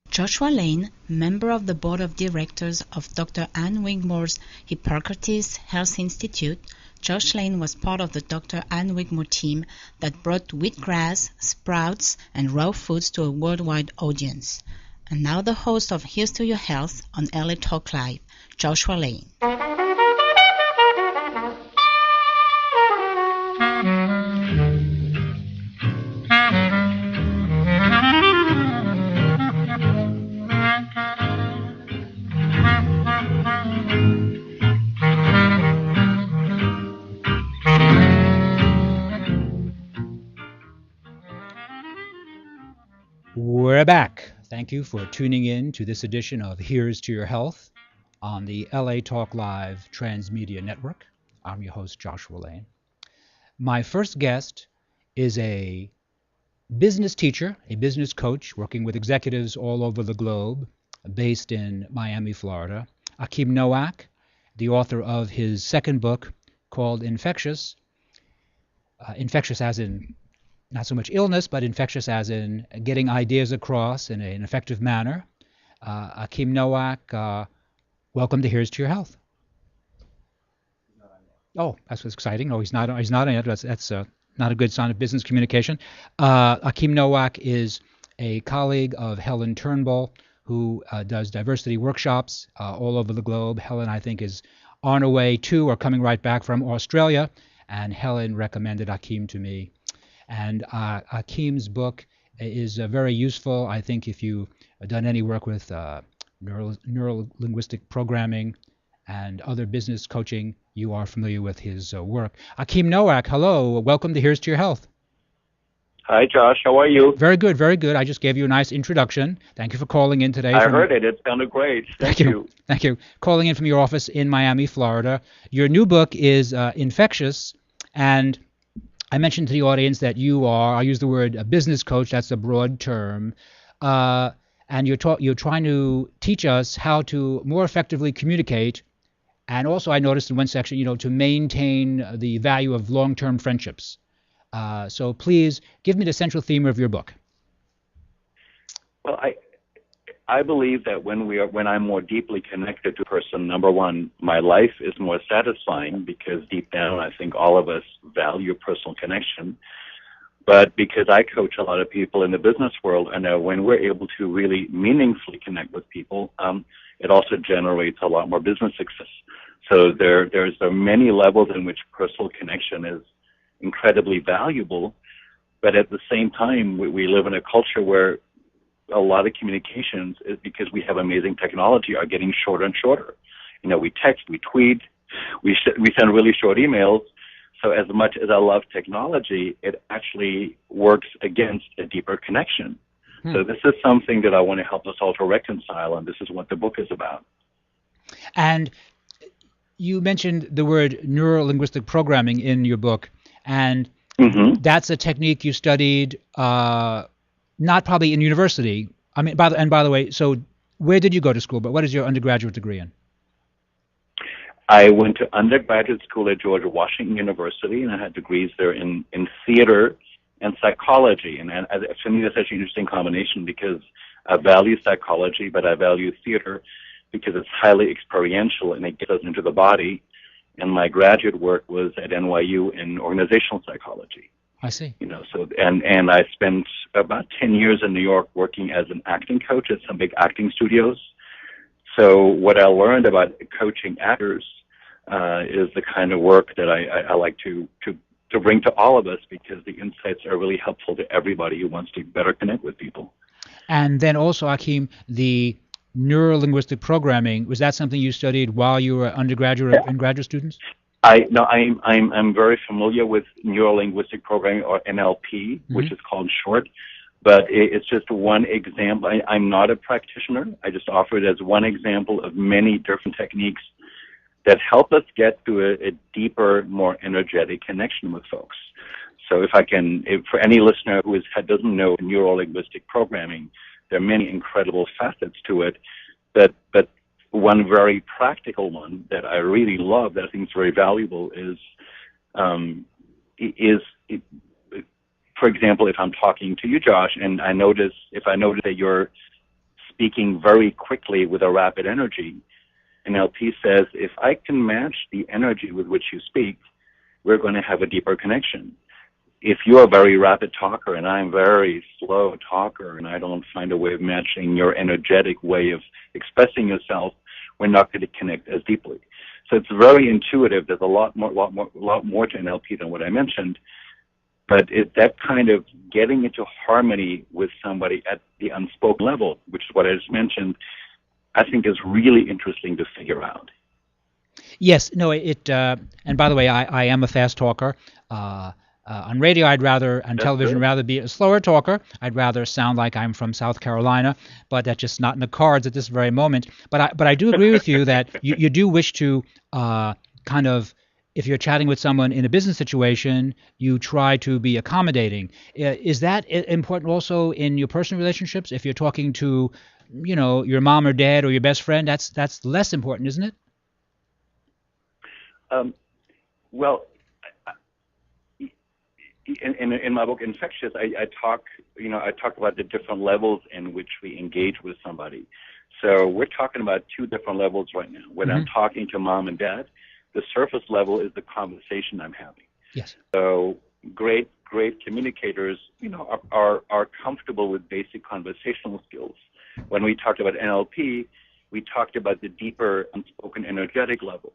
Joshua Lane, member of the board of directors of Dr. Ann Wigmore's Hippocrates Health Institute, Josh Lane was part of the Dr. Ann Wigmore team that brought wheatgrass, sprouts, and raw foods to a worldwide audience. And now the host of Here's to Your Health on LA Talk Live, Joshua Lane. We're back. Thank you for tuning in to this edition of Here's to Your Health on the LA Talk Live Transmedia Network. I'm your host, Joshua Lane. My first guest is a business teacher, a business coach working with executives all over the globe, based in Miami, Florida. Achim Nowak, the author of his second book called Infectious. Infectious as in not so much illness, but infectious as in getting ideas across in an effective manner. Achim Nowak, welcome to Here's to Your Health. Oh, that's what's exciting. No, he's not on it. That's not a good sign of business communication. Achim Nowak is a colleague of Helen Turnbull, who does diversity workshops all over the globe. Helen, I think, is on her way to or coming right back from Australia, and Helen recommended Achim to me. And Achim's book is very useful. I think if you've done any work with neuro-linguistic programming and other business coaching, you are familiar with his work. Achim Nowak, hello. Welcome to Here's to Your Health. Hi, Josh. How are you? Very good, very good. I just gave you a nice introduction. Thank you for calling in today. I heard it. It sounded great. Thank you. Thank you. Calling in from your office in Miami, Florida. Your new book is Infectious, and I mentioned to the audience that you are, I use the word a business coach, that's a broad term, and you're trying to teach us how to more effectively communicate, and also I noticed in one section, to maintain the value of long-term friendships. So please give me the central theme of your book. Well, I believe that when I'm more deeply connected to a person, number one, my life is more satisfying because deep down I think all of us value personal connection. But because I coach a lot of people in the business world, I know when we're able to really meaningfully connect with people, it also generates a lot more business success. So there's many levels in which personal connection is incredibly valuable. But at the same time, we live in a culture where a lot of communications, is because we have amazing technology, are getting shorter and shorter. We text, we tweet, we send really short emails. So as much as I love technology, it actually works against a deeper connection. So this is something that I want to help us all to reconcile, and this is what the book is about. And you mentioned the word neuro-linguistic programming in your book, and that's a technique you studied not probably in university. I mean, by the way, so where did you go to school? But what is your undergraduate degree in? I went to undergraduate school at George Washington University, and I had degrees there in theater and psychology. And for me, that's such an interesting combination because I value psychology, but I value theater because it's highly experiential and it gets us into the body. And my graduate work was at NYU in organizational psychology. I see. And I spent about 10 years in New York working as an acting coach at some big acting studios. So what I learned about coaching actors is the kind of work that I like to bring to all of us because the insights are really helpful to everybody who wants to better connect with people. And then also, Achim, the neuro-linguistic programming, was that something you studied while you were undergraduate and graduate students? I'm very familiar with neuro-linguistic programming, or NLP, which is called short, but it's just one example. I'm not a practitioner. I just offer it as one example of many different techniques that help us get to a deeper, more energetic connection with folks. So if for any listener who doesn't know neuro-linguistic programming, there are many incredible facets to it, but one very practical one that I really love, that I think is very valuable, is for example, if I'm talking to you, Josh, and if I notice that you're speaking very quickly with a rapid energy, NLP says, if I can match the energy with which you speak, we're going to have a deeper connection. If you're a very rapid talker and I'm a very slow talker and I don't find a way of matching your energetic way of expressing yourself, we're not going to connect as deeply. So it's very intuitive. There's a lot more to NLP than what I mentioned. But that kind of getting into harmony with somebody at the unspoken level, which is what I just mentioned, I think is really interesting to figure out. Yes, no, and by the way, I am a fast talker. On radio, on television, rather be a slower talker. I'd rather sound like I'm from South Carolina, but that's just not in the cards at this very moment. But I do agree with you that you do wish to kind of, if you're chatting with someone in a business situation, you try to be accommodating. Is that important also in your personal relationships? If you're talking to, your mom or dad or your best friend, that's less important, isn't it? Well, in my book Infectious, I talk about the different levels in which we engage with somebody. So we're talking about two different levels right now. When I'm talking to mom and dad, the surface level is the conversation I'm having. Yes. So great communicators, are comfortable with basic conversational skills. When we talked about NLP, we talked about the deeper unspoken energetic level.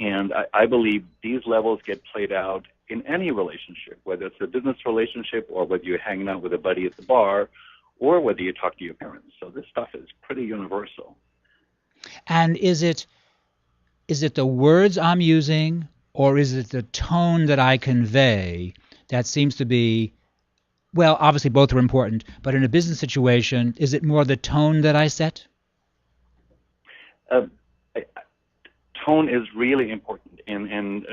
And I believe these levels get played out in any relationship, whether it's a business relationship or whether you're hanging out with a buddy at the bar or whether you talk to your parents. So this stuff is pretty universal. And is it the words I'm using or is it the tone that I convey that seems to be, well, obviously both are important, but in a business situation, is it more the tone that I set? Tone is really important, and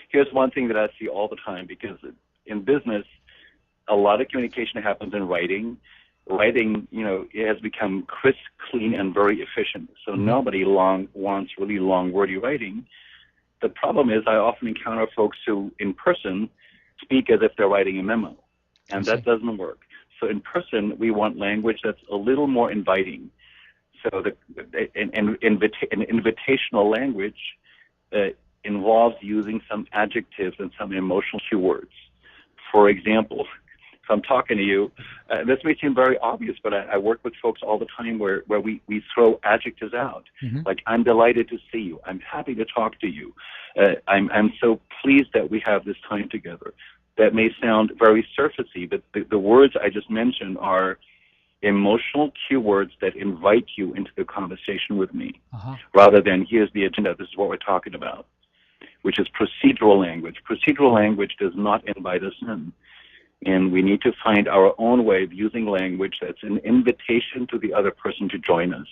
here's one thing that I see all the time, because in business, a lot of communication happens in writing. Writing, it has become crisp, clean, and very efficient. So nobody wants really long, wordy writing. The problem is I often encounter folks who, in person, speak as if they're writing a memo, and that doesn't work. So in person, we want language that's a little more inviting. So an invitational language involves using some adjectives and some emotional keywords. For example, if I'm talking to you, this may seem very obvious, but I work with folks all the time where we throw adjectives out. Like, I'm delighted to see you. I'm happy to talk to you. I'm so pleased that we have this time together. That may sound very surfacey, but the words I just mentioned are emotional keywords that invite you into the conversation with me, rather than here's the agenda, this is what we're talking about, which is procedural language. Procedural language does not invite us in, and we need to find our own way of using language that's an invitation to the other person to join us.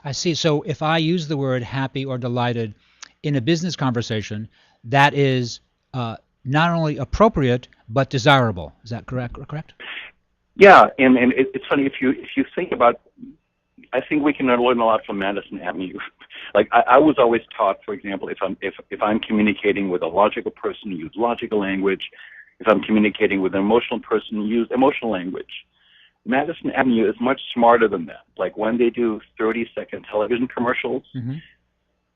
I see. So if I use the word happy or delighted in a business conversation, that is not only appropriate but desirable. Is that correct? Yeah, and it's funny, if you think about, I think we can learn a lot from Madison Avenue. Like, I was always taught, for example, if I'm communicating with a logical person, use logical language. If I'm communicating with an emotional person, use emotional language. Madison Avenue is much smarter than that. Like, when they do 30-second television commercials,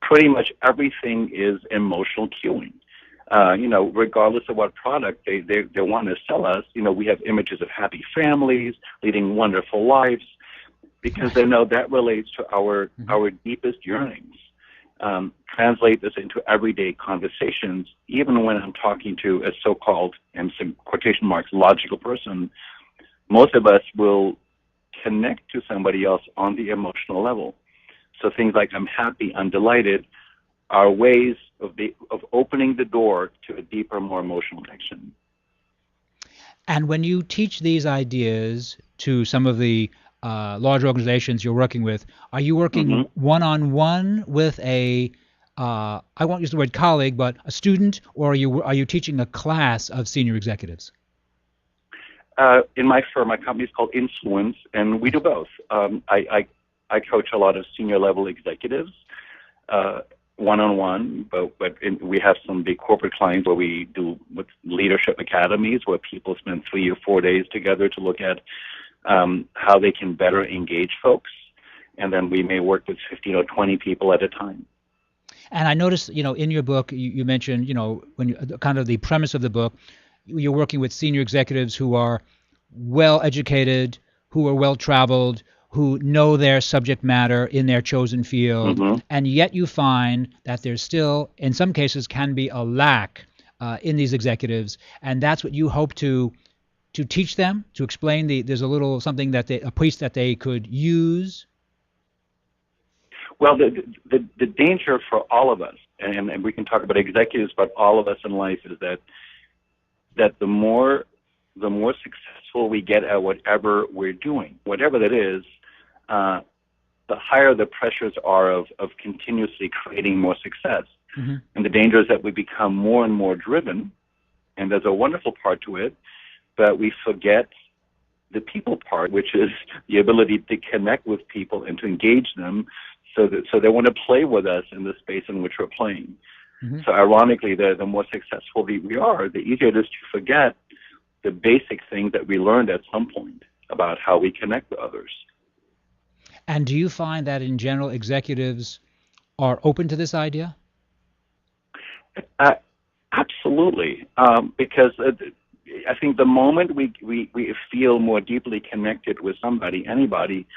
pretty much everything is emotional cueing. Regardless of what product they want to sell us, we have images of happy families leading wonderful lives, because they know that relates to our deepest yearnings. Translate this into everyday conversations. Even when I'm talking to a so-called, and some quotation marks, logical person, most of us will connect to somebody else on the emotional level. So things like I'm happy, I'm delighted, are ways of opening the door to a deeper, more emotional connection. And when you teach these ideas to some of the large organizations you're working with, are you working one-on-one with I won't use the word colleague, but a student, or are you teaching a class of senior executives? In my firm, my company is called Influence, and we do both. I coach a lot of senior-level executives, one-on-one, but we have some big corporate clients where we do with leadership academies, where people spend 3 or 4 days together to look at how they can better engage folks. And then we may work with 15 or 20 people at a time. And I noticed, in your book, you mentioned, when kind of the premise of the book, you're working with senior executives who are well educated, who are well traveled, who know their subject matter in their chosen field, and yet you find that there's still, in some cases, can be a lack in these executives, and that's what you hope to teach them, to explain. There's a little something a piece that they could use. Well, the danger for all of us, and we can talk about executives, but all of us in life, is that the more successful we get at whatever we're doing, whatever that is, the higher the pressures are of continuously creating more success. And the danger is that we become more and more driven, and there's a wonderful part to it, but we forget the people part, which is the ability to connect with people and to engage them so they want to play with us in the space in which we're playing. So ironically, the more successful we are, the easier it is to forget the basic things that we learned at some point about how we connect with others. And do you find that in general executives are open to this idea? Absolutely, because I think the moment we feel more deeply connected with somebody, anybody,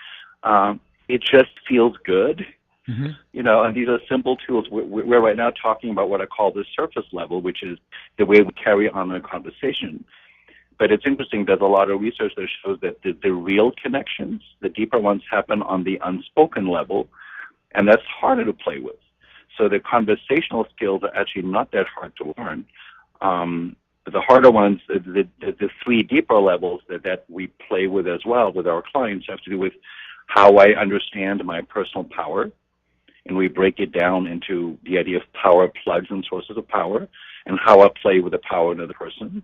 it just feels good. And these are simple tools. We're right now talking about what I call the surface level, which is the way we carry on a conversation. But it's interesting, there's a lot of research that shows that the real connections, the deeper ones, happen on the unspoken level, and that's harder to play with. So the conversational skills are actually not that hard to learn. The harder ones, the three deeper levels that we play with as well with our clients, have to do with how I understand my personal power, and we break it down into the idea of power plugs and sources of power, and how I play with the power of another person,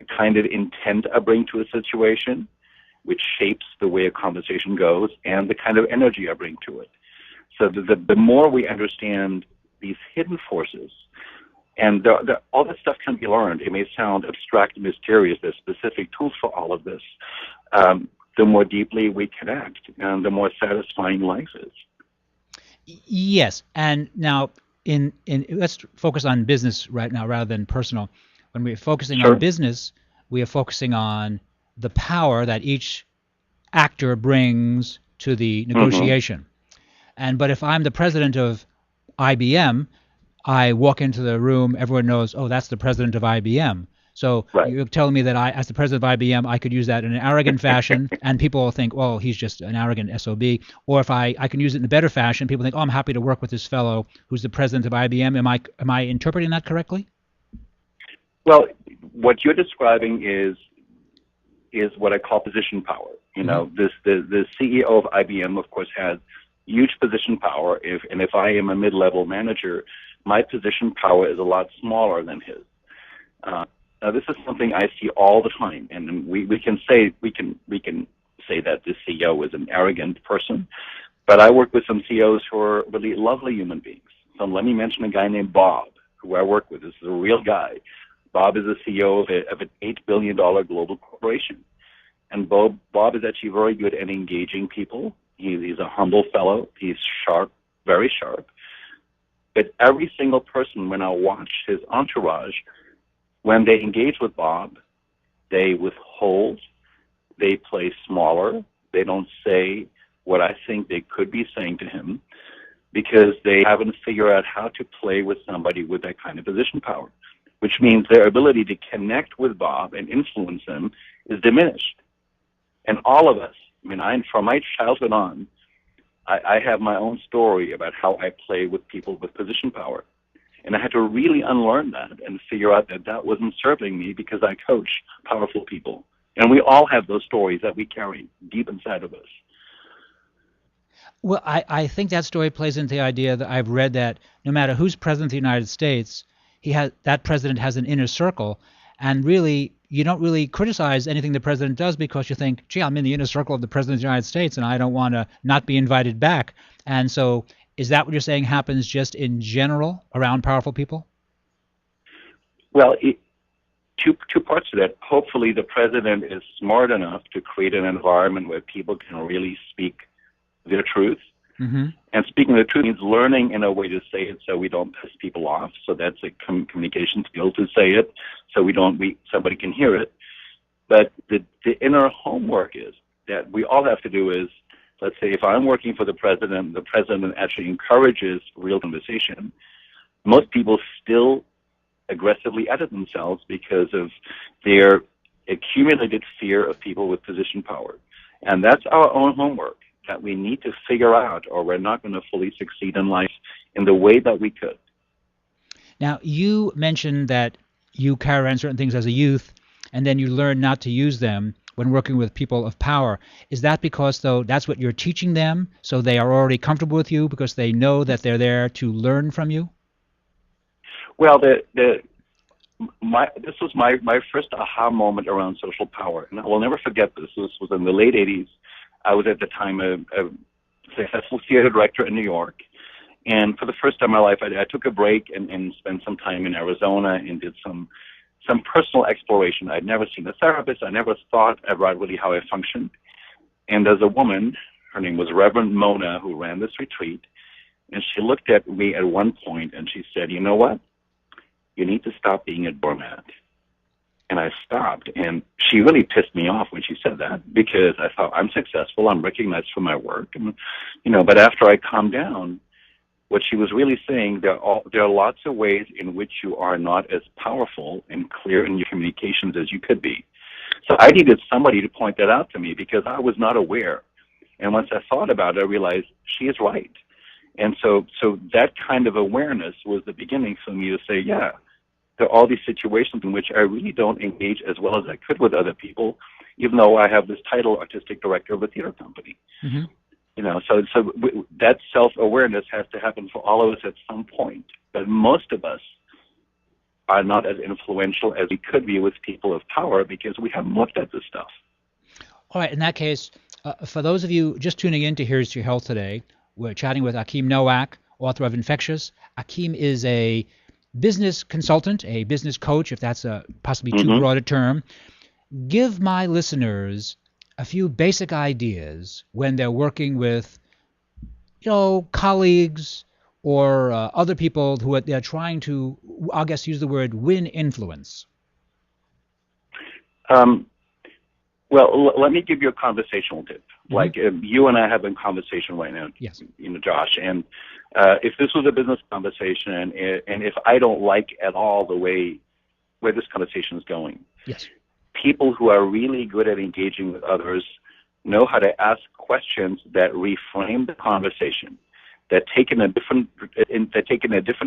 the kind of intent I bring to a situation, which shapes the way a conversation goes, and the kind of energy I bring to it. So the more we understand these hidden forces, and all that stuff can be learned. It may sound abstract and mysterious. There's specific tools for all of this. The more deeply we connect, and the more satisfying life is. Yes, and now let's focus on business right now rather than personal. When we're focusing on business, we are focusing on the power that each actor brings to the negotiation. But if I'm the president of IBM, I walk into the room, everyone knows, oh, that's the president of IBM. So you're telling me that as the president of IBM, I could use that in an arrogant fashion, and people will think, well, he's just an arrogant SOB. Or if I can use it in a better fashion, people think, oh, I'm happy to work with this fellow who's the president of IBM. Am I interpreting that correctly? Well, what you're describing is what I call position power. The CEO of IBM, of course, has huge position power. If I am a mid-level manager, my position power is a lot smaller than his. Now, this is something I see all the time, and we can say that the CEO is an arrogant person, but I work with some CEOs who are really lovely human beings. So let me mention a guy named Bob, who I work with. This is a real guy. Bob is the CEO of an $8 billion global corporation, and Bob is actually very good at engaging people. He's a humble fellow. He's sharp, very sharp. But every single person, when I watch his entourage, when they engage with Bob, they withhold, they play smaller, they don't say what I think they could be saying to him, because they haven't figured out how to play with somebody with that kind of position power, which means their ability to connect with Bob and influence him is diminished. And all of us, from my childhood on, I have my own story about how I play with people with position power. And I had to really unlearn that and figure out that wasn't serving me, because I coach powerful people. And we all have those stories that we carry deep inside of us. Well, I think that story plays into the idea that I've read that no matter who's president of the United States, that president has an inner circle. And really, you don't really criticize anything the president does, because you think, gee, I'm in the inner circle of the president of the United States, and I don't want to not be invited back. And so is that what you're saying happens just in general around powerful people? Well, two parts to that. Hopefully, the president is smart enough to create an environment where people can really speak their truth. Mm-hmm. And speaking the truth means learning in a way to say it so we don't piss people off. So that's a communication skill to say it so somebody can hear it. But the inner homework is that we all have to do is, let's say if I'm working for the president actually encourages real conversation, most people still aggressively edit themselves because of their accumulated fear of people with position power. And that's our own homework that we need to figure out, or we're not going to fully succeed in life in the way that we could. Now, you mentioned that you carry around certain things as a youth, and then you learn not to use them when working with people of power. Is that because, though, that's what you're teaching them, so they are already comfortable with you because they know that they're there to learn from you? Well, this was my first aha moment around social power, and I will never forget this. This was in the late 80s. I was at the time a successful theater director in New York, and for the first time in my life, I took a break and spent some time in Arizona and did some personal exploration. I'd never seen a therapist. I never thought about really how I functioned. And there's a woman, her name was Reverend Mona, who ran this retreat, and she looked at me at one point and she said, "You know what? You need to stop being a doormat." And I stopped, and she really pissed me off when she said that, because I thought, I'm successful, I'm recognized for my work, and, but after I calmed down, what she was really saying, there are lots of ways in which you are not as powerful and clear in your communications as you could be. So I needed somebody to point that out to me, because I was not aware. And once I thought about it, I realized she is right. And so that kind of awareness was the beginning for me to say, yeah, there are all these situations in which I really don't engage as well as I could with other people, even though I have this title, artistic director of a theater company. Mm-hmm. So that self-awareness has to happen for all of us at some point. But most of us are not as influential as we could be with people of power because we haven't looked at this stuff. All right. In that case, for those of you just tuning in to Here's to Your Health today, we're chatting with Achim Nowak, author of Infectious. Achim is a business consultant, a business coach, if that's possibly too broad a term. Give my listeners a few basic ideas when they're working with, colleagues or other people who they're trying to, I guess, use the word win influence. Well, let me give you a conversational tip. Like you and I have a conversation right now, yes. Josh, and if this was a business conversation and if I don't like at all the way where this conversation is going, yes. People who are really good at engaging with others know how to ask questions that reframe the conversation, that take in a different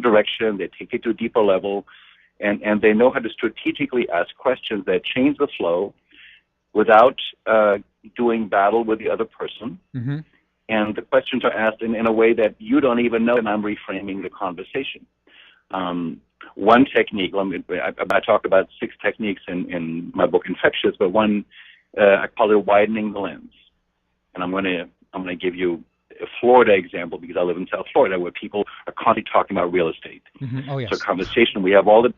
direction, that take it to a deeper level, and they know how to strategically ask questions that change the flow without doing battle with the other person. Mm-hmm. And the questions are asked in a way that you don't even know, and I'm reframing the conversation. One technique, I talk about 6 techniques in my book Infectious, but one I call it widening the lens. And I'm going to give you a Florida example because I live in South Florida where people are constantly talking about real estate. Mm-hmm. Oh, yes. So conversation we have all the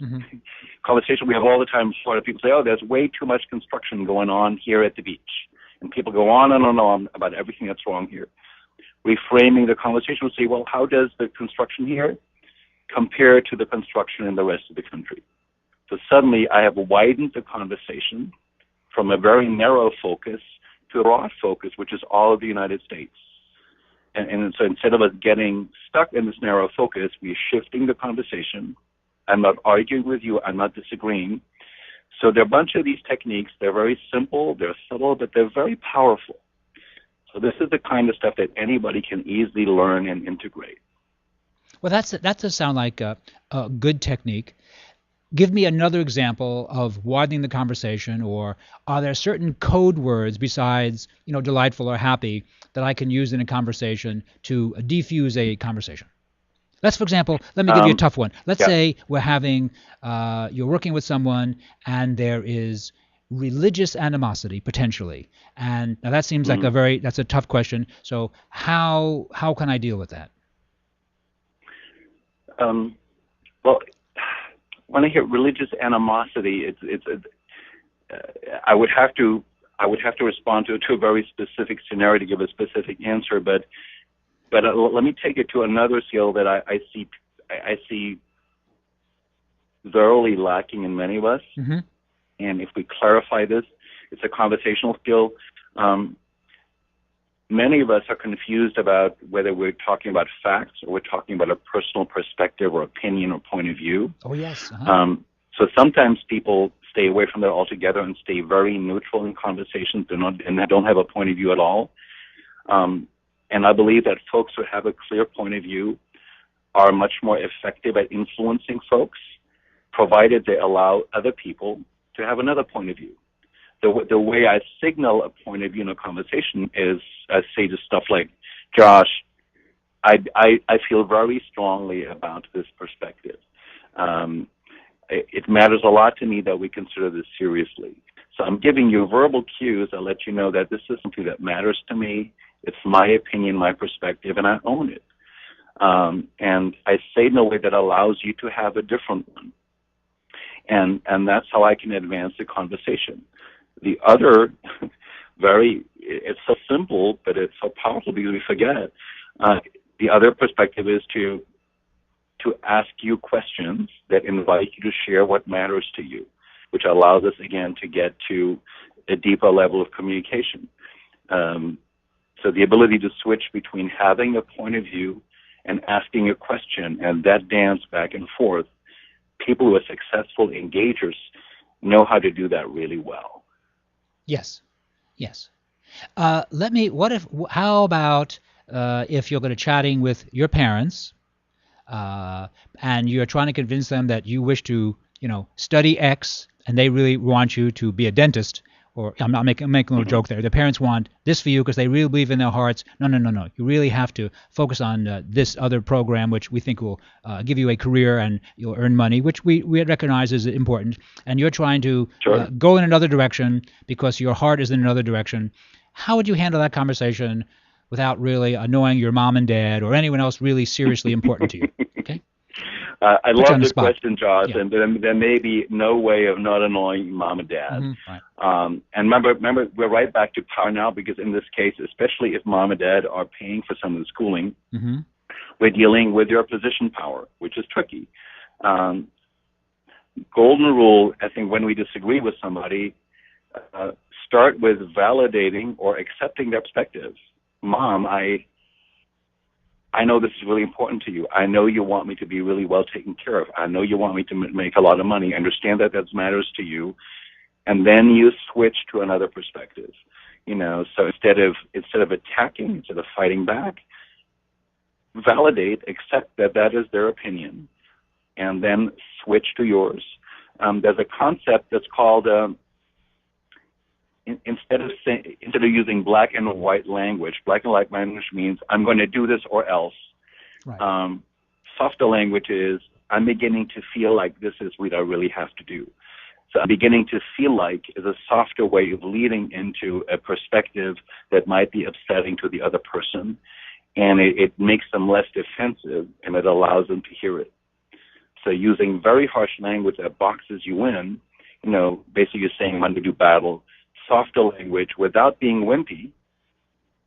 time in Florida. People say, "Oh, there's way too much construction going on here at the beach," and people go on and on about everything that's wrong here. Reframing the conversation would say, "Well, how does the construction here compare to the construction in the rest of the country?" So suddenly I have widened the conversation from a very narrow focus to a broad focus, which is all of the United States. And so instead of us getting stuck in this narrow focus, we're shifting the conversation. I'm not arguing with you. I'm not disagreeing. So there are a bunch of these techniques. They're very simple. They're subtle, but they're very powerful. So this is the kind of stuff that anybody can easily learn and integrate. Well, that does sound like a good technique. Give me another example of widening the conversation, or are there certain code words besides, delightful or happy that I can use in a conversation to defuse a conversation? For example, let me give you a tough one. Let's say we're you're working with someone and there is religious animosity potentially. And now that seems like that's a tough question. So how can I deal with that? Well, when I hear religious animosity, I would have to respond to a very specific scenario to give a specific answer. But let me take it to another skill that I see thoroughly lacking in many of us. Mm-hmm. And if we clarify this, it's a conversational skill. Many of us are confused about whether we're talking about facts or we're talking about a personal perspective or opinion or point of view. Oh, yes. Uh-huh. So sometimes people stay away from that altogether and stay very neutral in conversations and they don't have a point of view at all. And I believe that folks who have a clear point of view are much more effective at influencing folks, provided they allow other people to have another point of view. The way I signal a point of view in a conversation is I say just stuff like, Josh, I feel very strongly about this perspective. It matters a lot to me that we consider this seriously. So I'm giving you verbal cues that let you know that this is something that matters to me. It's my opinion, my perspective, and I own it. And I say it in a way that allows you to have a different one. And that's how I can advance the conversation. The other, it's so simple, but it's so powerful because we forget. The other perspective is to ask you questions that invite you to share what matters to you, which allows us, again, to get to a deeper level of communication. So the ability to switch between having a point of view and asking a question, and that dance back and forth, people who are successful engagers know how to do that really well. Yes. Yes. How about if you're going to chatting with your parents, and you're trying to convince them that you wish to, study X, and they really want you to be a dentist, or I'm not making a little joke there. The parents want this for you because they really believe in their hearts. No. You really have to focus on this other program, which we think will give you a career and you'll earn money, which we recognize is important. And you're trying to go in another direction because your heart is in another direction. How would you handle that conversation without really annoying your mom and dad or anyone else really seriously important to you? Okay. I love this question, Josh, yeah. And there may be no way of not annoying mom and dad. Mm-hmm. Right. And remember, we're right back to power now, because in this case, especially if mom and dad are paying for some of the schooling, mm-hmm. we're dealing with your position power, which is tricky. Golden rule, I think, when we disagree with somebody, start with validating or accepting their perspective. Mom, I know this is really important to you. I know you want me to be really well taken care of. I know you want me to make a lot of money. I understand that matters to you. And then you switch to another perspective. So instead of attacking, instead of fighting back, validate, accept that is their opinion, and then switch to yours. There's a concept that's called instead of using black and white language, black and white language means I'm going to do this or else. Right. Softer language is I'm beginning to feel like this is what I really have to do. So I'm beginning to feel like is a softer way of leading into a perspective that might be upsetting to the other person, and it makes them less defensive, and it allows them to hear it. So using very harsh language that boxes you in, basically you're saying I'm going to do battle. Softer language, without being wimpy,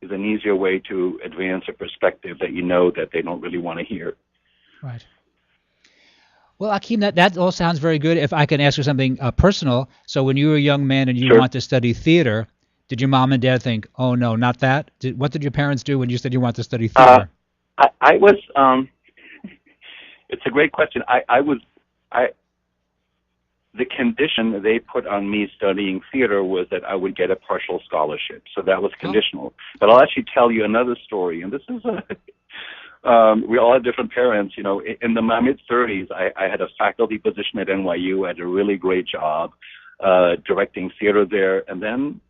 is an easier way to advance a perspective that they don't really want to hear. Right. Well, Achim, that all sounds very good. If I can ask you something personal. So when you were a young man and you Sure. want to study theater, did your mom and dad think, oh, no, not that? What did your parents do when you said you want to study theater? I was, it's a great question. The condition they put on me studying theater was that I would get a partial scholarship. So that was conditional. Oh. But I'll actually tell you another story. And this is we all had different parents. In my mid-30s, I had a faculty position at NYU. I had a really great job directing theater there. And then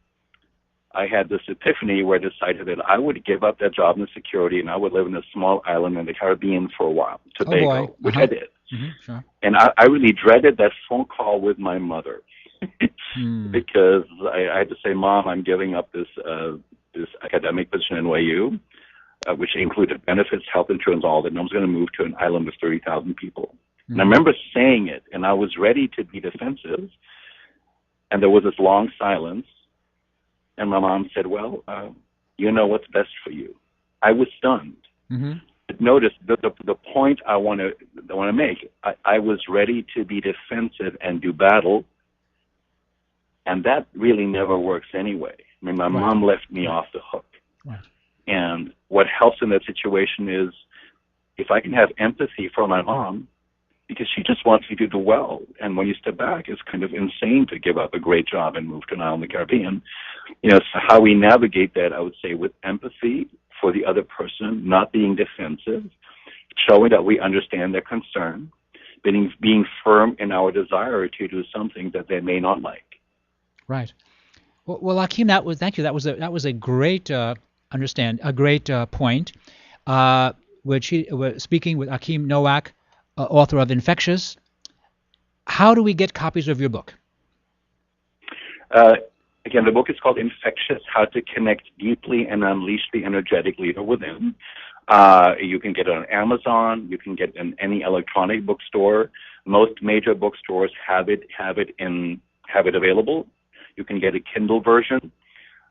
I had this epiphany where I decided that I would give up that job and security, and I would live in a small island in the Caribbean for a while, Tobago, which I did. Mm-hmm, sure. And I really dreaded that phone call with my mother because I had to say, Mom, I'm giving up this academic position at NYU, which included benefits, health insurance, all that, and I was going to move to an island of 30,000 people. And I remember saying it, and I was ready to be defensive, and there was this long silence, and my mom said, well, you know what's best for you. I was stunned. But notice the point I want to make. I was ready to be defensive and do battle, and that really never works anyway. I mean, my mom left me off the hook. Right. And what helps in that situation is if I can have empathy for my mom, because she just wants me to do well. And when you step back, it's kind of insane to give up a great job and move to an island in the Caribbean. So how we navigate that, I would say, with empathy for the other person, not being defensive, showing that we understand their concern, being firm in our desire to do something that they may not like. Right. Well, Achim, thank you. That was a great point. Which he was speaking with Achim Nowak, author of Infectious. How do we get copies of your book? Again, the book is called Infectious: How to Connect Deeply and Unleash the Energetic Leader Within. You can get it on Amazon. You can get it in any electronic bookstore. Most major bookstores have it available. You can get a Kindle version.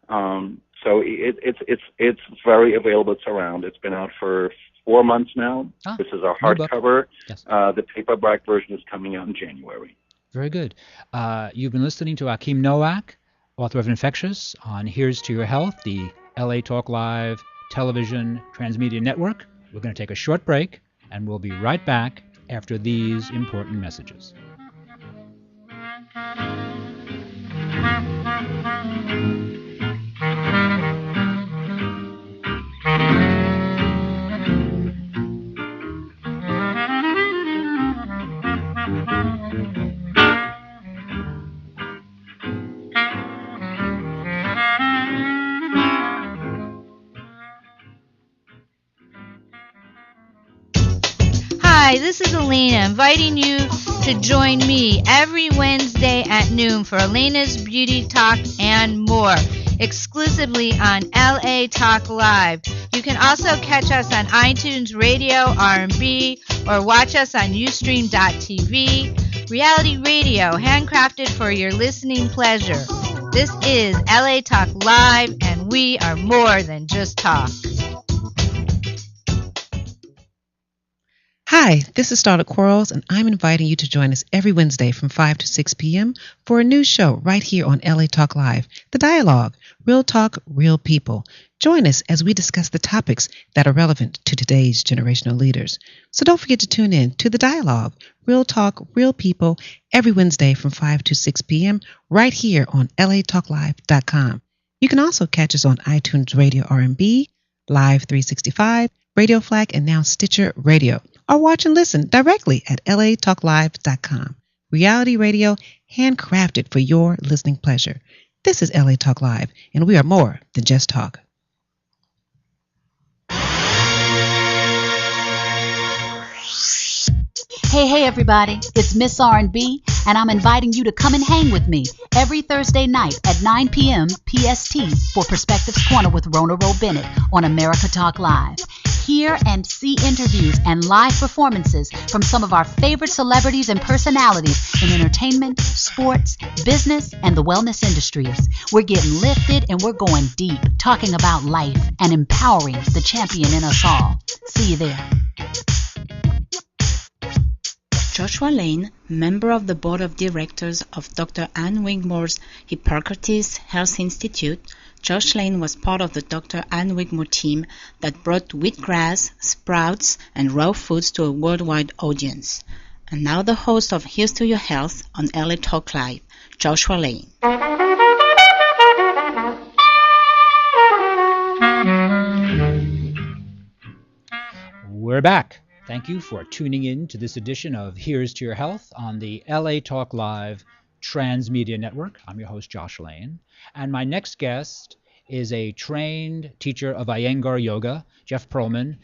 So it's very available. It's around. It's been out for 4 months now. This is our hardcover. Yes. The paperback version is coming out in January. Very good. You've been listening to Achim Nowak, author of Infectious, on Here's to Your Health, the LA Talk Live television transmedia network. We're going to take a short break, and we'll be right back after these important messages. Hi, this is Elena, inviting you to join me every Wednesday at noon for Elena's Beauty Talk and more, exclusively on LA Talk Live. You can also catch us on iTunes Radio, R&B, or watch us on Ustream.tv. Reality radio, handcrafted for your listening pleasure. This is LA Talk Live, and we are more than just talk. Hi, this is Starlet Quarles, and I'm inviting you to join us every Wednesday from 5 to 6 p.m. for a new show right here on LA Talk Live, The Dialogue, Real Talk, Real People. Join us as we discuss the topics that are relevant to today's generational leaders. So don't forget to tune in to The Dialogue, Real Talk, Real People, every Wednesday from 5 to 6 p.m. right here on latalklive.com. You can also catch us on iTunes Radio R&B, Live 365, Radio Flag, and now Stitcher Radio. Or watch and listen directly at latalklive.com. Reality radio handcrafted for your listening pleasure. This is LA Talk Live, and we are more than just talk. Hey everybody, it's Miss R&B, and I'm inviting you to come and hang with me every Thursday night at 9 p.m. PST for Perspectives Corner with Rona Rowe Bennett on America Talk Live. Hear and see interviews and live performances from some of our favorite celebrities and personalities in entertainment, sports, business, and the wellness industries. We're getting lifted and we're going deep, talking about life and empowering the champion in us all. See you there. Joshua Lane, member of the board of directors of Dr. Ann Wigmore's Hippocrates Health Institute, Josh Lane was part of the Dr. Ann Wigmore team that brought wheatgrass, sprouts, and raw foods to a worldwide audience. And now the host of Here's to Your Health on LA Talk Live, Joshua Lane. We're back. Thank you for tuning in to this edition of Here's to Your Health on the LA Talk Live Transmedia Network. I'm your host, Josh Lane. And my next guest is a trained teacher of Iyengar Yoga, Jeff Perlman.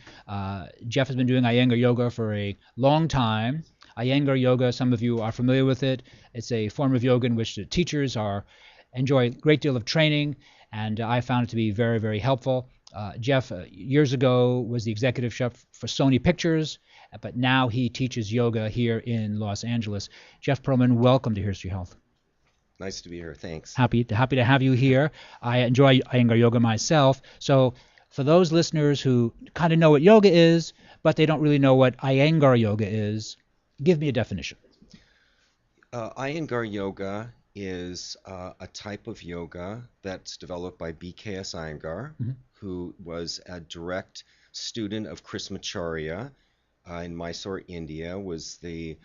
Jeff has been doing Iyengar Yoga for a long time. Iyengar Yoga, some of you are familiar with it. It's a form of yoga in which the teachers enjoy a great deal of training, and I found it to be very, very helpful. Jeff, years ago, was the executive chef for Sony Pictures, but now he teaches yoga here in Los Angeles. Jeff Perlman, welcome to Here's to Your Health. Nice to be here. Thanks. Happy to have you here. I enjoy Iyengar yoga myself. So for those listeners who kind of know what yoga is, but they don't really know what Iyengar yoga is, give me a definition. Iyengar yoga is a type of yoga that's developed by BKS Iyengar, who was a direct student of Krishnamacharya in Mysore, India, was the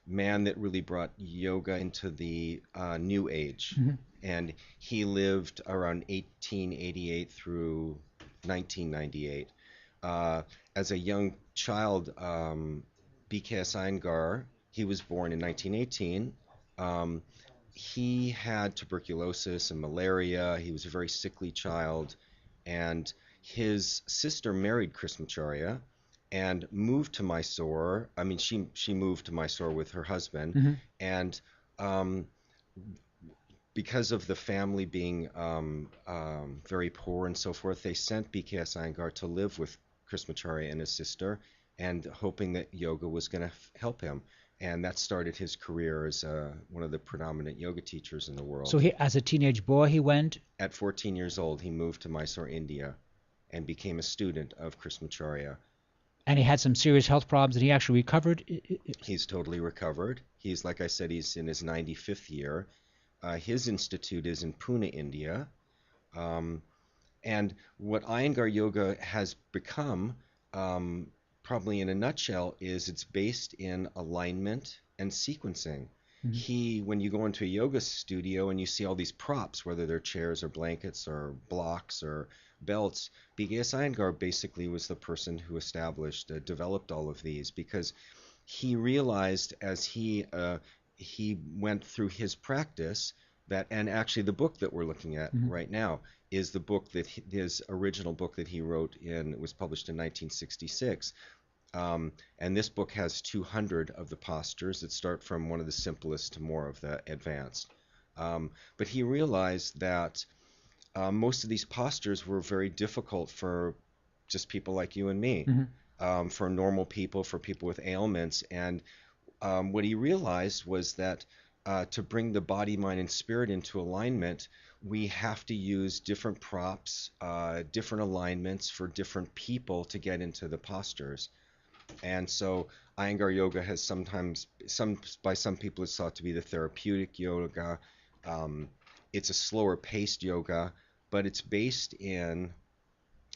man that really brought yoga into the New Age. And he lived around 1888 through 1998. As a young child, BKS Iyengar, he was born in 1918. He had tuberculosis and malaria. He was a very sickly child. And his sister married Krishnamacharya and moved to Mysore. I mean, she moved to Mysore with her husband. And because of the family being very poor and so forth, they sent BKS Iyengar to live with Krishnamacharya and his sister, and hoping that yoga was going to help him. And that started his career as one of the predominant yoga teachers in the world. So he, as a teenage boy, he went? At 14 years old, he moved to Mysore, India, and became a student of Krishnamacharya. And he had some serious health problems, and he actually recovered? He's totally recovered. He's, like I said, he's in his 95th year. His institute is in Pune, India. And what Iyengar yoga has become, probably in a nutshell, is it's based in alignment and sequencing. When you go into a yoga studio and you see all these props, whether they're chairs or blankets or blocks or belts, BKS Iyengar basically was the person who developed all of these, because he realized as he went through his practice that, and actually the book that we're looking at right now is the book that his original book that he wrote it was published in 1966. And this book has 200 of the postures that start from one of the simplest to more of the advanced. But he realized that most of these postures were very difficult for just people like you and me, for normal people, for people with ailments. And what he realized was that to bring the body, mind, and spirit into alignment, we have to use different props, different alignments for different people to get into the postures. And so Iyengar yoga has by some people it's thought to be the therapeutic yoga. It's a slower paced yoga, but it's based in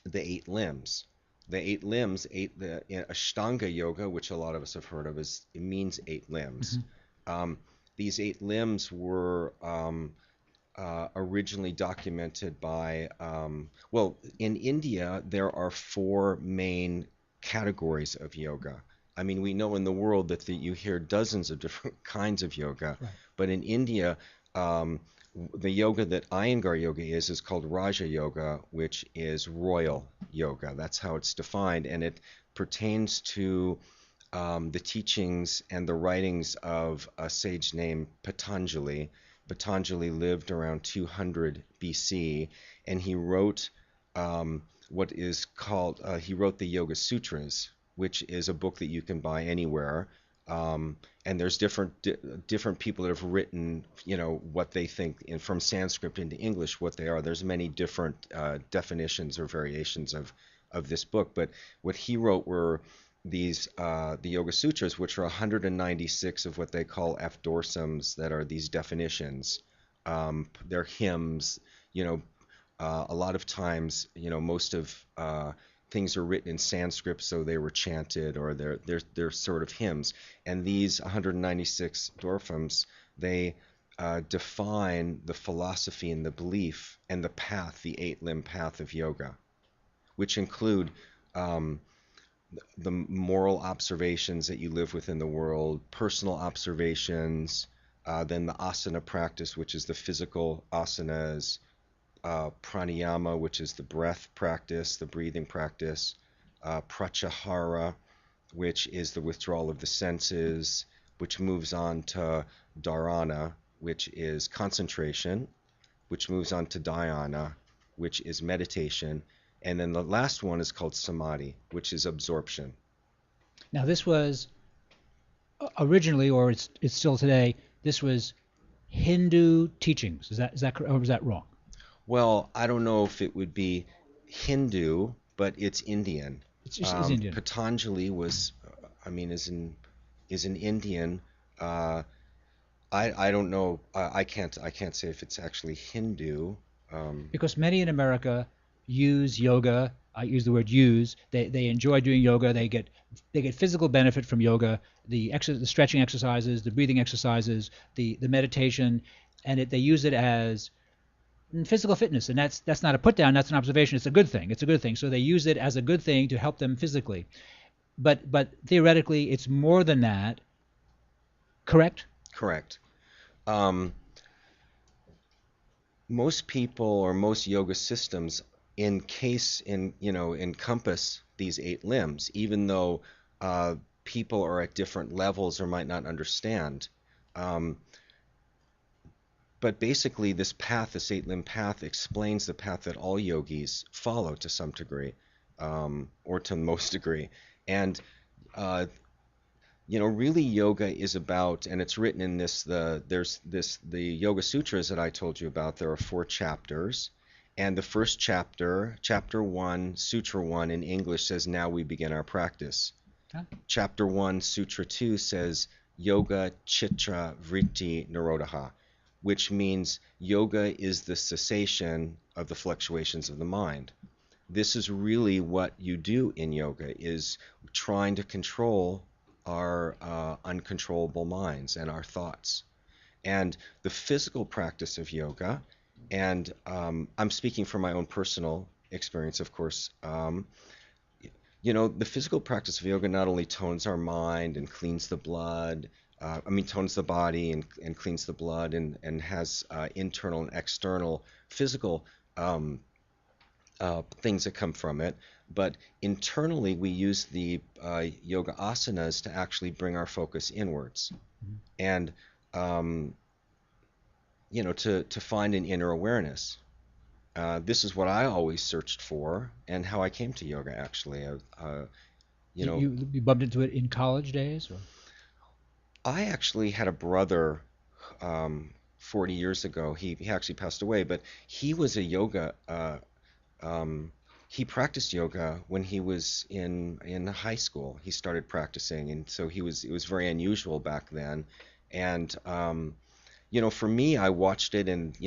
the 8 limbs. The 8 limbs, the Ashtanga yoga, which a lot of us have heard of, it means 8 limbs. These 8 limbs were originally documented by, in India, there are 4 main categories of yoga. I mean, we know in the world that you hear dozens of different kinds of yoga, but in India, the yoga that Iyengar yoga is called Raja Yoga, which is royal yoga. That's how it's defined, and it pertains to the teachings and the writings of a sage named Patanjali. Patanjali lived around 200 BC, and he wrote what is called, he wrote the Yoga Sutras, which is a book that you can buy anywhere. And there's different people that have written, what they think from Sanskrit into English, what they are. There's many different definitions or variations of this book. But what he wrote were these the Yoga Sutras, which are 196 of what they call aphorisms, that are these definitions. They're hymns, a lot of times, most of things are written in Sanskrit, so they were chanted, or they're sort of hymns. And these 196 dorphams, they define the philosophy and the belief and the path, the 8-limb path of yoga, which include the moral observations that you live within the world, personal observations, then the asana practice, which is the physical asanas, pranayama, which is the breath practice, the breathing practice, pratyahara, which is the withdrawal of the senses, which moves on to dharana, which is concentration, which moves on to dhyana, which is meditation, and then the last one is called samadhi, which is absorption. Now, this was originally, or it's still today, this was Hindu teachings. Is that correct, or is that wrong? Well, I don't know if it would be Hindu, but it's Indian. It's Indian. Patanjali was, is an Indian. I don't know. I can't say if it's actually Hindu. Because many in America use yoga. I use the word use. They enjoy doing yoga. They get physical benefit from yoga. The stretching exercises, the breathing exercises, the meditation, and they use it as physical fitness. And that's not a put down. That's an observation. It's a good thing. It's a good thing. So they use it as a good thing to help them physically. But theoretically, it's more than that. Correct? Correct. Most people or most yoga systems encompass these 8 limbs, even though people are at different levels or might not understand. But basically, this path, this 8-limb path, explains the path that all yogis follow to some degree, or to most degree. And really yoga is about, and it's written in the Yoga Sutras that I told you about. There are 4 chapters, and the first chapter, chapter 1, Sutra 1 in English says, now we begin our practice. Huh? Chapter 1, Sutra 2 says, Yoga Chitta Vritti Nirodha, which means yoga is the cessation of the fluctuations of the mind. This is really what you do in yoga, is trying to control our uncontrollable minds and our thoughts. And the physical practice of yoga, and I'm speaking from my own personal experience, of course, the physical practice of yoga not only tones our mind and cleans the blood, tones the body and cleans the blood and has internal and external physical things that come from it, but internally we use the yoga asanas to actually bring our focus inwards, and to find an inner awareness. This is what I always searched for, and how I came to yoga. Actually, you bumped into it in college days, or? I actually had a brother 40 years ago. He actually passed away, but he was a yoga. He practiced yoga when he was in high school. He started practicing, and so it was very unusual back then. And for me, I watched it, and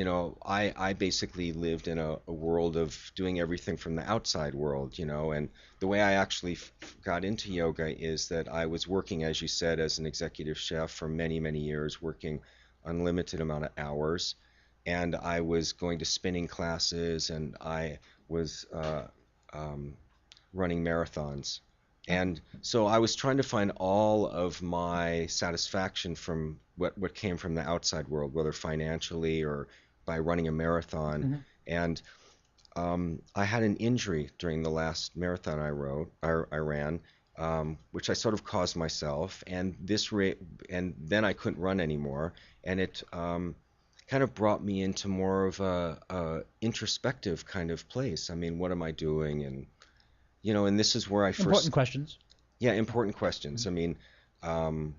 I basically lived in a world of doing everything from the outside world, and the way I actually got into yoga is that I was working, as you said, as an executive chef for many, many years, working unlimited amount of hours, and I was going to spinning classes, and I was running marathons. And so I was trying to find all of my satisfaction from what came from the outside world, whether financially or by running a marathon. Mm-hmm. And I had an injury during the last marathon I ran, which I sort of caused myself. And then I couldn't run anymore. And it kind of brought me into more of a introspective kind of place. I mean, what am I doing? And and this is where I first... Important questions. Yeah, important questions. I mean, and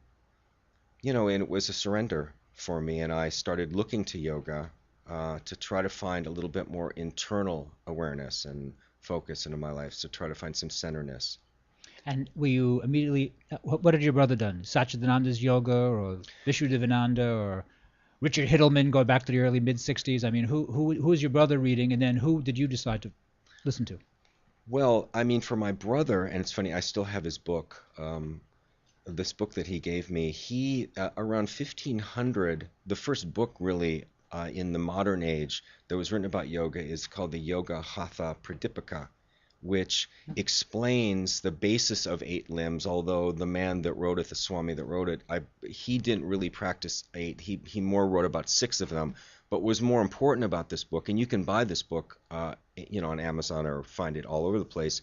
it was a surrender for me, and I started looking to yoga to try to find a little bit more internal awareness and focus into my life, so try to find some centerness. And were you immediately... What had your brother done? Satchidananda's yoga, or Vishuddhivananda, or Richard Hittleman, going back to the early mid-'60s? I mean, who was your brother reading, and then who did you decide to listen to? Well, I mean, for my brother, and it's funny, I still have his book, this book that he gave me. He, around 1500, the first book really in the modern age that was written about yoga is called the Yoga Hatha Pradipika, which explains the basis of 8 limbs, although the man that wrote it, the Swami that wrote it, he didn't really practice 8. He more wrote about 6 of them. But what's more important about this book, and you can buy this book on Amazon or find it all over the place,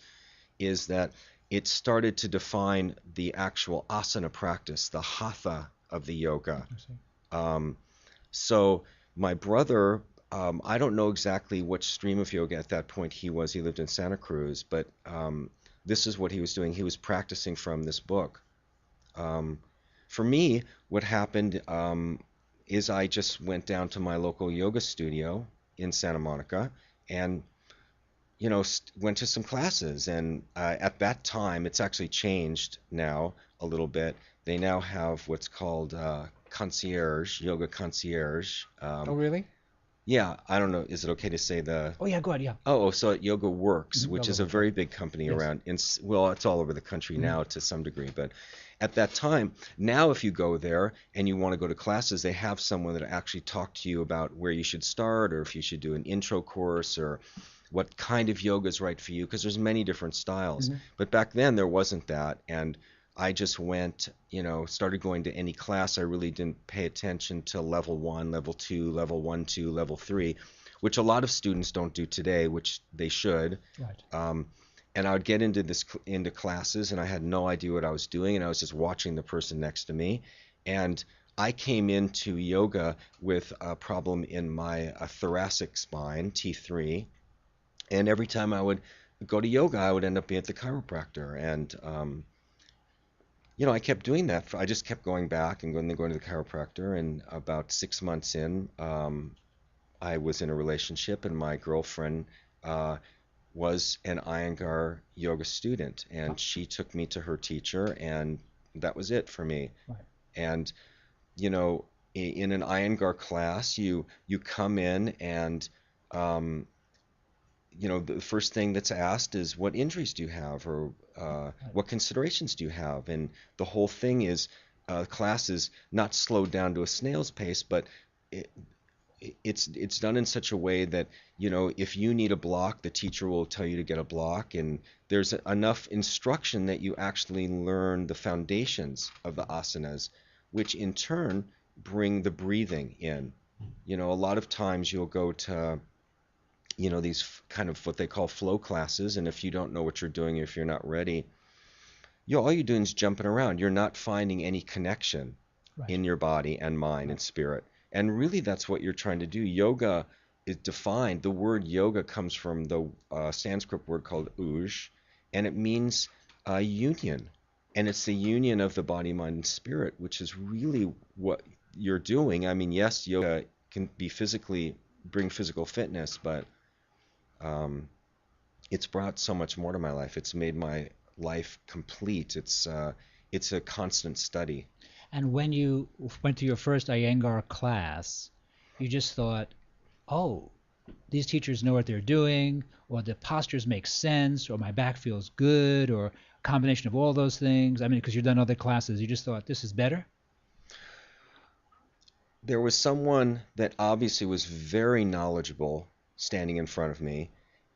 is that it started to define the actual asana practice, the hatha of the yoga. So my brother I don't know exactly which stream of yoga at that point he was. He lived in Santa Cruz, but this is what he was doing. He was practicing from this book. For me, what happened is I just went down to my local yoga studio in Santa Monica and went to some classes. And at that time, it's actually changed now a little bit. They now have what's called concierge, yoga concierge. Oh, really? Yeah, I don't know. Is it okay to say the? Oh, yeah, go ahead, yeah. Oh, so Yoga Works, which Yoga is a Works. very big company Yes. around. Well, it's all over the country now to some degree, but at that time, now if you go there and you want to go to classes, they have someone that actually talk to you about where you should start, or if you should do an intro course, or what kind of yoga is right for you, because there's many different styles. But back then there wasn't that, and I just went, started going to any class. I really didn't pay attention to level 1, level 2, level 1, 2, level 3, which a lot of students don't do today, which they should. Right. And I would get into classes, and I had no idea what I was doing, and I was just watching the person next to me. And I came into yoga with a problem in my thoracic spine, T3, and every time I would go to yoga, I would end up being at the chiropractor. And I kept doing that. I just kept going back and going to the chiropractor. And about 6 months in, I was in a relationship, and my girlfriend was an Iyengar yoga student, and she took me to her teacher, and that was it for me. Right. And in an Iyengar class, you come in, and the first thing that's asked is, what injuries do you have, or what considerations do you have? And the whole thing is, class is not slowed down to a snail's pace, but it's done in such a way that, if you need a block, the teacher will tell you to get a block, and there's enough instruction that you actually learn the foundations of the asanas, which in turn bring the breathing in. A lot of times you'll go to these kind of what they call flow classes, and if you don't know what you're doing, if you're not ready, all you're doing is jumping around. You're not finding any connection in your body and mind and spirit. And really, that's what you're trying to do. Yoga is defined. The word yoga comes from the Sanskrit word called uj, and it means union. And it's the union of the body, mind, and spirit, which is really what you're doing. I mean, yes, yoga can be bring physical fitness, but it's brought so much more to my life. It's made my life complete. It's a constant study. And when you went to your first Iyengar class, you just thought, oh, these teachers know what they're doing, or the postures make sense, or my back feels good, or a combination of all those things. I mean, because you've done other classes, you just thought, this is better? There was someone that obviously was very knowledgeable standing in front of me,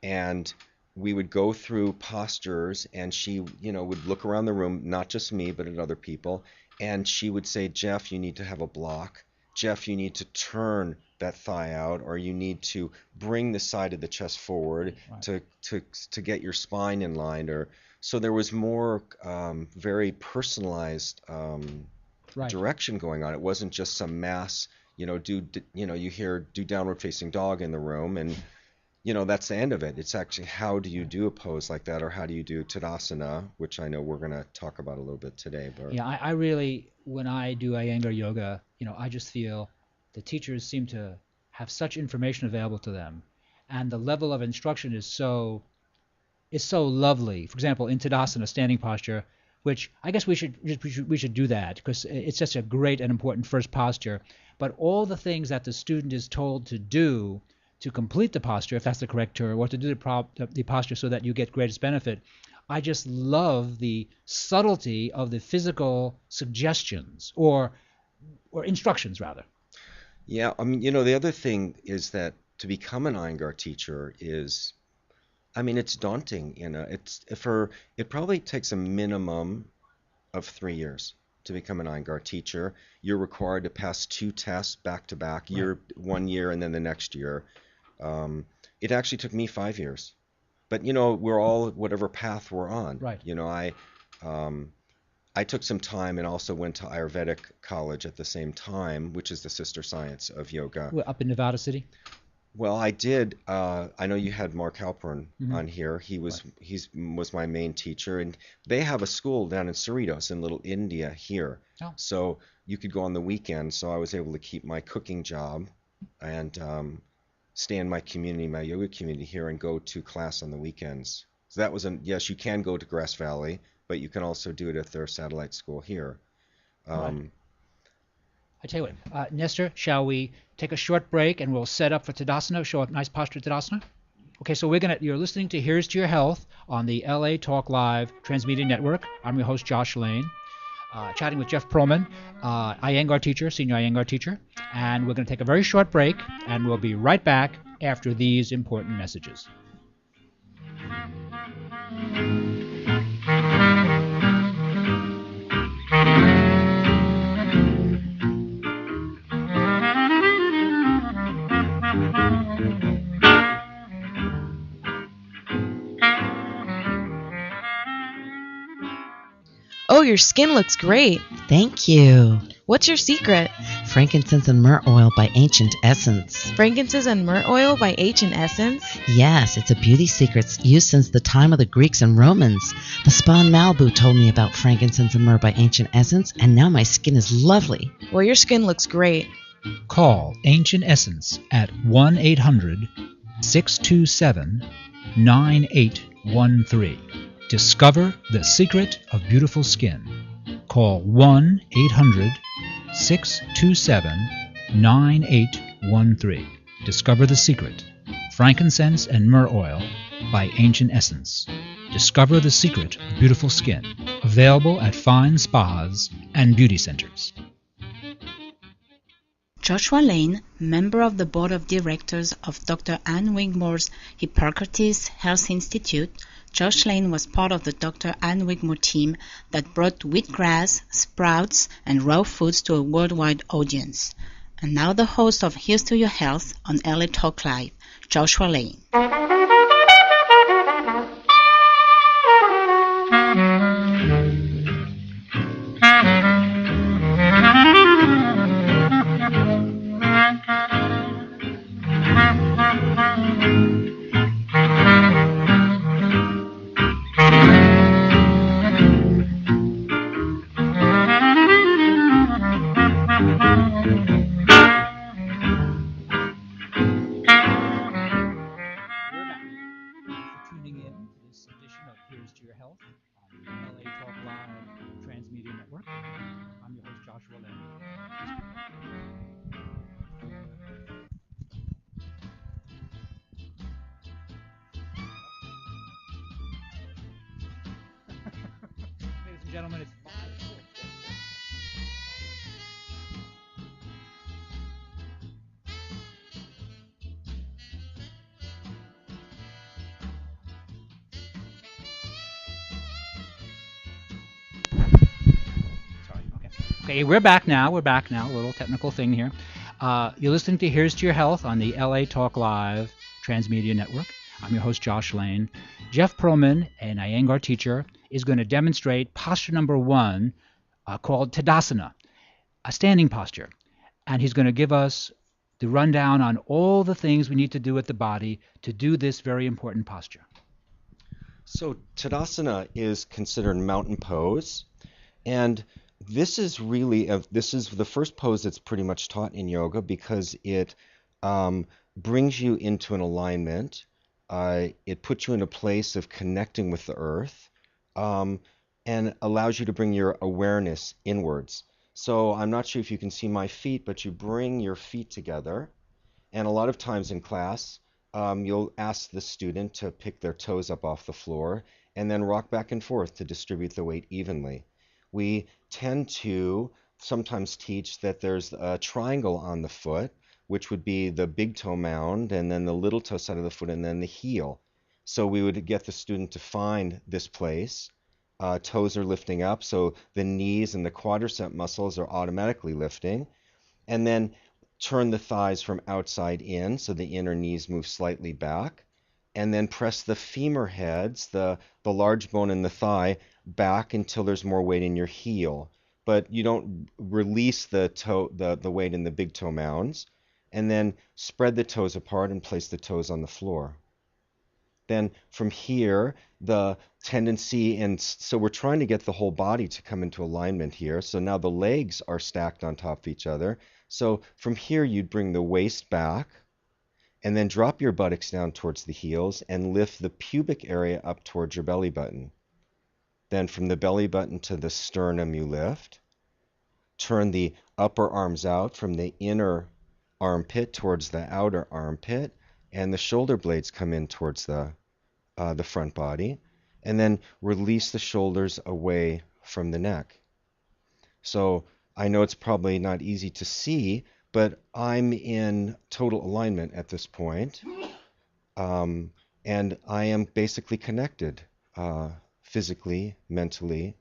and we would go through postures, and she, would look around the room, not just me, but at other people, and she would say, Jeff, you need to have a block. Jeff, you need to turn that thigh out, or you need to bring the side of the chest forward to get your spine in line. So there was more very personalized direction going on. It wasn't just some mass, you hear do downward facing dog in the room, and that's the end of it. It's actually, how do you do a pose like that, or how do you do Tadasana, which I know we're going to talk about a little bit today. But yeah, I really, when I do Iyengar yoga, I just feel the teachers seem to have such information available to them, and the level of instruction is so lovely. For example, in Tadasana, standing posture, which I guess we should do that, because it's such a great and important first posture. But all the things that the student is told to do to complete the posture, if that's the correct term, or to do the posture so that you get greatest benefit, I just love the subtlety of the physical suggestions, or instructions rather. Yeah, I mean, the other thing is that to become an Iyengar teacher is, I mean, it's daunting. It probably takes a minimum of 3 years to become an Iyengar teacher. You're required to pass 2 tests back to back, 1 year and then the next year. It actually took me 5 years, but we're all whatever path we're on. Right. I took some time and also went to Ayurvedic college at the same time, which is the sister science of yoga. Up in Nevada City? Well, I did. I know you had Mark Halpern Mm-hmm. on here. He was Right. was my main teacher, and they have a school down in Cerritos in Little India here. Oh, So you could go on the weekends. So I was able to keep my cooking job and stay in my community, my yoga community here, and go to class on the weekends. So that was yes, you can go to Grass Valley, but you can also do it at their satellite school here. right. Um, I tell you what, Nestor, shall we take a short break and we'll set up for Tadasana, show a nice posture Tadasana? Okay, so you're listening to Here's to Your Health on the LA Talk Live Transmedia Network. I'm your host, Josh Lane, chatting with Jeff Perlman, Iyengar teacher, senior Iyengar teacher. And we're going to take a very short break, and we'll be right back after these important messages. Oh, your skin looks great. Thank you. What's your secret? Frankincense and myrrh oil by Ancient Essence. Frankincense and myrrh oil by Ancient Essence? Yes, it's a beauty secret used since the time of the Greeks and Romans. The spa in Malibu told me about frankincense and myrrh by Ancient Essence, and now my skin is lovely. Well, your skin looks great. Call Ancient Essence at 1-800-627-9813. Discover the secret of beautiful skin. Call 1-800-627-9813. Discover the secret. Frankincense and myrrh oil by Ancient Essence. Discover the secret of beautiful skin. Available at fine spas and beauty centers. Joshua Lane, member of the board of directors of Dr. Ann Wigmore's Hippocrates Health Institute, Josh Lane was part of the Dr. Ann Wigmore team that brought wheatgrass, sprouts, and raw foods to a worldwide audience. And now the host of Here's to Your Health on LA Talk Live, Joshua Lane. Here's to Your Health on the LA Talk Live Transmedia Network. I'm your host, Joshua Lane. Ladies and gentlemen, it's Okay, we're back now. A little technical thing here. You're listening to Here's to Your Health on the LA Talk Live Transmedia Network. I'm your host, Josh Lane. Jeff Perlman, an Iyengar teacher, is going to demonstrate posture number 1 called Tadasana, a standing posture. And he's going to give us the rundown on all the things we need to do with the body to do this very important posture. So Tadasana is considered mountain pose, and this is the first pose that's pretty much taught in yoga because it brings you into an alignment. It puts you in a place of connecting with the earth, and allows you to bring your awareness inwards. So I'm not sure if you can see my feet, but you bring your feet together, and a lot of times in class, you'll ask the student to pick their toes up off the floor and then rock back and forth to distribute the weight evenly. We tend to sometimes teach that there's a triangle on the foot, which would be the big toe mound, and then the little toe side of the foot, and then the heel. So we would get the student to find this place. Toes are lifting up, so the knees and the quadricep muscles are automatically lifting. And then turn the thighs from outside in, so the inner knees move slightly back. And then press the femur heads, the large bone in the thigh, back until there's more weight in your heel. But you don't release the weight in the big toe mounds. and then spread the toes apart and place the toes on the floor. Then from here, the tendency, and so we're trying to get the whole body to come into alignment here. So now the legs are stacked on top of each other. So from here, you'd bring the waist back, and then drop your buttocks down towards the heels and lift the pubic area up towards your belly button. Then from the belly button to the sternum, you lift. Turn the upper arms out from the inner armpit towards the outer armpit, and the shoulder blades come in towards the front body, and then release the shoulders away from the neck. So I know it's probably not easy to see, but I'm in total alignment at this point, and I am basically connected physically, mentally,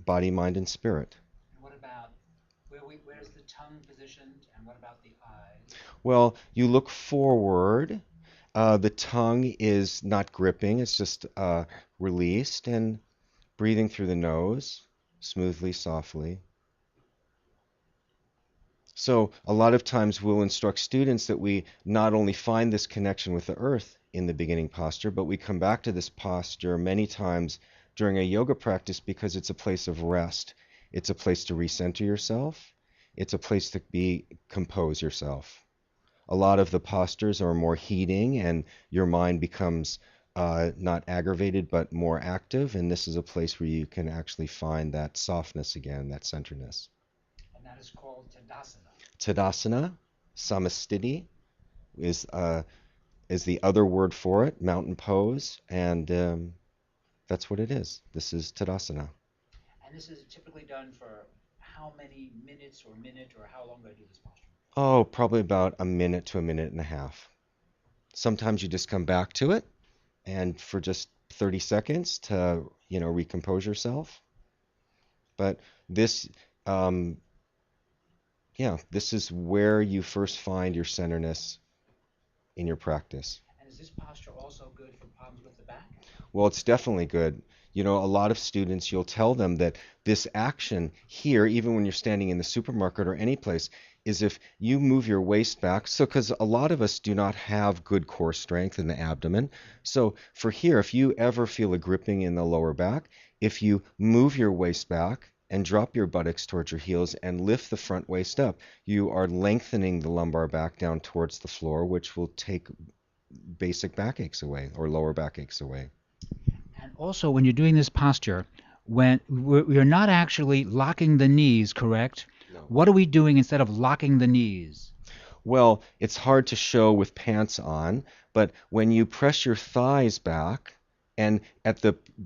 body, mind, and spirit. And what about, where's the tongue positioned, and what about the eyes? Well, you look forward. The tongue is not gripping, it's just released, and breathing through the nose, smoothly, softly. So a lot of times we'll instruct students that we not only find this connection with the earth in the beginning posture, but we come back to this posture many times during a yoga practice because it's a place of rest. It's a place to recenter yourself. It's a place to compose yourself. A lot of the postures are more heating, and your mind becomes not aggravated but more active, and this is a place where you can actually find that softness again, that centeredness. And that is called Tadasana. Tadasana, Samastiti is the other word for it, mountain pose, and that's what it is. This is Tadasana. And this is typically done for how many minutes or how long do I do this posture? Oh, probably about a minute to a minute and a half. Sometimes you just come back to it, and for just 30 seconds to, recompose yourself. But this, this is where you first find your centeredness in your practice. And is this posture also good for problems with the back? Well, it's definitely good. A lot of students, you'll tell them that this action here, even when you're standing in the supermarket or any place, is if you move your waist back. So, because a lot of us do not have good core strength in the abdomen. So for here, if you ever feel a gripping in the lower back, if you move your waist back and drop your buttocks towards your heels and lift the front waist up, you are lengthening the lumbar back down towards the floor, which will take basic backaches away or lower backaches away. And also, when you're doing this posture, when we're not actually locking the knees, correct? No. What are we doing instead of locking the knees? Well, it's hard to show with pants on, but when you press your thighs back, and at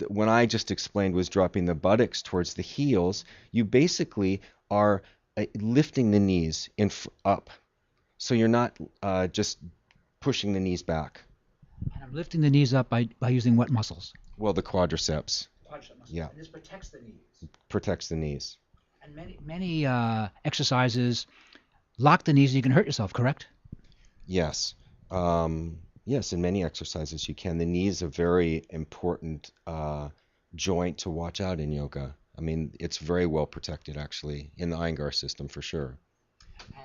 when I just explained was dropping the buttocks towards the heels, you basically are lifting the knees up. So you're not just pushing the knees back. And I'm lifting the knees up by using what muscles? Well, the quadriceps. Quadricep muscles. Yeah. And this protects the knees. Protects the knees. And many exercises lock the knees and you can hurt yourself, correct? Yes. Yes, in many exercises you can. The knee is a very important joint to watch out in yoga. I mean, it's very well protected, actually, in the Iyengar system, for sure.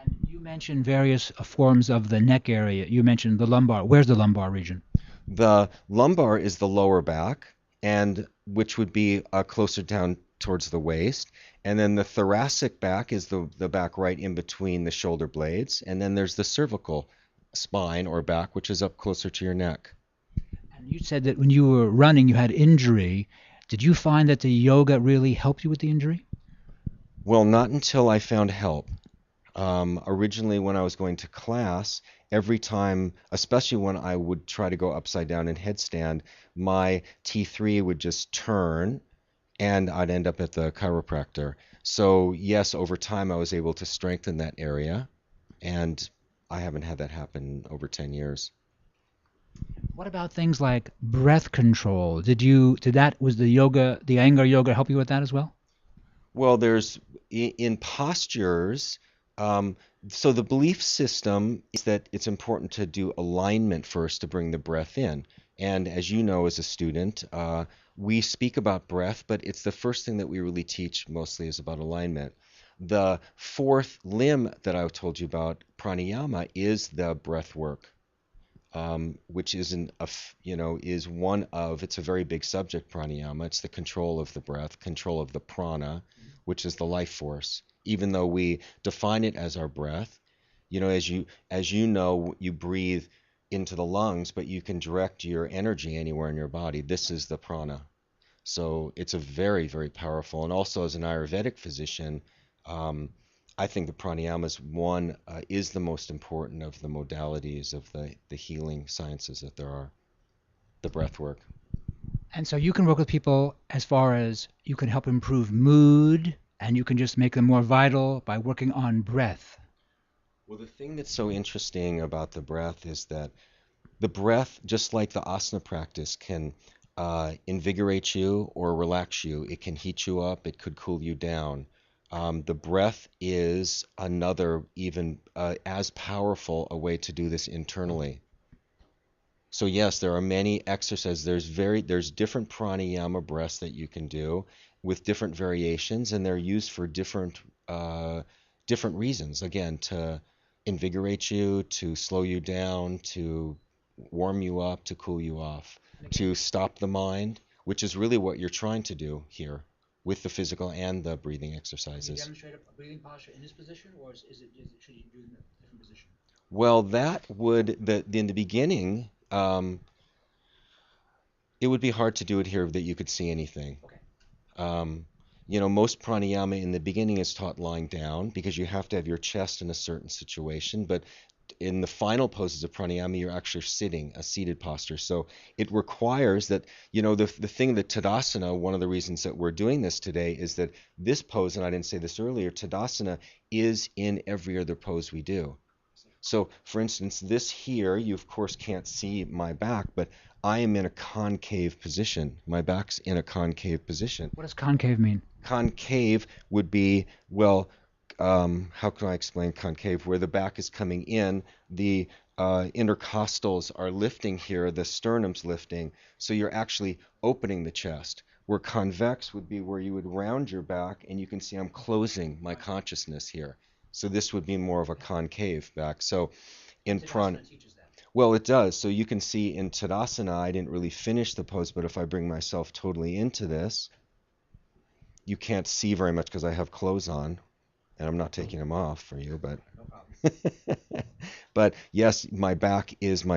And you mentioned various forms of the neck area. You mentioned the lumbar. Where's the lumbar region? The lumbar is the lower back, and which would be closer down towards the waist. And then the thoracic back is the back right in between the shoulder blades. And then there's the cervical spine or back, which is up closer to your neck. And you said that when you were running, you had injury. Did you find that the yoga really helped you with the injury? Well, not until I found help. Originally, when I was going to class, every time, especially when I would try to go upside down in headstand, my T3 would just turn and I'd end up at the chiropractor. So yes, over time I was able to strengthen that area, and I haven't had that happen in over 10 years. What about things like breath control? Was the Iyengar yoga help you with that as well? Well, there's in postures. So the belief system is that it's important to do alignment first to bring the breath in. And as you know, as a student, we speak about breath, but it's the first thing that we really teach mostly is about alignment. The fourth limb that I told you about, pranayama, is the breath work, which is is one of, it's a very big subject, pranayama. It's the control of the breath, control of the prana, which is the life force. Even though we define it as our breath, as you know, you breathe into the lungs, but you can direct your energy anywhere in your body. This is the prana. So it's a very, very powerful, and also as an Ayurvedic physician, I think the pranayama is the most important of the modalities of the healing sciences that there are, the breath work. And so you can work with people as far as you can help improve mood, and you can just make them more vital by working on breath. Well, the thing that's so interesting about the breath is that the breath, just like the asana practice, can invigorate you or relax you. It can heat you up. It could cool you down. The breath is another, even as powerful a way to do this internally. So yes, there are many exercises. There's different pranayama breaths that you can do with different variations, and they're used for different reasons. Again, to invigorate you, to slow you down, to warm you up, to cool you off, to stop the mind, which is really what you're trying to do here with the physical and the breathing exercises. Can you demonstrate a breathing posture in this position, or should you do it in a different position? Well, in the beginning, it would be hard to do it here that you could see anything. Okay. Most pranayama in the beginning is taught lying down because you have to have your chest in a certain situation, but in the final poses of pranayama, you're actually sitting, a seated posture. So it requires that, the thing that Tadasana, one of the reasons that we're doing this today is that this pose, and I didn't say this earlier, Tadasana is in every other pose we do. So for instance, this here, you of course can't see my back, but I am in a concave position. My back's in a concave position. What does concave mean? Concave would be, well, how can I explain concave? Where the back is coming in, the intercostals are lifting here, the sternum's lifting, so you're actually opening the chest. Where convex would be where you would round your back, and you can see I'm closing my consciousness here. So this would be more of a concave back. So in prana, well, it does. So you can see in Tadasana, I didn't really finish the pose, but if I bring myself totally into this, you can't see very much because I have clothes on, and I'm not taking them off for you, but No problem. but yes, my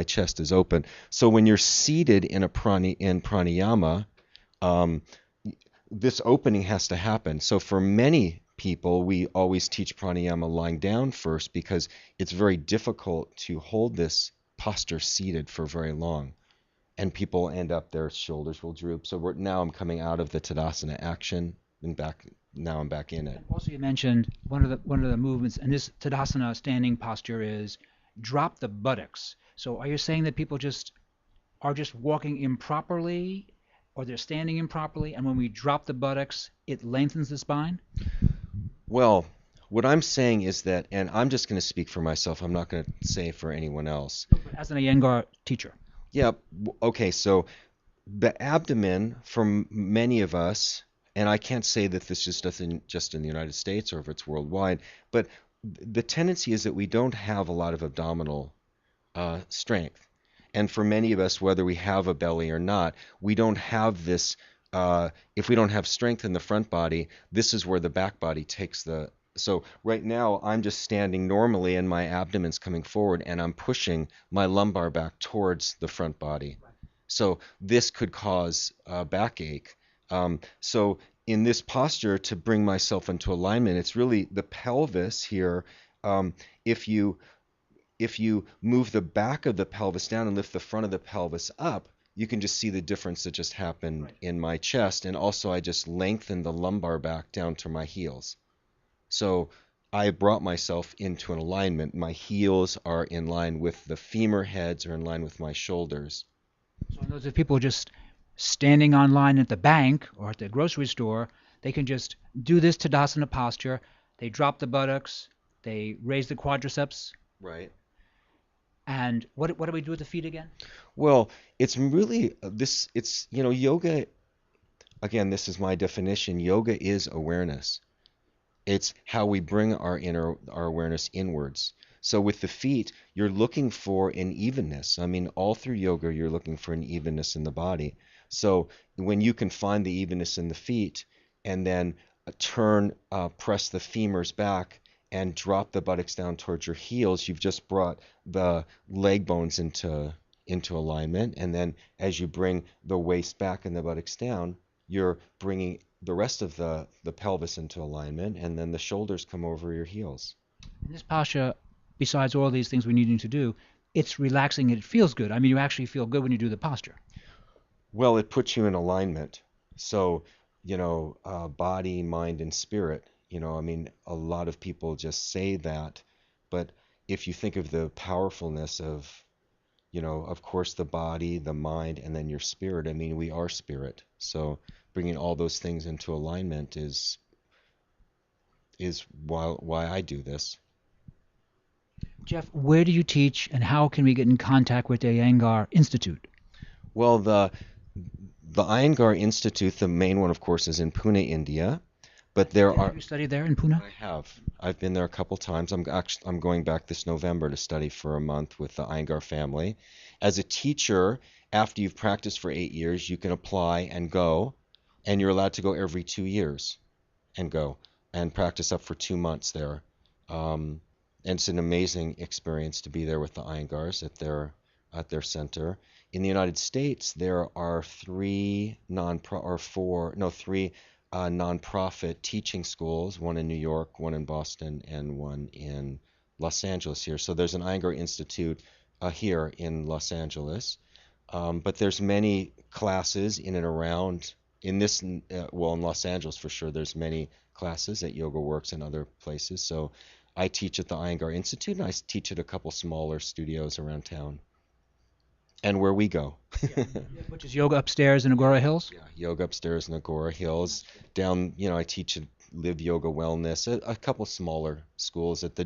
chest is open. So when you're seated in pranayama, this opening has to happen. So for many people, we always teach pranayama lying down first because it's very difficult to hold this posture seated for very long, and people end up, their shoulders will droop. So now I'm coming out of the Tadasana action and back. Now I'm back in it. Also, you mentioned one of the movements in this Tadasana standing posture is drop the buttocks. So are you saying that people are just walking improperly, or they're standing improperly, and when we drop the buttocks, it lengthens the spine? Well, what I'm saying is that, and I'm just going to speak for myself, I'm not going to say for anyone else. As an Iyengar teacher. Yeah, okay, so the abdomen for many of us, and I can't say that this just doesn't just in the United States or if it's worldwide, but the tendency is that we don't have a lot of abdominal strength. And for many of us, whether we have a belly or not, we don't have this, if we don't have strength in the front body, this is where the back body takes the, so right now I'm just standing normally and my abdomen's coming forward and I'm pushing my lumbar back towards the front body. So this could cause backache. So in this posture, to bring myself into alignment, it's really the pelvis here. If you move the back of the pelvis down and lift the front of the pelvis up, you can just see the difference that just happened in my chest. And also I just lengthened the lumbar back down to my heels. So I brought myself into an alignment. My heels are in line with the femur heads, are in line with my shoulders. So in those of people just standing on line at the bank or at the grocery store, they can just do this Tadasana posture. They drop the buttocks, they raise the quadriceps. Right. And what do we do with the feet again? Well, it's really yoga, again, this is my definition. Yoga is awareness. It's how we bring our awareness inwards. So with the feet, you're looking for an evenness. I mean, all through yoga, you're looking for an evenness in the body. So when you can find the evenness in the feet and then press the femurs back and drop the buttocks down towards your heels, you've just brought the leg bones into alignment. And then as you bring the waist back and the buttocks down, you're bringing the rest of the pelvis into alignment, and then the shoulders come over your heels. In this posture, besides all these things we need to do, it's relaxing and it feels good. I mean, you actually feel good when you do the posture. Well, it puts you in alignment. So, body, mind, and spirit. I mean, a lot of people just say that, but if you think of the powerfulness of, of course, the body, the mind, and then your spirit. I mean, we are spirit. So bringing all those things into alignment is why I do this. Jeff, where do you teach, and how can we get in contact with the Iyengar Institute? Well, the Iyengar Institute, the main one, of course, is in Pune, India. But Have you studied there in Pune? I have. I've been there a couple times. I'm going back this November to study for a month with the Iyengar family. As a teacher, after you've practiced for 8 years, you can apply and go, and you're allowed to go every 2 years and go and practice up for 2 months there. And it's an amazing experience to be there with the Iyengars at their center. In the United States, there are three nonprofit teaching schools, one in New York, one in Boston, and one in Los Angeles here. So there's an Iyengar Institute here in Los Angeles, but there's many classes in and around, in Los Angeles for sure, there's many classes at Yoga Works and other places. So I teach at the Iyengar Institute, and I teach at a couple smaller studios around town. And where we go. Which is yoga upstairs in Agora Hills? Yeah, yoga upstairs in Agora Hills. Down, I teach at Live Yoga Wellness, a couple smaller schools at the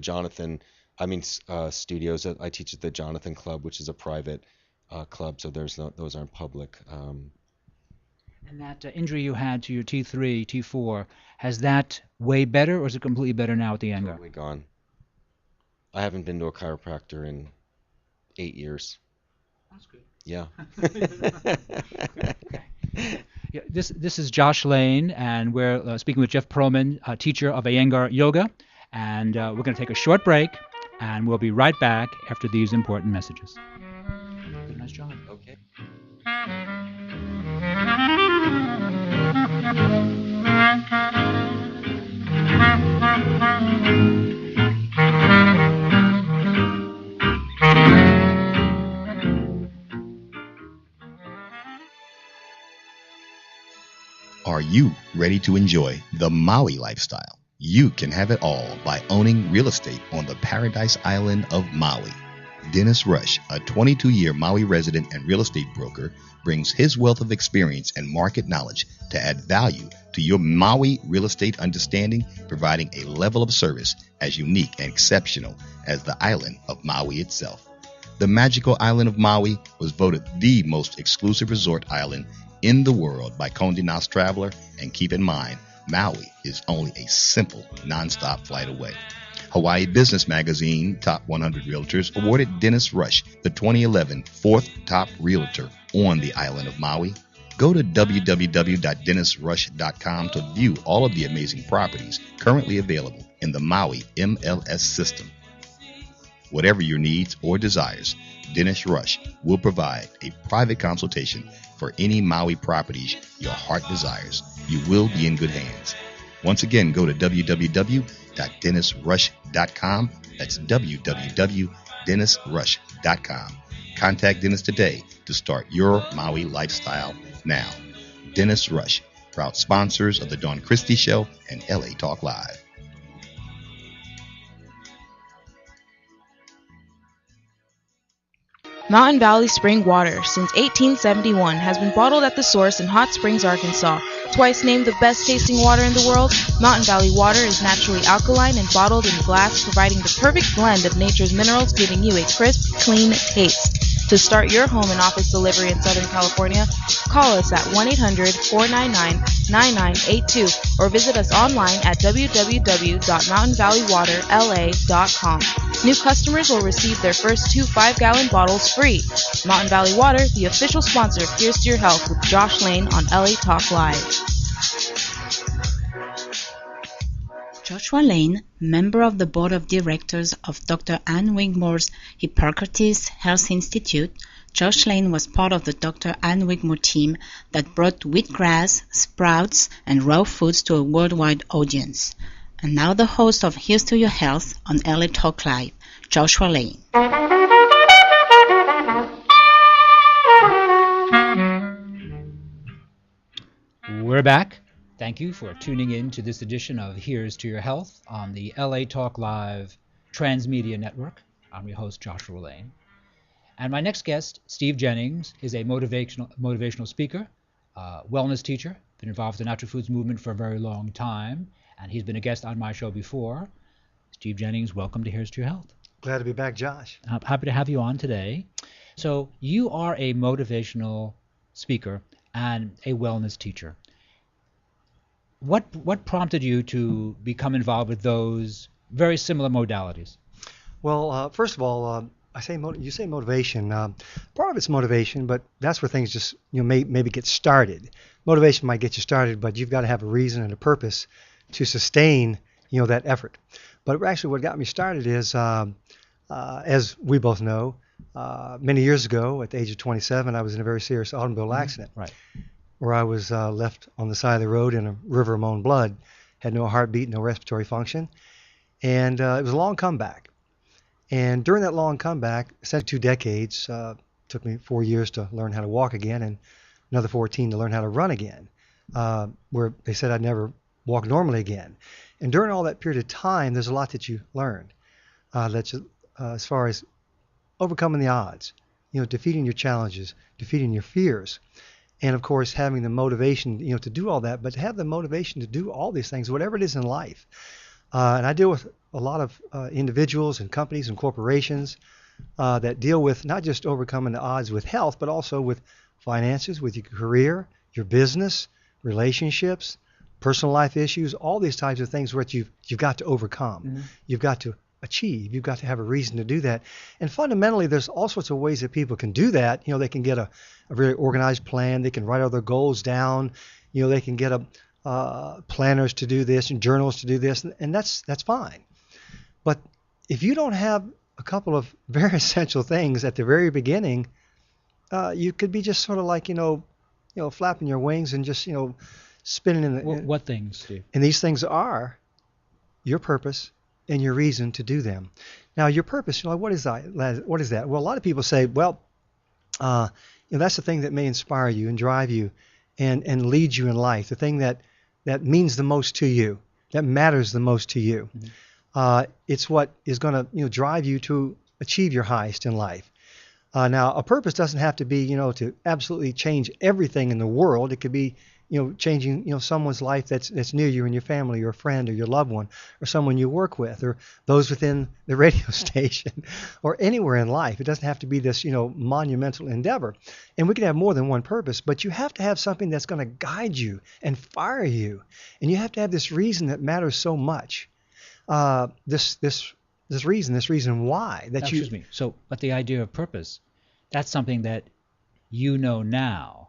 studios. I teach at the Jonathan Club, which is a private club, so those aren't public. And that injury you had to your T3, T4, has that way better, or is it completely better now with the Iyengar? Totally gone. I haven't been to a chiropractor in 8 years. That's good. Yeah. Okay. Yeah, this is Josh Lane, and we're speaking with Jeff Perlman, a teacher of Iyengar Yoga, and we're going to take a short break, and we'll be right back after these important messages. Good, nice job. Okay. Are you ready to enjoy the Maui lifestyle? You can have it all by owning real estate on the Paradise Island of Maui. Dennis Rush, a 22-year Maui resident and real estate broker, brings his wealth of experience and market knowledge to add value to your Maui real estate understanding, providing a level of service as unique and exceptional as the island of Maui itself. The magical island of Maui was voted the most exclusive resort island in the world by Condé Nast Traveler, and keep in mind, Maui is only a simple, non-stop flight away. Hawaii Business Magazine Top 100 Realtors awarded Dennis Rush the 2011 fourth top realtor on the island of Maui. Go to www.dennisrush.com to view all of the amazing properties currently available in the Maui MLS system. Whatever your needs or desires, Dennis Rush will provide a private consultation for any Maui properties your heart desires. You will be in good hands. Once again, go to www.dennisrush.com. That's www.dennisrush.com. Contact Dennis today to start your Maui lifestyle now. Dennis Rush, proud sponsors of the Dawn Christie Show and LA Talk Live. Mountain Valley Spring Water, since 1871, has been bottled at the source in Hot Springs, Arkansas. Twice named the best tasting water in the world, Mountain Valley water is naturally alkaline and bottled in glass, providing the perfect blend of nature's minerals, giving you a crisp, clean taste. To start your home and office delivery in Southern California, call us at 1-800-499-9982 or visit us online at www.mountainvalleywaterla.com. New customers will receive their first 2 5-gallon bottles free. Mountain Valley Water, the official sponsor of Here's to Your Health with Josh Lane on LA Talk Live. Joshua Lane, member of the board of directors of Dr. Ann Wigmore's Hippocrates Health Institute, Josh Lane was part of the Dr. Ann Wigmore team that brought wheatgrass, sprouts, and raw foods to a worldwide audience. And now the host of Here's to Your Health on LA Talk Live, Joshua Lane. We're back. Thank you for tuning in to this edition of Here's to Your Health on the LA Talk Live Transmedia Network. I'm your host, Joshua Lane. And my next guest, Steve Jennings, is a motivational speaker, wellness teacher, been involved with the natural foods movement for a very long time, and he's been a guest on my show before. Steve Jennings, welcome to Here's to Your Health. Glad to be back, Josh. I'm happy to have you on today. So you are a motivational speaker and a wellness teacher. What prompted you to become involved with those very similar modalities? Well, first of all, you say motivation. Part of it's motivation, but that's where things just maybe get started. Motivation might get you started, but you've got to have a reason and a purpose to sustain that effort. But actually, what got me started is, as we both know, many years ago, at the age of 27, I was in a very serious automobile accident. Right. Where I was left on the side of the road in a river of my own blood, had no heartbeat, no respiratory function, and it was a long comeback. And during that long comeback, essentially 2 decades, took me 4 years to learn how to walk again, and another 14 to learn how to run again, where they said I'd never walk normally again. And during all that period of time, there's a lot that you learned, as far as overcoming the odds, defeating your challenges, defeating your fears. And, of course, having the motivation, to do all that, but to have the motivation to do all these things, whatever it is in life. And I deal with a lot of individuals and companies and corporations that deal with not just overcoming the odds with health, but also with finances, with your career, your business, relationships, personal life issues, all these types of things which you've got to overcome. Mm-hmm. You've got to achieve. You've got to have a reason to do that. And fundamentally, there's all sorts of ways that people can do that. They can get a very organized plan. They can write all their goals down. They can get planners to do this and journals to do this, and that's fine. But if you don't have a couple of very essential things at the very beginning, you could be just sort of like flapping your wings and just spinning in the. What things, Steve? And these things are your purpose and your reason to do them. Now, your purpose, what is that? What is that? Well, a lot of people say, well, that's the thing that may inspire you and drive you and lead you in life, the thing that means the most to you, that matters the most to you. Mm-hmm. It's what is going to drive you to achieve your highest in life. Now, a purpose doesn't have to be to absolutely change everything in the world. It could be changing someone's life that's near you and your family, or a friend, or your loved one, or someone you work with, or those within the radio station, or anywhere in life. It doesn't have to be this monumental endeavor. And we can have more than one purpose, but you have to have something that's going to guide you and fire you, and you have to have this reason that matters so much. This reason why that Excuse me. So, but the idea of purpose, that's something that you know now.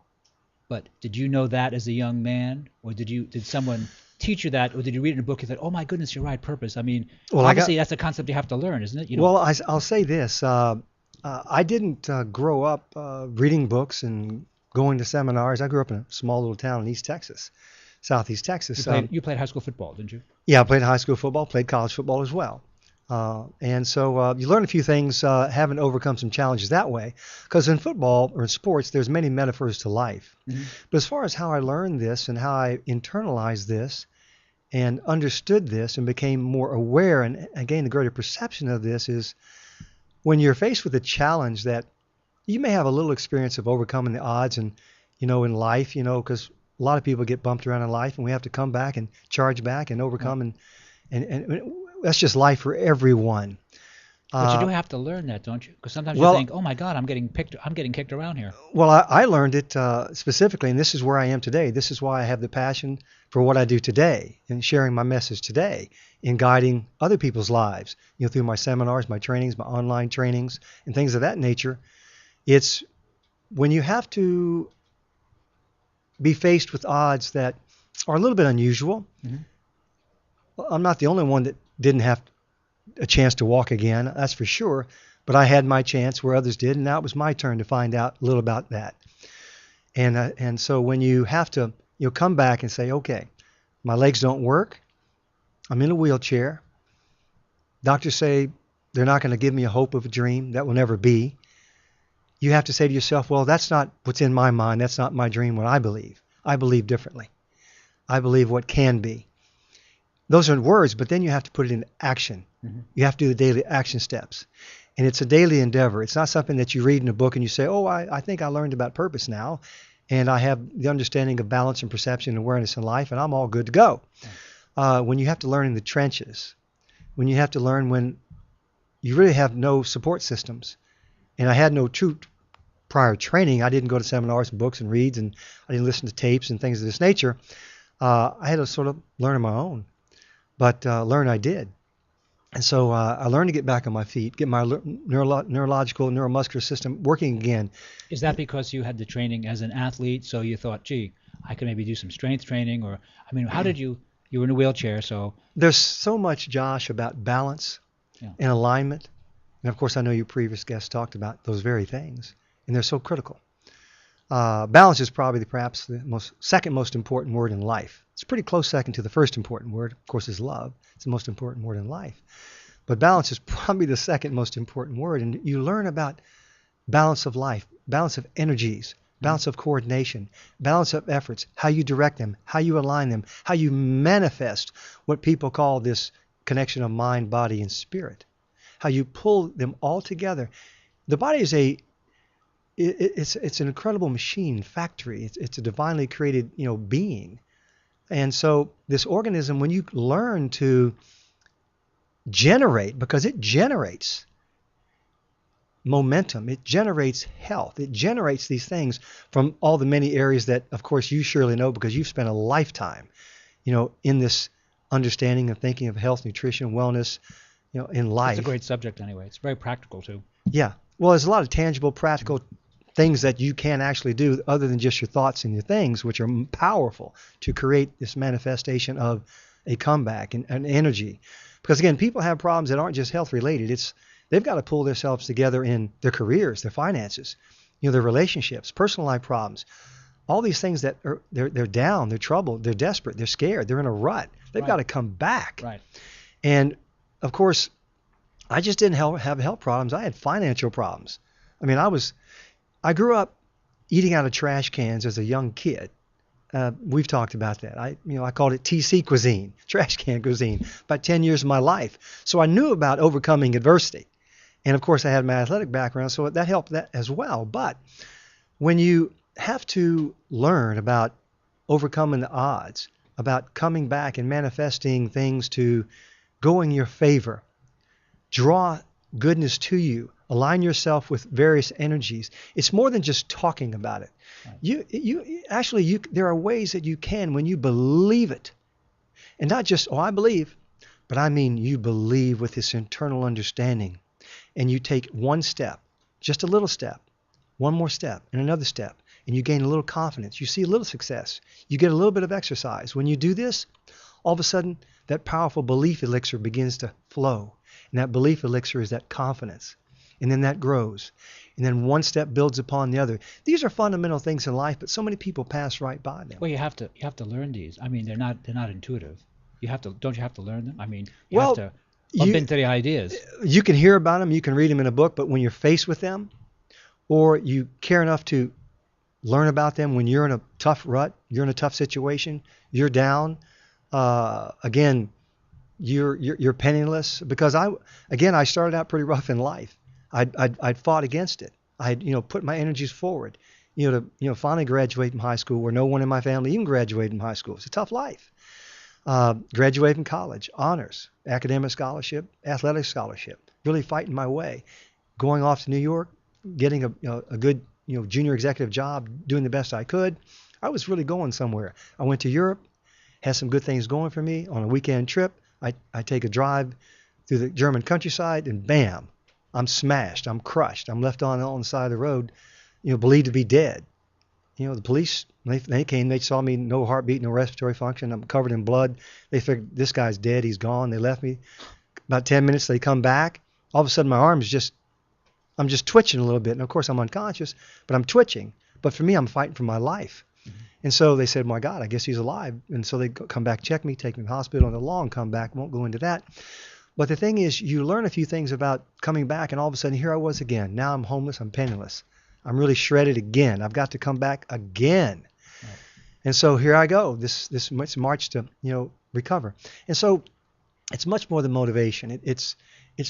But did you know that as a young man, or did someone teach you that, or did you read it in a book and you thought, oh my goodness, you're right, purpose? I mean, well, obviously that's a concept you have to learn, isn't it? Well, I'll say this: I didn't grow up reading books and going to seminars. I grew up in a small little town in East Texas, Southeast Texas. You played high school football, didn't you? Yeah, I played high school football, played college football as well. And so you learn a few things, having overcome some challenges that way. Because in football or in sports, there's many metaphors to life. Mm-hmm. But as far as how I learned this and how I internalized this and understood this and became more aware and gained a greater perception of this is when you're faced with a challenge that you may have a little experience of overcoming the odds and, in life, because a lot of people get bumped around in life and we have to come back and charge back and overcome and that's just life for everyone. But you do have to learn that, don't you? Because sometimes well, you think, "Oh my God, I'm getting kicked around here." Well, I learned it specifically, and this is where I am today. This is why I have the passion for what I do today and sharing my message today in guiding other people's lives, through my seminars, my trainings, my online trainings, and things of that nature. It's when you have to be faced with odds that are a little bit unusual. Well, I'm not the only one that didn't have a chance to walk again, that's for sure. But I had my chance where others did, and now it was my turn to find out a little about that. And so when you have to come back and say, okay, my legs don't work, I'm in a wheelchair. Doctors say they're not going to give me a hope of a dream that will never be. You have to say to yourself, well, that's not what's in my mind. That's not my dream, what I believe. I believe differently. I believe what can be. Those are words, but then you have to put it into action. You have to do the daily action steps. And it's a daily endeavor. It's not something that you read in a book and you say, oh, I think I learned about purpose now, and I have the understanding of balance and perception and awareness in life, and I'm all good to go. When you have to learn in the trenches, when you have to learn when you really have no support systems, and I had no true prior training. I didn't go to seminars and books and reads, and I didn't listen to tapes and things of this nature. I had to sort of learn on my own, but learn I did. And so I learned to get back on my feet, get my neurological, neuromuscular system working again. Is that because you had the training as an athlete, so you thought, gee, I could maybe do some strength training? Or, I mean, how did you were in a wheelchair, so... There's so much, Josh, about balance and alignment. And, of course, I know your previous guests talked about those very things, and they're so critical. Balance is probably perhaps the second most important word in life. It's a pretty close second to the first important word, of course, is love. It's the most important word in life. But balance is probably the second most important word. And you learn about balance of life, balance of energies, balance of coordination, balance of efforts, how you direct them, how you align them, how you manifest what people call this connection of mind, body, and spirit, how you pull them all together. The body is it's an incredible machine, factory. It's a divinely created, being. And so this organism, when you learn to generate, because it generates momentum, it generates health, it generates these things from all the many areas that, of course, you surely know because you've spent a lifetime, in this understanding and thinking of health, nutrition, wellness, in life. It's a great subject anyway. It's very practical too. Yeah. Well, there's a lot of tangible, practical things that you can actually do other than just your thoughts and your things, which are powerful to create this manifestation of a comeback and energy. Because again, people have problems that aren't just health related. They've got to pull themselves together in their careers, their finances, their relationships, personal life problems, all these things that they're down, they're troubled, they're desperate, they're scared, they're in a rut. They've got to come back. Right. And of course, I just didn't have health problems. I had financial problems. I mean, I grew up eating out of trash cans as a young kid. We've talked about that. I called it TC cuisine, trash can cuisine, about 10 years of my life. So I knew about overcoming adversity. And of course, I had my athletic background, so that helped that as well. But when you have to learn about overcoming the odds, about coming back and manifesting things to go in your favor, draw goodness to you, align yourself with various energies. It's more than just talking about it. Right. There are ways that you can when you believe it. And not just, I believe, but I mean you believe with this internal understanding. And you take one step, just a little step, one more step, and another step. And you gain a little confidence. You see a little success. You get a little bit of exercise. When you do this, all of a sudden, that powerful belief elixir begins to flow. And that belief elixir is that confidence. And then that grows. And then one step builds upon the other. These are fundamental things in life, but so many people pass right by them. Well, you have to learn these. I mean, they're not intuitive. Don't you have to learn them? I mean, you have to bump into the ideas. You can hear about them, you can read them in a book, but when you're faced with them, or you care enough to learn about them when you're in a tough rut, you're in a tough situation, you're down, again, you're penniless. Because I started out pretty rough in life. I'd fought against it. I'd put my energies forward, to finally graduate from high school where no one in my family even graduated from high school. It's a tough life. Graduate from college, honors, academic scholarship, athletic scholarship, really fighting my way, going off to New York, getting a good junior executive job, doing the best I could. I was really going somewhere. I went to Europe, had some good things going for me. On a weekend trip, I take a drive through the German countryside, and bam, I'm smashed, I'm crushed, I'm left on the side of the road, believed to be dead. The police, they came, they saw me, no heartbeat, no respiratory function, I'm covered in blood. They figured, this guy's dead, he's gone. They left me. About 10 minutes, they come back. All of a sudden, my arm's I'm just twitching a little bit. And of course, I'm unconscious, but I'm twitching. But for me, I'm fighting for my life. Mm-hmm. And so they said, my God, I guess he's alive. And so they come back, check me, take me to the hospital, and a long comeback. Won't go into that. But the thing is, you learn a few things about coming back, and all of a sudden, here I was again. Now I'm homeless, I'm penniless. I'm really shredded again. I've got to come back again. Right. And so here I go, this march to, recover. And so it's much more than motivation. It's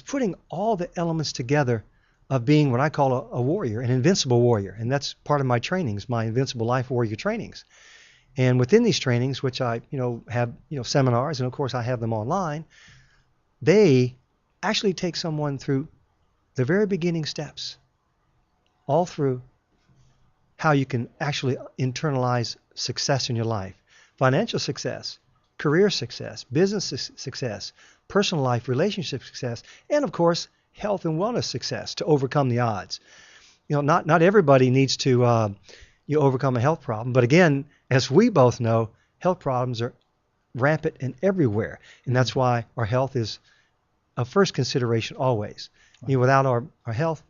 putting all the elements together of being what I call a warrior, an invincible warrior. And that's part of my trainings, my Invincible Life Warrior trainings. And within these trainings, which I, have, seminars, and of course I have them online, they actually take someone through the very beginning steps, all through how you can actually internalize success in your life, financial success, career success, business success, personal life, relationship success, and of course, health and wellness success to overcome the odds. Not everybody needs to overcome a health problem, but again, as we both know, health problems are rampant and everywhere, and that's why our health is a first consideration always. Right. Without our health,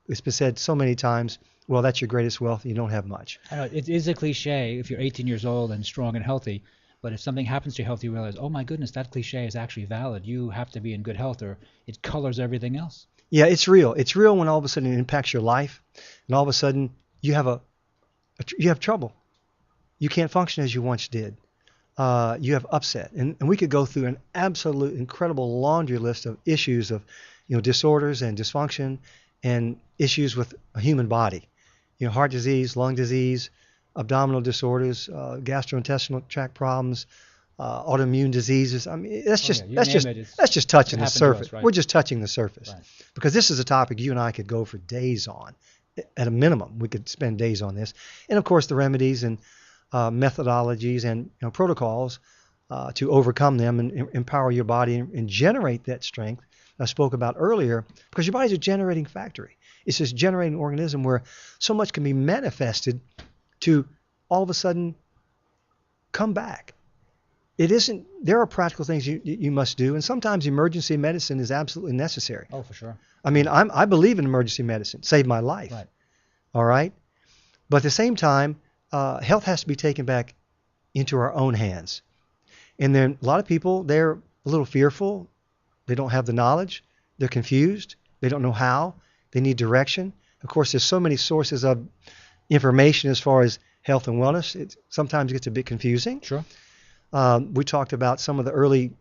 it's been said so many times, well, that's your greatest wealth, you don't have much. I know, it is a cliche if you're 18 years old and strong and healthy, but if something happens to your health, you realize, oh my goodness, that cliche is actually valid. You have to be in good health, or it colors everything else. Yeah, it's real. It's real when all of a sudden it impacts your life, and all of a sudden you have you have trouble. You can't function as you once did. You have upset, and we could go through an absolute incredible laundry list of issues of, disorders and dysfunction, and issues with a human body, heart disease, lung disease, abdominal disorders, gastrointestinal tract problems, autoimmune diseases. I mean, that's just touching the surface. Right? We're just touching the surface, right? Because this is a topic you and I could go for days on. At a minimum, we could spend days on this, and of course the remedies and methodologies and protocols to overcome them and empower your body and generate that strength I spoke about earlier, because your body's a generating factory. It's this generating organism where so much can be manifested to all of a sudden come back. There are practical things you must do, and sometimes emergency medicine is absolutely necessary. Oh, for sure. I mean, I believe in emergency medicine, saved my life. Right. All right? But at the same time, health has to be taken back into our own hands. And then a lot of people, they're a little fearful. They don't have the knowledge. They're confused. They don't know how. They need direction. Of course, there's so many sources of information as far as health and wellness. It sometimes gets a bit confusing. Sure. We talked about some of the early,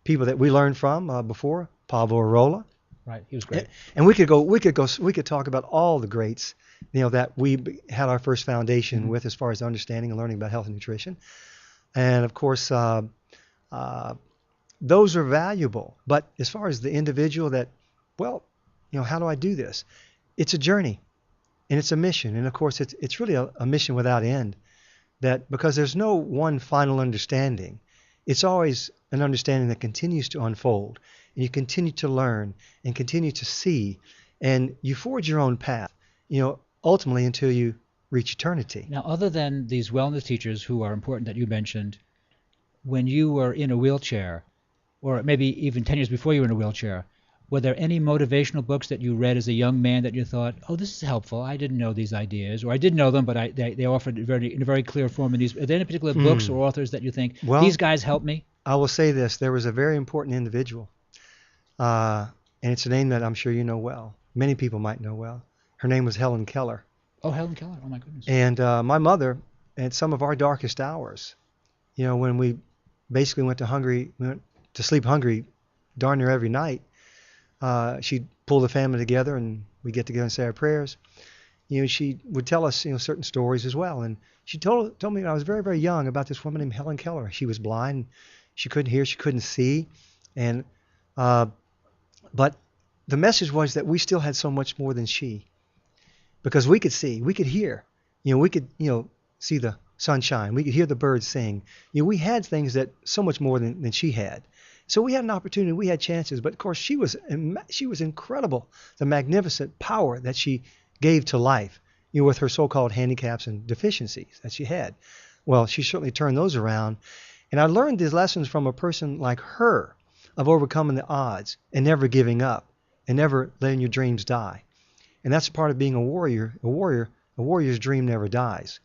people that we learned from before, Pablo Arola. Right, he was great. And we could talk about all the greats, that we had our first foundation with as far as understanding and learning about health and nutrition. And of course, those are valuable. But as far as the individual that, how do I do this? It's a journey, and it's a mission. And of course, it's really a mission without end. That because there's no one final understanding, it's always an understanding that continues to unfold, and you continue to learn and continue to see, and you forge your own path, ultimately until you reach eternity. Now, other than these wellness teachers who are important that you mentioned, when you were in a wheelchair, or maybe even 10 years before you were in a wheelchair, were there any motivational books that you read as a young man that you thought, oh, this is helpful, I didn't know these ideas, or I did know them, but they offered it in a very clear form? Are there any particular books or authors that you think, these guys helped me? I will say this. There was a very important individual, and it's a name that I'm sure you know well. Many people might know well. Her name was Helen Keller. Oh, Helen Keller. Oh, my goodness. And my mother, at some of our darkest hours, when we basically went to sleep hungry darn near every night, she'd pull the family together and we'd get together and say our prayers. She would tell us, certain stories as well. And she told me when I was very, very young about this woman named Helen Keller. She was blind. She couldn't hear. She couldn't see. And but the message was that we still had so much more than she, because we could see, we could hear, we could, see the sunshine, we could hear the birds sing. We had things that so much more than she had. So we had an opportunity, we had chances, but of course she was incredible, the magnificent power that she gave to life, with her so-called handicaps and deficiencies that she had. Well, she certainly turned those around. And I learned these lessons from a person like her, of overcoming the odds and never giving up and never letting your dreams die. And that's part of being a warrior. A warrior's dream never dies.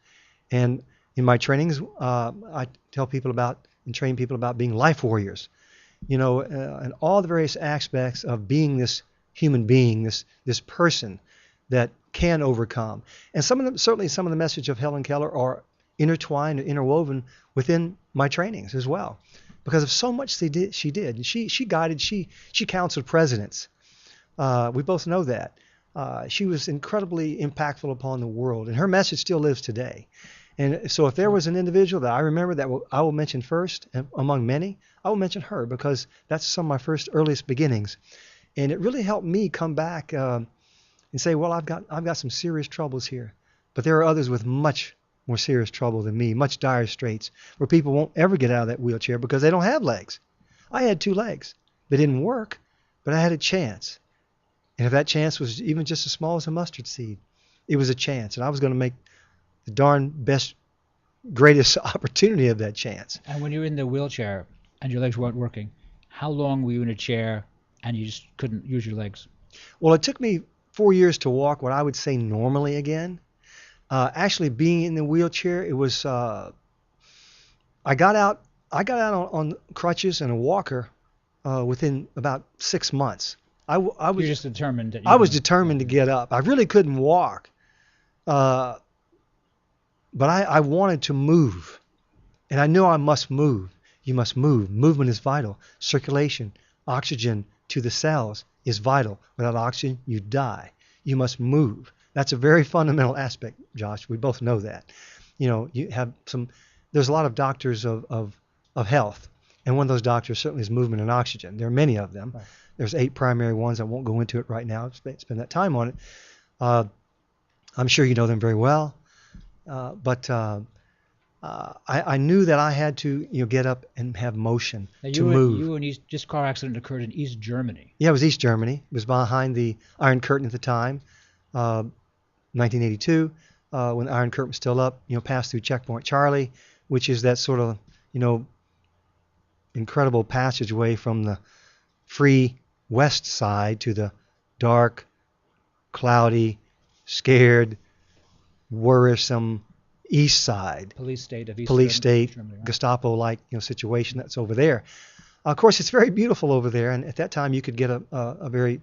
And in my trainings, I tell people about and train people about being life warriors, and all the various aspects of being this human being, this person that can overcome. And certainly some of the message of Helen Keller are intertwined and interwoven within my trainings as well, because of so much she did. She guided, she counseled presidents. We both know that. She was incredibly impactful upon the world, and her message still lives today. And so if there was an individual that I remember that I will mention first, and among many, I will mention her, because that's some of my first earliest beginnings. And it really helped me come back and say, well, I've got some serious troubles here, but there are others with much more serious trouble than me, much dire straits, where people won't ever get out of that wheelchair because they don't have legs. I had 2 legs. They didn't work, but I had a chance. And if that chance was even just as small as a mustard seed, it was a chance. And I was going to make the darn best, greatest opportunity of that chance. And when you were in the wheelchair and your legs weren't working, how long were you in a chair and you just couldn't use your legs? Well, it took me 4 years to walk what I would say normally again. Actually, being in the wheelchair, it was. I got out on crutches and a walker within about 6 months. I was You're just determined that I was determined to get up. I really couldn't walk, but I wanted to move, and I knew I must move. You must move. Movement is vital. Circulation, oxygen to the cells is vital. Without oxygen, you die. You must move. That's a very fundamental aspect, Josh. We both know that. You have there's a lot of doctors of health, and one of those doctors certainly is movement and oxygen. There are many of them. Right. There's 8 primary ones. I won't go into it right now. Spend that time on it. I'm sure you know them very well. But I knew that I had to get up and have motion to move. This car accident occurred in East Germany. Yeah, it was East Germany. It was behind the Iron Curtain at the time. 1982, when the Iron Curtain was still up, passed through Checkpoint Charlie, which is that sort of, incredible passageway from the free west side to the dark, cloudy, scared, worrisome east side. Police state of East Germany, right? Gestapo-like situation that's over there. Of course, it's very beautiful over there, and at that time you could get a very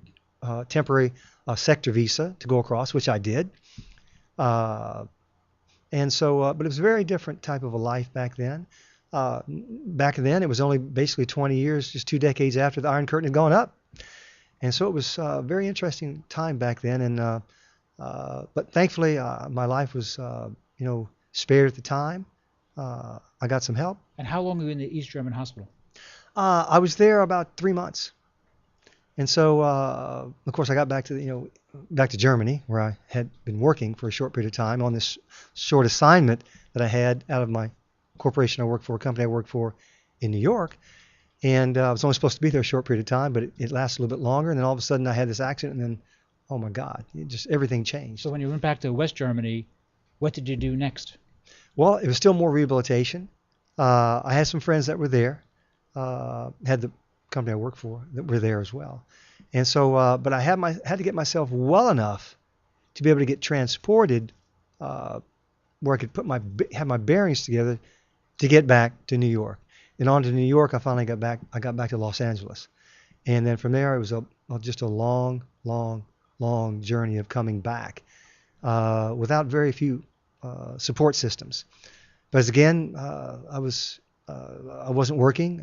temporary sector visa to go across, which I did. And so, but it was a very different type of a life back then. Back then, it was only basically 20 years, just 2 decades after the Iron Curtain had gone up. And so it was a very interesting time back then. And but thankfully, my life was, spared at the time. I got some help. And how long were you in the East German hospital? I was there about 3 months. And so, of course, I got back to Germany, where I had been working for a short period of time on this short assignment that I had out of my corporation I worked for, a company I worked for in New York. And I was only supposed to be there a short period of time, but it lasted a little bit longer. And then all of a sudden I had this accident, and then, oh my God, everything changed. So when you went back to West Germany, what did you do next? Well, it was still more rehabilitation. I had some friends that were there, had the company I worked for that were there as well. And so, but I had to get myself well enough to be able to get transported where I could have my bearings together to get back to New York. And on to New York, I finally got back. I got back to Los Angeles. And then from there, it was just a long, long, long journey of coming back without very few support systems. But again, I wasn't working,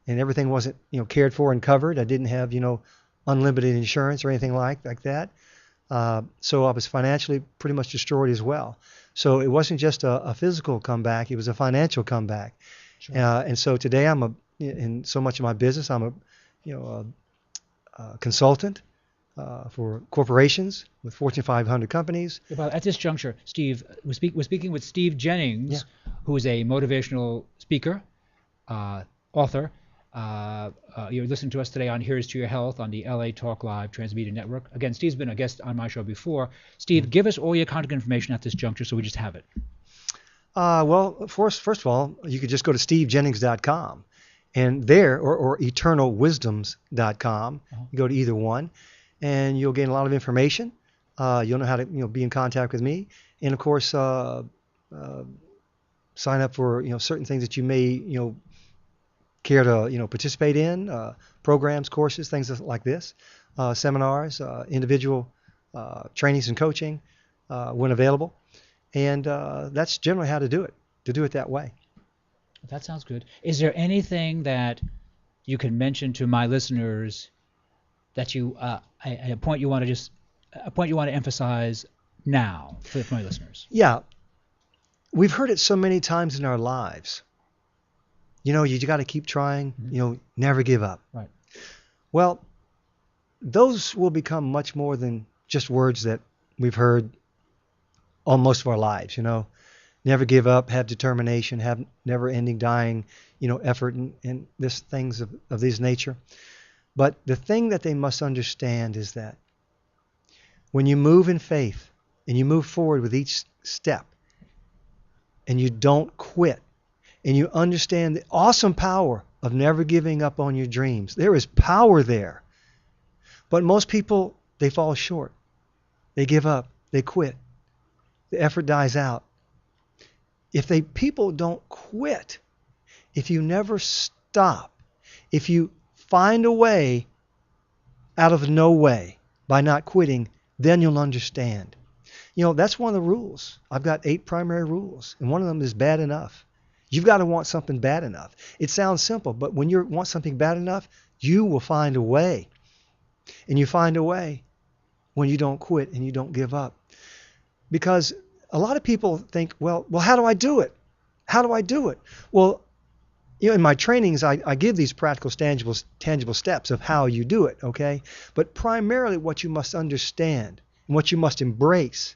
and everything wasn't cared for and covered. I didn't have unlimited insurance or anything like that. So I was financially pretty much destroyed as well. So it wasn't just a physical comeback; it was a financial comeback. Sure. And so today in so much of my business, I'm a consultant. for corporations with Fortune 500 companies. Well, at this juncture, Steve, we're speaking with Steve Jennings, who is a motivational speaker, author. You're listening to us today on Here's to Your Health on the LA Talk Live Transmedia Network. Again, Steve's been a guest on my show before. Steve, give us all your contact information at this juncture so we just have it. Well, first of all, you could just go to stevejennings.com, and there, or eternalwisdoms.com. You go to either one, and you'll gain a lot of information. You'll know how to be in contact with me, and of course, sign up for certain things that you may care to participate in, programs, courses, things like this, seminars, individual trainings and coaching when available. And that's generally how to do it that way. That sounds good. Is there anything that you can mention to my listeners that a point you want to emphasize now for my listeners? Yeah. We've heard it so many times in our lives. You got to keep trying, never give up. Right. Well, those will become much more than just words that we've heard all most of our lives, never give up, have determination, have never-ending dying, effort and this things of this nature. But the thing that they must understand is that when you move in faith and you move forward with each step and you don't quit and you understand the awesome power of never giving up on your dreams, there is power there. But most people, they fall short. They give up. They quit. The effort dies out. If people don't quit, if you never stop, if you find a way out of no way by not quitting, then you'll understand. That's one of the rules. I've got 8 primary rules, and one of them is bad enough. You've got to want something bad enough. It sounds simple, but when you want something bad enough, you will find a way. And you find a way when you don't quit and you don't give up. Because a lot of people think, well, how do I do it? How do I do it? Well, in my trainings, I give these practical, tangible steps of how you do it, okay? But primarily what you must understand and what you must embrace,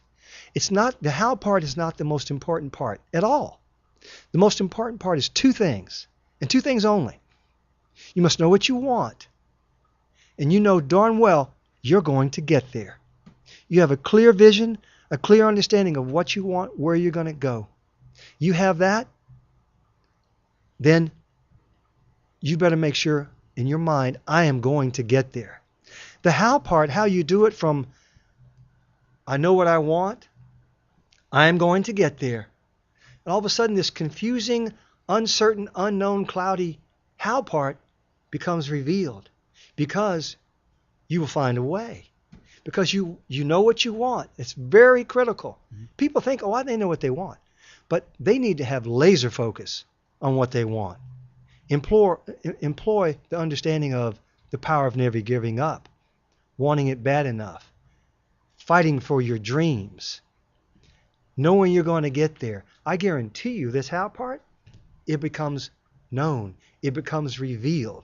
the how part is not the most important part at all. The most important part is 2 things, and 2 things only. You must know what you want, and you know darn well you're going to get there. You have a clear vision, a clear understanding of what you want, where you're going to go. You have that, then you better make sure in your mind, I am going to get there. The how part, how you do it from, I know what I want, I am going to get there. And all of a sudden this confusing, uncertain, unknown, cloudy how part becomes revealed because you will find a way. Because you know what you want. It's very critical. Mm-hmm. People think, they know what they want. But they need to have laser focus on what they want. Employ the understanding of the power of never giving up, wanting it bad enough, fighting for your dreams, knowing you're going to get there. I guarantee you this how part, it becomes known. It becomes revealed.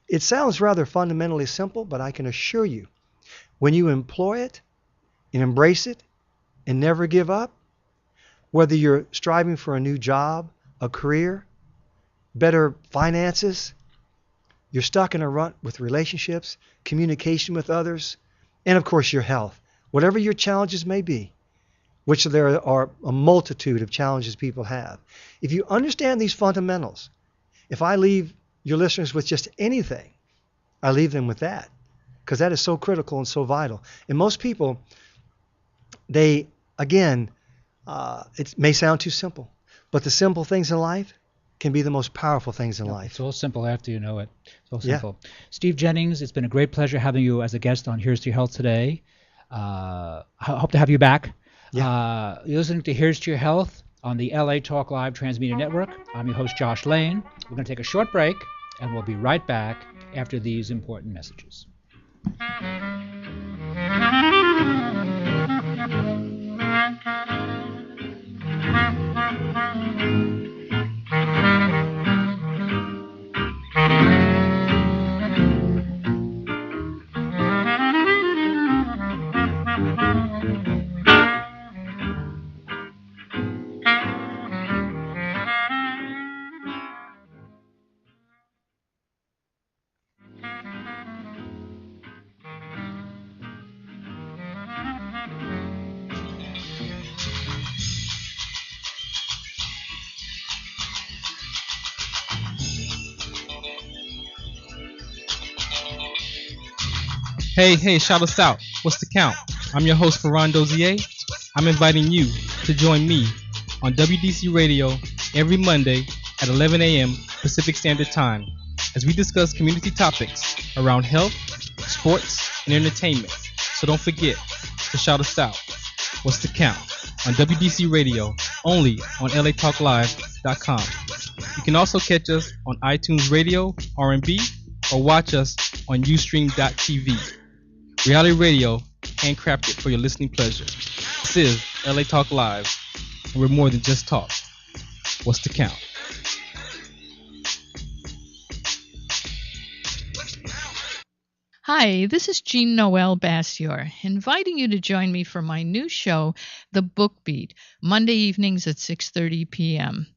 It sounds rather fundamentally simple, but I can assure you, when you employ it and embrace it and never give up, whether you're striving for a new job, a career, better finances, you're stuck in a rut with relationships, communication with others, and of course your health. Whatever your challenges may be, which there are a multitude of challenges people have. If you understand these fundamentals, if I leave your listeners with just anything, I leave them with that. Because that is so critical and so vital. And most people, it may sound too simple, but the simple things in life can be the most powerful things in life. It's all simple after you know it. It's all simple. Yeah. Steve Jennings, it's been a great pleasure having you as a guest on Here's to Your Health today. I hope to have you back. Yeah. You're listening to Here's to Your Health on the LA Talk Live Transmedia Network. I'm your host, Josh Lane. We're going to take a short break, and we'll be right back after these important messages. Hey, shout us out. What's the count? I'm your host, Ferran Dozier. I'm inviting you to join me on WDC Radio every Monday at 11 a.m. Pacific Standard Time as we discuss community topics around health, sports, and entertainment. So don't forget to shout us out. What's the count? On WDC Radio, only on LATalkLive.com. You can also catch us on iTunes Radio, R&B, or watch us on Ustream.tv. Reality radio, handcrafted for your listening pleasure. This is LA Talk Live, and we're more than just talk. What's the count? Hi, this is Jean Noel Bassior, inviting you to join me for my new show, The Book Beat, Monday evenings at 6:30 p.m.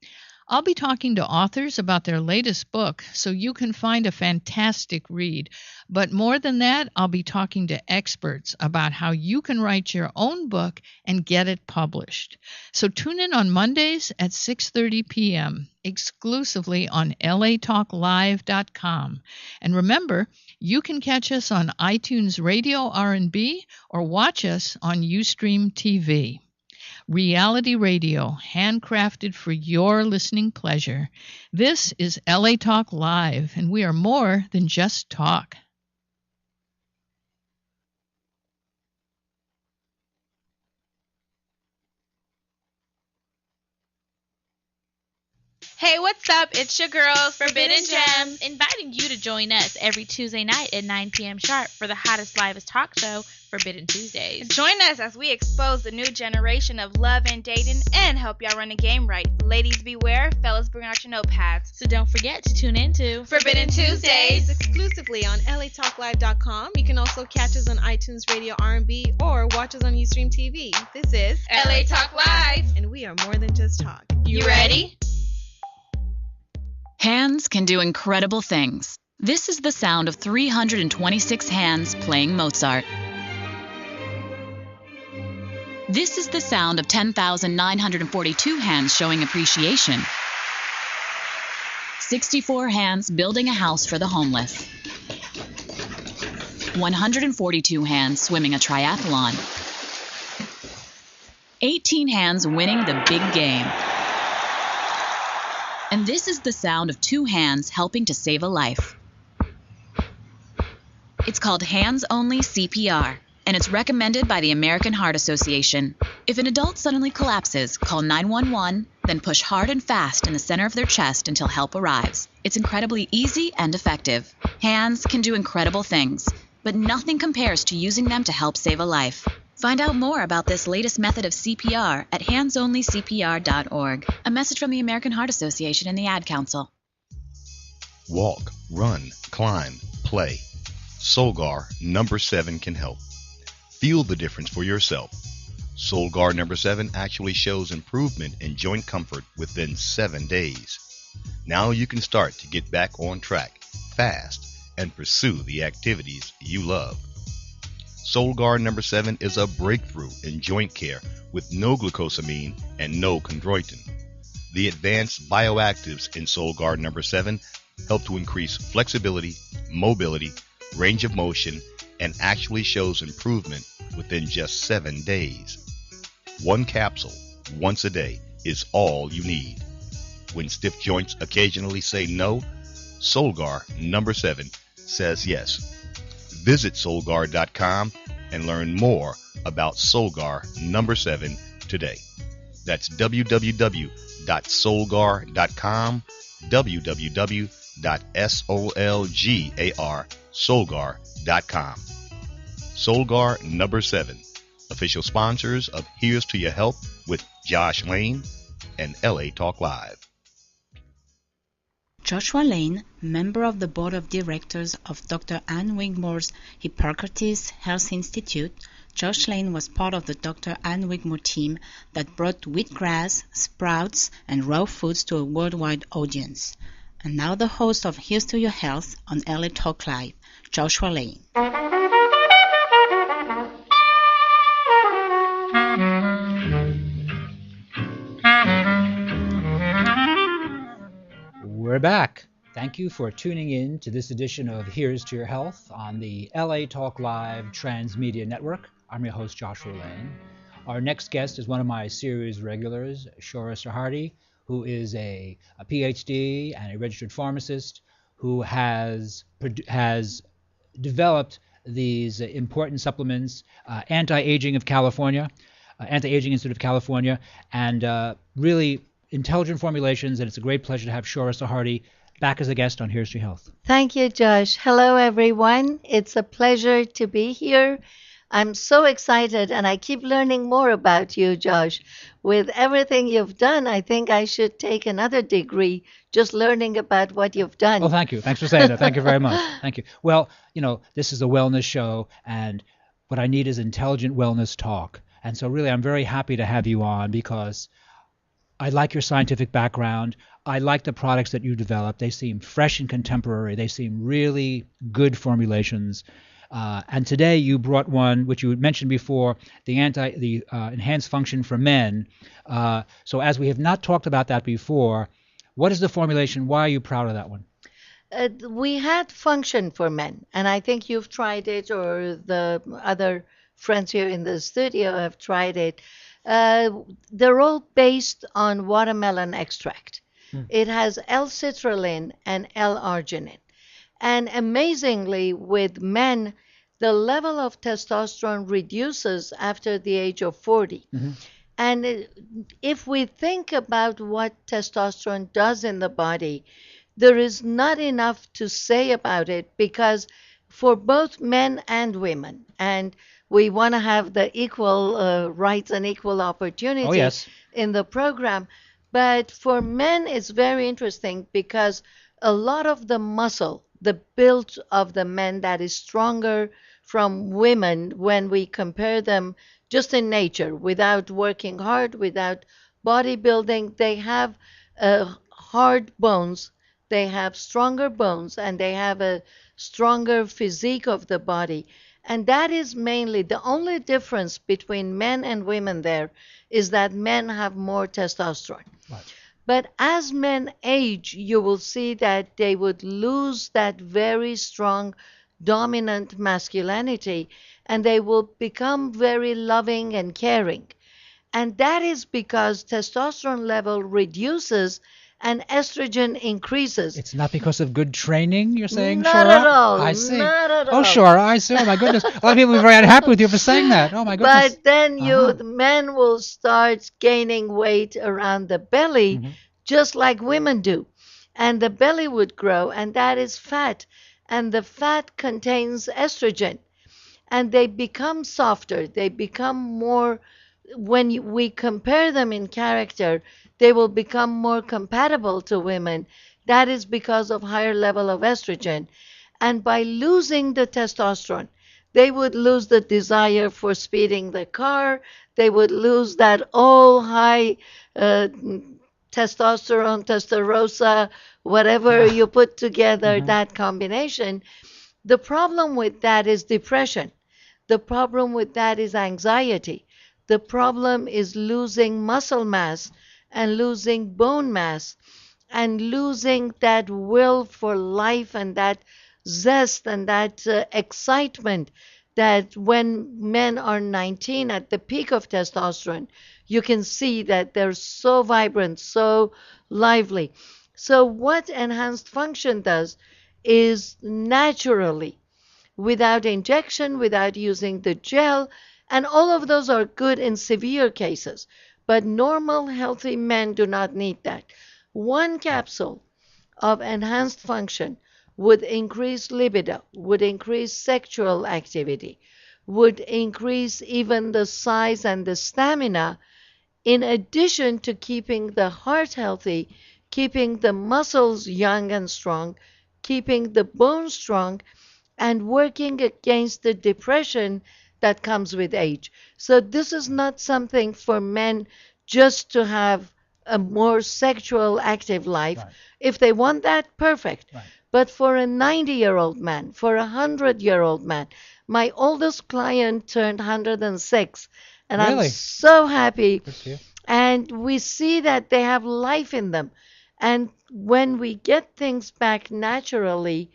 I'll be talking to authors about their latest book so you can find a fantastic read. But more than that, I'll be talking to experts about how you can write your own book and get it published. So tune in on Mondays at 6:30 p.m. exclusively on latalklive.com. And remember, you can catch us on iTunes Radio R&B or watch us on Ustream TV. Reality radio, handcrafted for your listening pleasure. This is LA Talk Live, and we are more than just talk. Hey, what's up? It's your girls, Forbidden Gems, inviting you to join us every Tuesday night at 9 p.m. sharp for the hottest, livest talk show, Forbidden Tuesdays. Join us as we expose the new generation of love and dating and help y'all run the game right. Ladies beware, fellas bring out your notepads. So don't forget to tune in to Forbidden Tuesdays exclusively on latalklive.com. You can also catch us on iTunes Radio R&B or watch us on Ustream TV. This is LA Talk Live, and we are more than just talk. You ready? Hands can do incredible things. This is the sound of 326 hands playing Mozart. This is the sound of 10,942 hands showing appreciation. 64 hands building a house for the homeless. 142 hands swimming a triathlon. 18 hands winning the big game. And this is the sound of 2 hands helping to save a life. It's called hands-only CPR, and it's recommended by the American Heart Association. If an adult suddenly collapses, call 911, then push hard and fast in the center of their chest until help arrives. It's incredibly easy and effective. Hands can do incredible things, but nothing compares to using them to help save a life. Find out more about this latest method of CPR at handsonlycpr.org. A message from the American Heart Association and the Ad Council. Walk, run, climb, play. Solgar number 7 can help. Feel the difference for yourself. Solgar number 7 actually shows improvement in joint comfort within 7 days. Now you can start to get back on track fast and pursue the activities you love. Solgar number 7 is a breakthrough in joint care with no glucosamine and no chondroitin. The advanced bioactives in Solgar number 7 help to increase flexibility, mobility, range of motion, and actually shows improvement within just 7 days. 1 capsule once a day is all you need. When stiff joints occasionally say no, Solgar number 7 says yes. Visit Solgar.com and learn more about Solgar number 7 today. That's www.solgar.com, www.solgar.com. Solgar number 7, official sponsors of Here's to Your Health with Josh Lane and LA Talk Live. Joshua Lane, member of the board of directors of Dr. Ann Wigmore's Hippocrates Health Institute, Josh Lane was part of the Dr. Ann Wigmore team that brought wheatgrass, sprouts, and raw foods to a worldwide audience. And now the host of Here's to Your Health on LA Talk Live, Joshua Lane. We're back. Thank you for tuning in to this edition of Here's to Your Health on the LA Talk Live Transmedia Network. I'm your host, Joshua Lane. Our next guest is one of my series regulars, Shoreh, who is a PhD and a registered pharmacist who has developed these important supplements, Anti-Aging Institute of California, and really intelligent formulations. And it's a great pleasure to have Shoreh back as a guest on Here's to Your Health. Thank you, Josh. Hello, everyone. It's a pleasure to be here. I'm so excited, and I keep learning more about you, Josh. With everything you've done, I think I should take another degree just learning about what you've done. Well, thank you. Thanks for saying that. Thank you very much. Thank you. Well, this is a wellness show, and what I need is intelligent wellness talk. And so really, I'm very happy to have you on because I like your scientific background. I like the products that you develop. They seem fresh and contemporary. They seem really good formulations. And today you brought one, which you had mentioned before, the enhanced function for men. So as we have not talked about that before, what is the formulation? Why are you proud of that one? We had function for men, and I think you've tried it, or the other friends here in the studio have tried it. They're all based on watermelon extract. It has L-citrulline and L-arginine. And amazingly, with men, the level of testosterone reduces after the age of 40. Mm-hmm. And if we think about what testosterone does in the body, there is not enough to say about it, because for both men and women, and we want to have the equal rights and equal opportunity in the program. But for men, it's very interesting because a lot of the muscle, the build of the men that is stronger from women when we compare them just in nature, without working hard, without bodybuilding, they have hard bones, they have stronger bones, and they have a stronger physique of the body. And that is mainly the only difference between men and women there is that men have more testosterone. Right. But as men age, you will see that they would lose that very strong dominant masculinity, and they will become very loving and caring. And that is because testosterone level reduces and estrogen increases. It's not because of good training, you're saying, Not Shoreh? at all. I see. Not at Oh, all. Shoreh, I see. Oh, my goodness. A lot of people will be very unhappy with you for saying that. Oh, my goodness. But then the men will start gaining weight around the belly, just like women do. And the belly would grow, and that is fat. And the fat contains estrogen. And they become softer. They become more, when we compare them in character, they will become more compatible to women. That is because of higher level of estrogen. And by losing the testosterone, they would lose the desire for speeding the car. They would lose that all high testosterone, testarossa, whatever you put together, that combination. The problem with that is depression. The problem with that is anxiety. The problem is losing muscle mass and losing bone mass and losing that will for life and that zest and that excitement that when men are 19 at the peak of testosterone, you can see that they're so vibrant, so lively. So what enhanced function does is naturally, without injection, without using the gel, and all of those are good in severe cases. But normal, healthy men do not need that. One capsule of enhanced function would increase libido, would increase sexual activity, would increase even the size and the stamina, in addition to keeping the heart healthy, keeping the muscles young and strong, keeping the bones strong, and working against the depression that comes with age. So this is not something for men just to have a more sexual active life. Right. If they want that, perfect. Right. But for a 90-year-old man, for a 100-year-old man, my oldest client turned 106, and really? I'm so happy. And we see that they have life in them. And when we get things back naturally,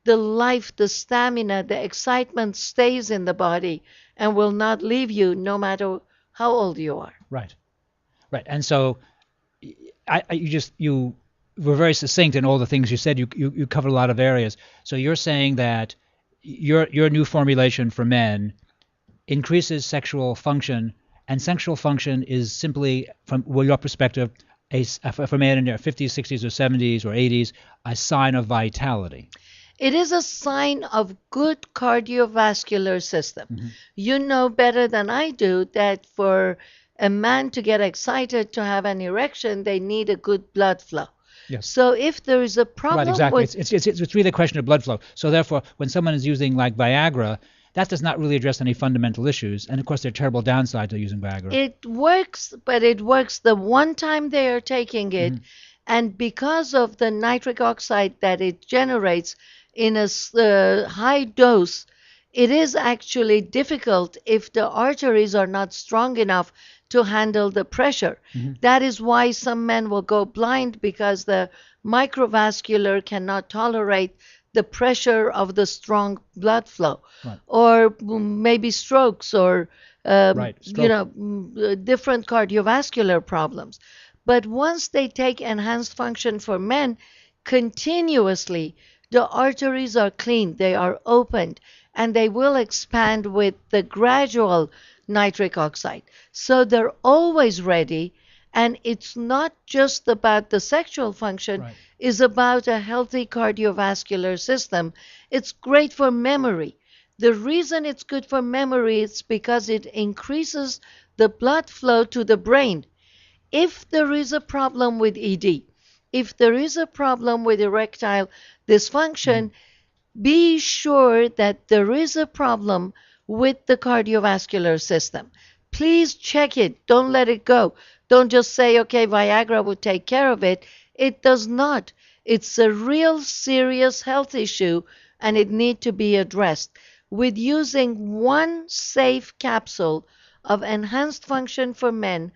the life, the stamina, the excitement stays in the body and will not leave you no matter how old you are. Right. Right. And so you were very succinct in all the things you said. You covered a lot of areas. So you're saying that your new formulation for men increases sexual function, and sexual function is simply, from your perspective, for men in their 50s, 60s, or 70s, or 80s, a sign of vitality. It is a sign of good cardiovascular system. Mm-hmm. You know better than I do that for a man to get excited to have an erection, they need a good blood flow. Yes. So if there is a problem, right, exactly, it's really a question of blood flow. So therefore, when someone is using like Viagra, that does not really address any fundamental issues. And of course, there are terrible downsides to using Viagra. It works, but it works the one time they are taking it, mm-hmm. and because of the nitric oxide that it generates in a high dose, it is actually difficult if the arteries are not strong enough to handle the pressure. Mm-hmm. That is why some men will go blind, because the microvascular cannot tolerate the pressure of the strong blood flow. Right. Or maybe strokes or different cardiovascular problems. But once they take enhanced function for men continuously, the arteries are clean, they are opened, and they will expand with the gradual nitric oxide. So they're always ready, and it's not just about the sexual function, right. It's about a healthy cardiovascular system. It's great for memory. The reason it's good for memory is because it increases the blood flow to the brain. If there is a problem with ED, if there is a problem with erectile dysfunction, be sure that there is a problem with the cardiovascular system. Please check it. Don't let it go. Don't just say, okay, Viagra will take care of it. It does not. It's a real serious health issue, and it needs to be addressed. With using one safe capsule of enhanced function for men,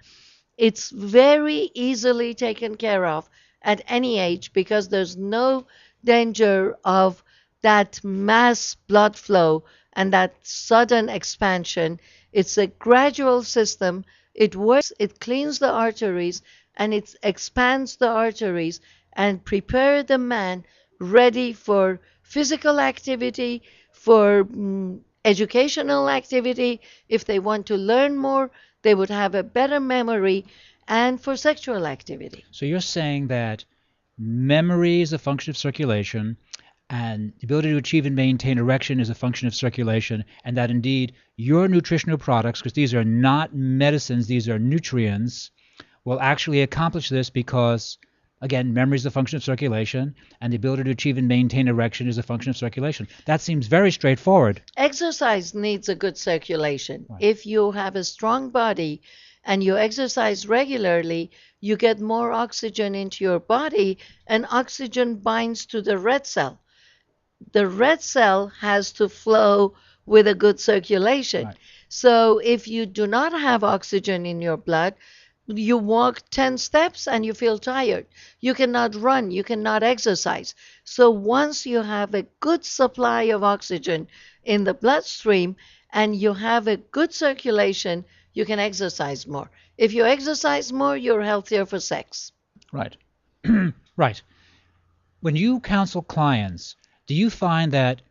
it's very easily taken care of at any age, because there's no danger of that mass blood flow and that sudden expansion. It's a gradual system. It works, it cleans the arteries, and it expands the arteries and prepare the man ready for physical activity, for educational activity. If they want to learn more, they would have a better memory, and for sexual activity. So you're saying that memory is a function of circulation, and the ability to achieve and maintain erection is a function of circulation, and that indeed your nutritional products, because these are not medicines, these are nutrients, will actually accomplish this because, again, memory is a function of circulation, and the ability to achieve and maintain erection is a function of circulation. That seems very straightforward. Exercise needs a good circulation. Right. If you have a strong body and you exercise regularly, you get more oxygen into your body, and oxygen binds to the red cell. The red cell has to flow with a good circulation. Right. So if you do not have oxygen in your blood, you walk 10 steps and you feel tired. You cannot run, you cannot exercise. So once you have a good supply of oxygen in the bloodstream and you have a good circulation, you can exercise more. If you exercise more, you're healthier for sex. Right. Right. When you counsel clients, do you find that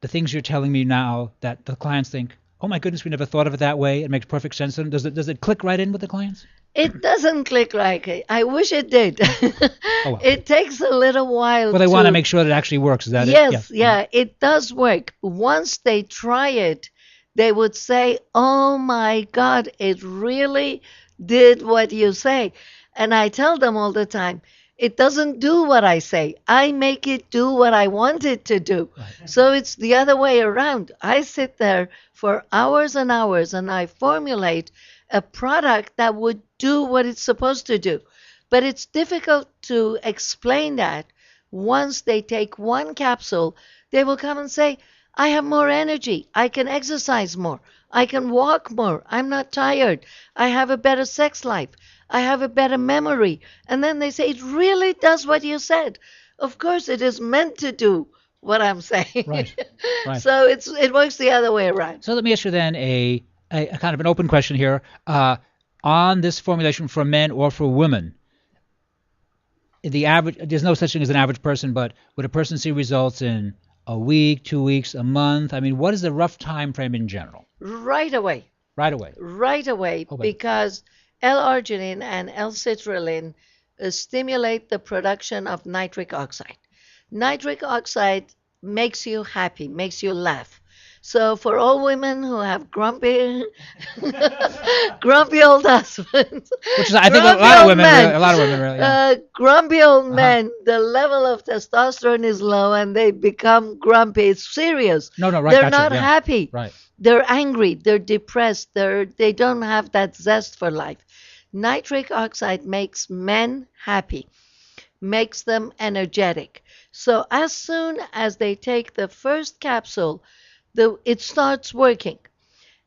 the things you're telling me now, that the clients think, oh my goodness, we never thought of it that way, it makes perfect sense to them? Does it click right in with the clients? It doesn't click right. I wish it did. Oh, well. It takes a little while. Well, they want to make sure that it actually works. Is that yes, it? Yes, yeah, it does work. Once they try it, they would say, oh my God, it really did what you say. And I tell them all the time, it doesn't do what I say. I make it do what I want it to do. Right. So it's the other way around. I sit there for hours and hours and I formulate a product that would do what it's supposed to do. But it's difficult to explain that. Once they take one capsule, they will come and say, I have more energy. I can exercise more. I can walk more. I'm not tired. I have a better sex life. I have a better memory. And then they say, it really does what you said. Of course, it is meant to do what I'm saying. Right. Right. So it works the other way around. So let me ask you then a kind of an open question here. On this formulation for men or for women, the average, there's no such thing as an average person, but would a person see results in a week, 2 weeks, a month? I mean, what is the rough time frame in general? Right away. Right away. Right away, because L-arginine and L-citrulline stimulate the production of nitric oxide. Nitric oxide makes you happy, makes you laugh. So for all women who have grumpy old husbands, which is, I think, a lot of women really. Grumpy old men, the level of testosterone is low and they become grumpy. It's serious. No, right. They're not happy. Right. They're angry. They're depressed. They don't have that zest for life. Nitric oxide makes men happy, makes them energetic. So as soon as they take the first capsule, it starts working.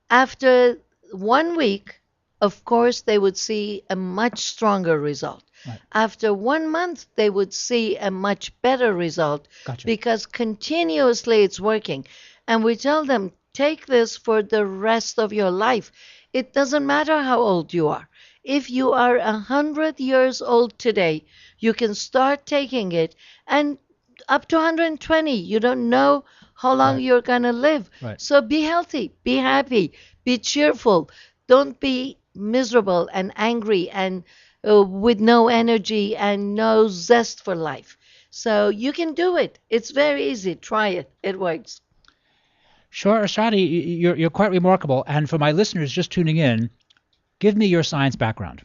After 1 week, of course, they would see a much stronger result. Right. After 1 month, they would see a much better result. Gotcha. Because continuously it's working. And we tell them, take this for the rest of your life. It doesn't matter how old you are. If you are 100 years old today, you can start taking it, and up to 120, you don't know how long you're going to live. Right. So be healthy, be happy, be cheerful. Don't be miserable and angry and with no energy and no zest for life. So you can do it. It's very easy. Try it. It works. Sure, Ershadi, you're quite remarkable. And for my listeners just tuning in, give me your science background.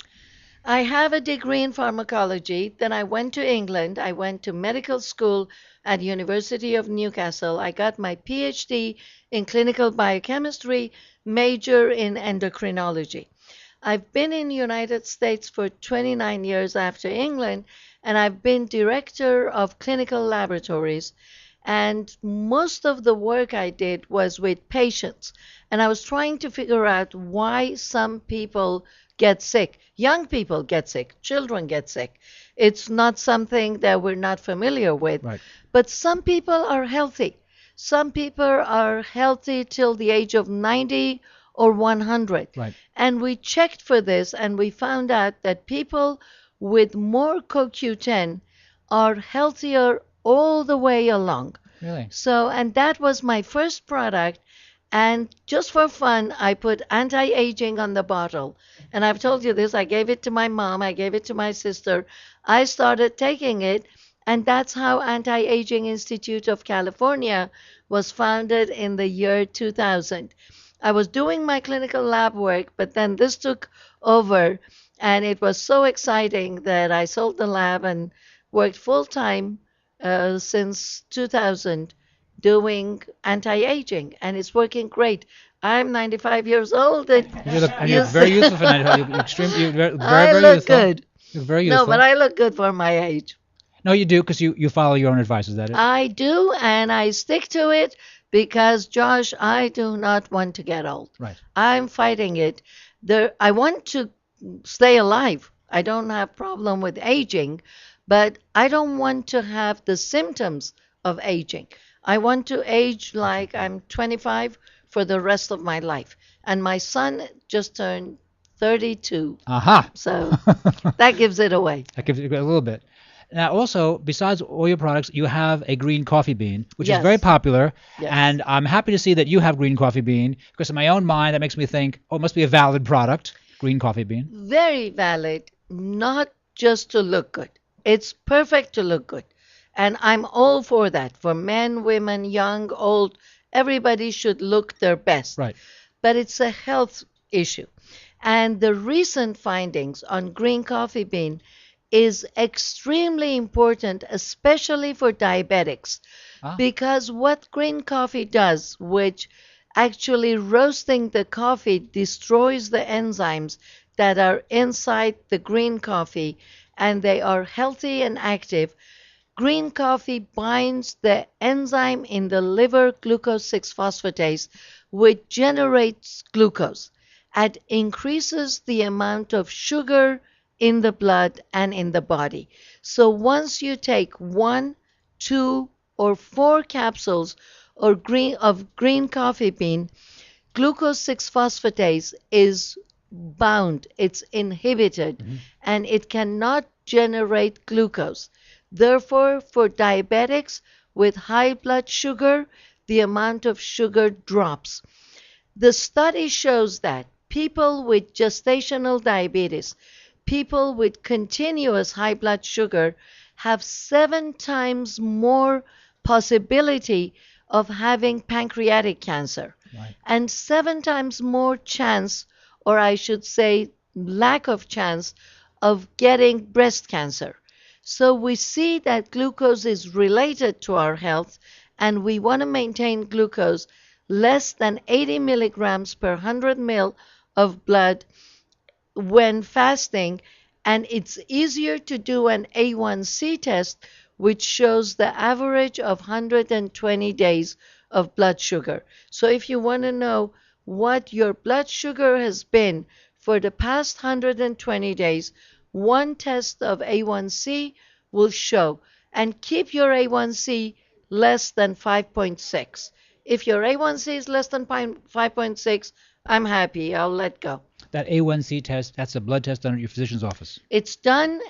I have a degree in pharmacology. Then I went to England. I went to medical school at University of Newcastle. I got my PhD in clinical biochemistry, major in endocrinology. I've been in the United States for 29 years after England, and I've been director of clinical laboratories. And most of the work I did was with patients. And I was trying to figure out why some people get sick. Young people get sick. Children get sick. It's not something that we're not familiar with. Right. But some people are healthy. Some people are healthy till the age of 90 or 100. Right. And we checked for this, and we found out that people with more CoQ10 are healthier all the way along. Really? So, and that was my first product. And just for fun, I put anti-aging on the bottle. And I've told you this, I gave it to my mom, I gave it to my sister. I started taking it, and that's how Anti-Aging Institute of California was founded in the year 2000. I was doing my clinical lab work, but then this took over, and it was so exciting that I sold the lab and worked full-time since 2000. Doing anti-aging, and it's working great. I'm 95 years old, and you're very youthful for 95. You're very, I very look youthful. good. You're very youthful. No, but I look good for my age. No, you do, because you follow your own advice. Is that it? I do, and I stick to it because, Josh, I do not want to get old. Right. I'm fighting it. I want to stay alive. I don't have problem with aging, but I don't want to have the symptoms of aging. I want to age like I'm 25 for the rest of my life. And my son just turned 32. Aha. So that gives it away. That gives it a little bit. Now, also, besides all your products, you have a green coffee bean, which is very popular. Yes. And I'm happy to see that you have green coffee bean, because in my own mind, that makes me think, oh, it must be a valid product, green coffee bean. Very valid, not just to look good. It's perfect to look good. And I'm all for that. For men, women, young, old, everybody should look their best. Right. But it's a health issue. And the recent findings on green coffee bean is extremely important, especially for diabetics. Because what green coffee does, which actually roasting the coffee destroys the enzymes that are inside the green coffee, and they are healthy and active. Green coffee binds the enzyme in the liver glucose 6-phosphatase, which generates glucose and increases the amount of sugar in the blood and in the body. So once you take 1, 2, or 4 capsules of green coffee bean, glucose 6-phosphatase is bound, it's inhibited, and it cannot generate glucose. Therefore, for diabetics with high blood sugar, the amount of sugar drops. The study shows that people with gestational diabetes, people with continuous high blood sugar, have 7 times more possibility of having pancreatic cancer, and 7 times more chance, or I should say lack of chance, of getting breast cancer. So we see that glucose is related to our health, and we want to maintain glucose less than 80 milligrams per 100 ml of blood when fasting, and it's easier to do an A1C test, which shows the average of 120 days of blood sugar. So if you want to know what your blood sugar has been for the past 120 days, one test of A1C will show. And keep your A1C less than 5.6. If your A1C is less than 5.6, I'm happy. I'll let go. That A1C test, that's a blood test done at your physician's office. It's done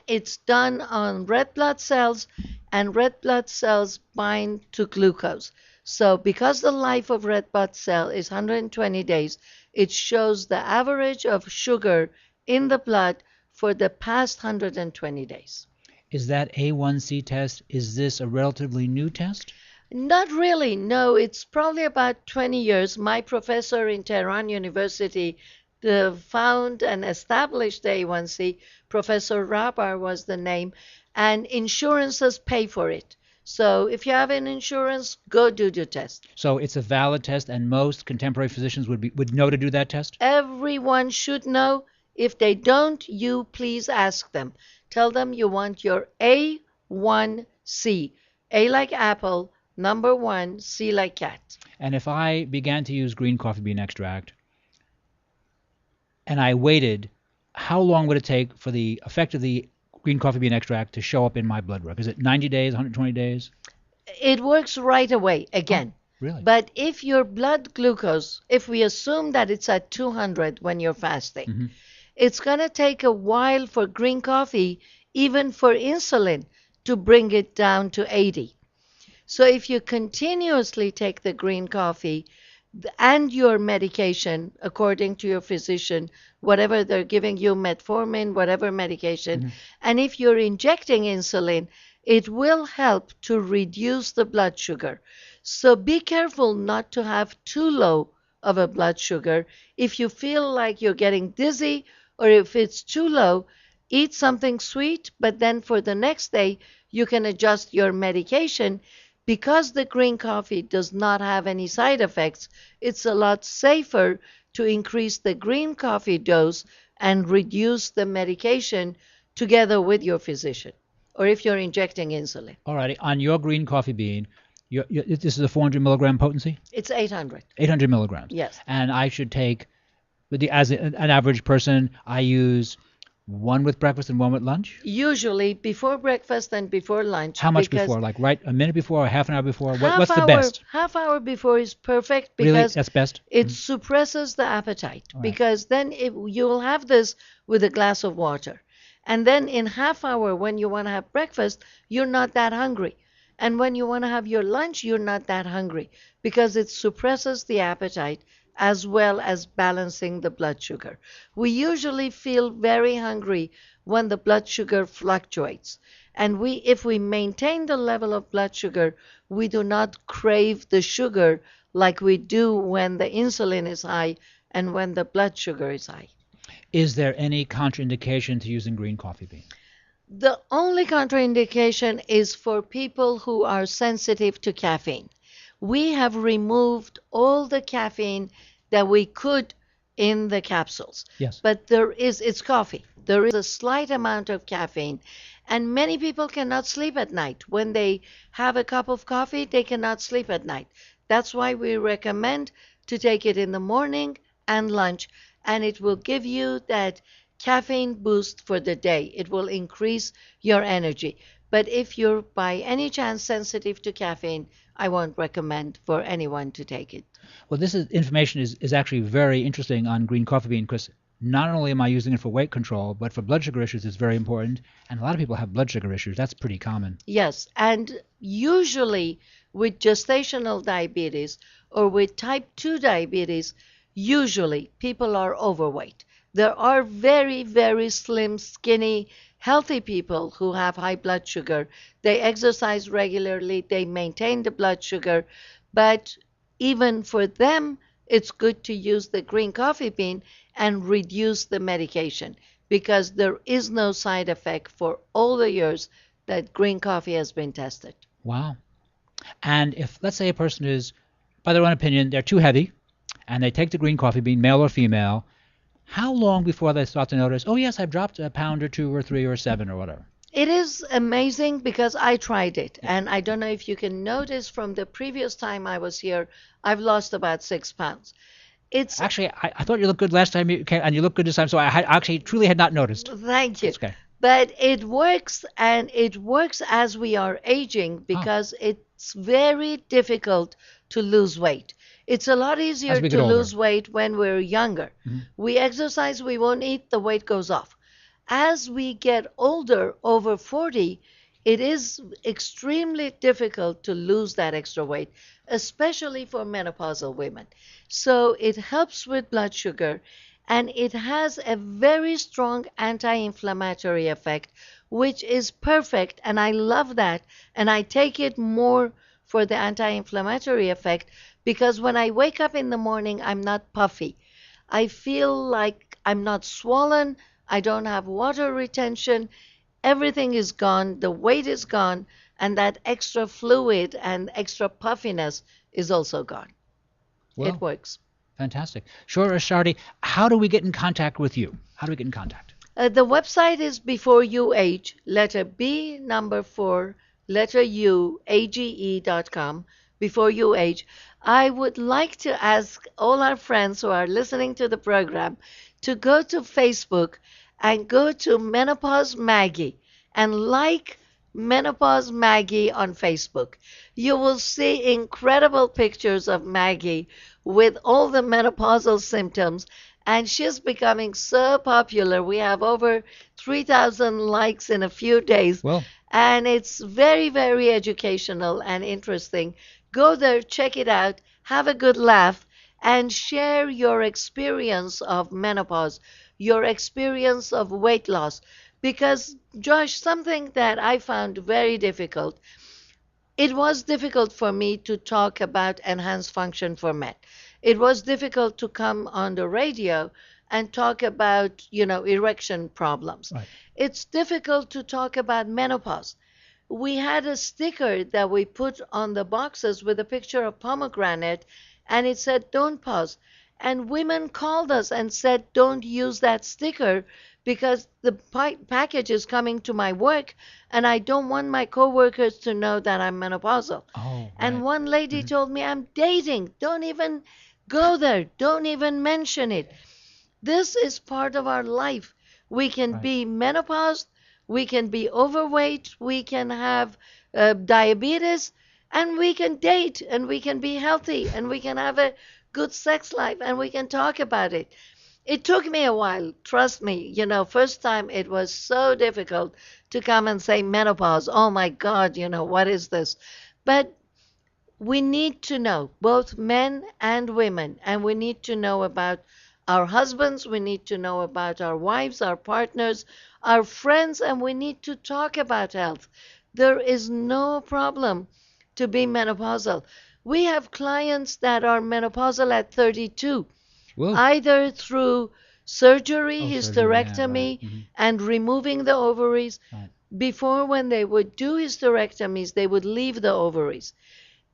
on red blood cells, and red blood cells bind to glucose. So because the life of red blood cell is 120 days, it shows the average of sugar in the blood for the past 120 days. Is that A1C test, is this a relatively new test? Not really, no. It's probably about 20 years. My professor in Tehran University found and established the A1C. Professor Rabar was the name, and insurances pay for it. So if you have an insurance, go do the test. So it's a valid test, and most contemporary physicians would know to do that test? Everyone should know. If they don't, you please ask them. Tell them you want your A1C. A like apple, number 1, C like cat. And if I began to use green coffee bean extract, and I waited, how long would it take for the effect of the green coffee bean extract to show up in my blood work? Is it 90 days, 120 days? It works right away, again. Oh, really? But if your blood glucose, if we assume that it's at 200 when you're fasting, it's going to take a while for green coffee, even for insulin, to bring it down to 80. So if you continuously take the green coffee and your medication, according to your physician, whatever they're giving you, metformin, whatever medication, and if you're injecting insulin, it will help to reduce the blood sugar. So be careful not to have too low of a blood sugar. If you feel like you're getting dizzy, or if it's too low, eat something sweet, but then for the next day, you can adjust your medication. Because the green coffee does not have any side effects, it's a lot safer to increase the green coffee dose and reduce the medication together with your physician, or if you're injecting insulin. All righty. On your green coffee bean, this is a 400 milligram potency? It's 800. 800 milligrams. Yes. And I should take, as an average person, I use one with breakfast and one with lunch? Usually before breakfast and before lunch. How much before? Like right a minute before or half an hour before? What's the best? Half hour before is perfect because really? That's best? It suppresses the appetite. Right. Because then you will have this with a glass of water. And then in half hour when you want to have breakfast, you're not that hungry. And when you want to have your lunch, you're not that hungry because it suppresses the appetite as well as balancing the blood sugar. We usually feel very hungry when the blood sugar fluctuates. And if we maintain the level of blood sugar, we do not crave the sugar like we do when the insulin is high and when the blood sugar is high. Is there any contraindication to using green coffee bean? The only contraindication is for people who are sensitive to caffeine. We have removed all the caffeine that we could in the capsules. Yes. But it's coffee. There is a slight amount of caffeine. And many people cannot sleep at night. When they have a cup of coffee, they cannot sleep at night. That's why we recommend to take it in the morning and lunch. And it will give you that caffeine boost for the day. It will increase your energy. But if you're by any chance sensitive to caffeine, I won't recommend for anyone to take it. Well, information is actually very interesting on green coffee bean because not only am I using it for weight control, but for blood sugar issues, it's very important. And a lot of people have blood sugar issues. That's pretty common. Yes, and usually with gestational diabetes or with type 2 diabetes, usually people are overweight. There are very, very slim, skinny, healthy people who have high blood sugar. They exercise regularly, they maintain the blood sugar, but even for them, it's good to use the green coffee bean and reduce the medication because there is no side effect for all the years that green coffee has been tested. Wow. And if, let's say, a person is, by their own opinion, they're too heavy, and they take the green coffee bean, male or female, how long before they start to notice, oh, yes, I've dropped a pound or 2 or 3 or 7 or whatever? It is amazing because I tried it, and I don't know if you can notice from the previous time I was here, I've lost about 6 pounds. It's actually, I thought you looked good last time you came, and you look good this time, so I actually truly had not noticed. Thank you. That's okay. But it works, and it works as we are aging because it's very difficult to lose weight. It's a lot easier to lose weight when we're younger. Mm-hmm. We exercise, we won't eat, the weight goes off. As we get older, over 40, it is extremely difficult to lose that extra weight, especially for menopausal women. So it helps with blood sugar, and it has a very strong anti-inflammatory effect, which is perfect, and I love that, and I take it more for the anti-inflammatory effect because when I wake up in the morning, I'm not puffy. I feel like I'm not swollen, I don't have water retention, everything is gone, the weight is gone, and that extra fluid and extra puffiness is also gone. Well, it works. Fantastic. Shoreh Ershadi, how do we get in contact with you? How do we get in contact? The website is Before You Age, letter B, number 4, letter U, age.com, Before You Age. I would like to ask all our friends who are listening to the program to go to Facebook and go to Menopause Maggie and like Menopause Maggie on Facebook. You will see incredible pictures of Maggie with all the menopausal symptoms, and she's becoming so popular. We have over 3,000 likes in a few days. Well, and it's very, very educational and interesting. Go there, check it out, have a good laugh, and share your experience of menopause, your experience of weight loss. Because, Josh, something that I found very difficult, it was difficult for me to talk about enhanced function for men. It was difficult to come on the radio and talk about, erection problems. Right. It's difficult to talk about menopause. We had a sticker that we put on the boxes with a picture of pomegranate, and it said, "Don't pause." And women called us and said, "Don't use that sticker because the package is coming to my work, and I don't want my coworkers to know that I'm menopausal." Oh, right. And one lady told me, "I'm dating. Don't even go there. Don't even mention it." This is part of our life. We can be menopaused, we can be overweight, we can have diabetes, and we can date, and we can be healthy, and we can have a good sex life, and we can talk about it. It took me a while, trust me. First time it was so difficult to come and say menopause. Oh my God, what is this? But we need to know, both men and women, and we need to know about our husbands, we need to know about our wives, our partners, our friends, and we need to talk about health. There is no problem to be menopausal. We have clients that are menopausal at 32, either through surgery, hysterectomy, and removing the ovaries. Right. Before, when they would do hysterectomies, they would leave the ovaries.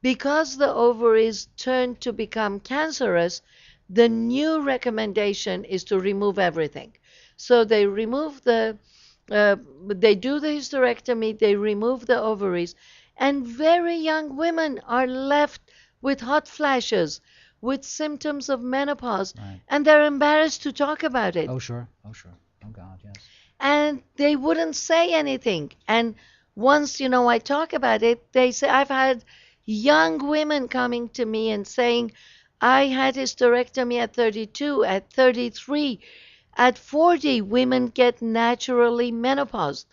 Because the ovaries turned to become cancerous, the new recommendation is to remove everything. So they remove they do the hysterectomy, they remove the ovaries, and very young women are left with hot flashes, with symptoms of menopause, and they're embarrassed to talk about it. Oh, sure. Oh, God, yes. And they wouldn't say anything. And once, I talk about it, they say, I've had young women coming to me and saying, I had hysterectomy at 32, at 33, at 40, women get naturally menopaused.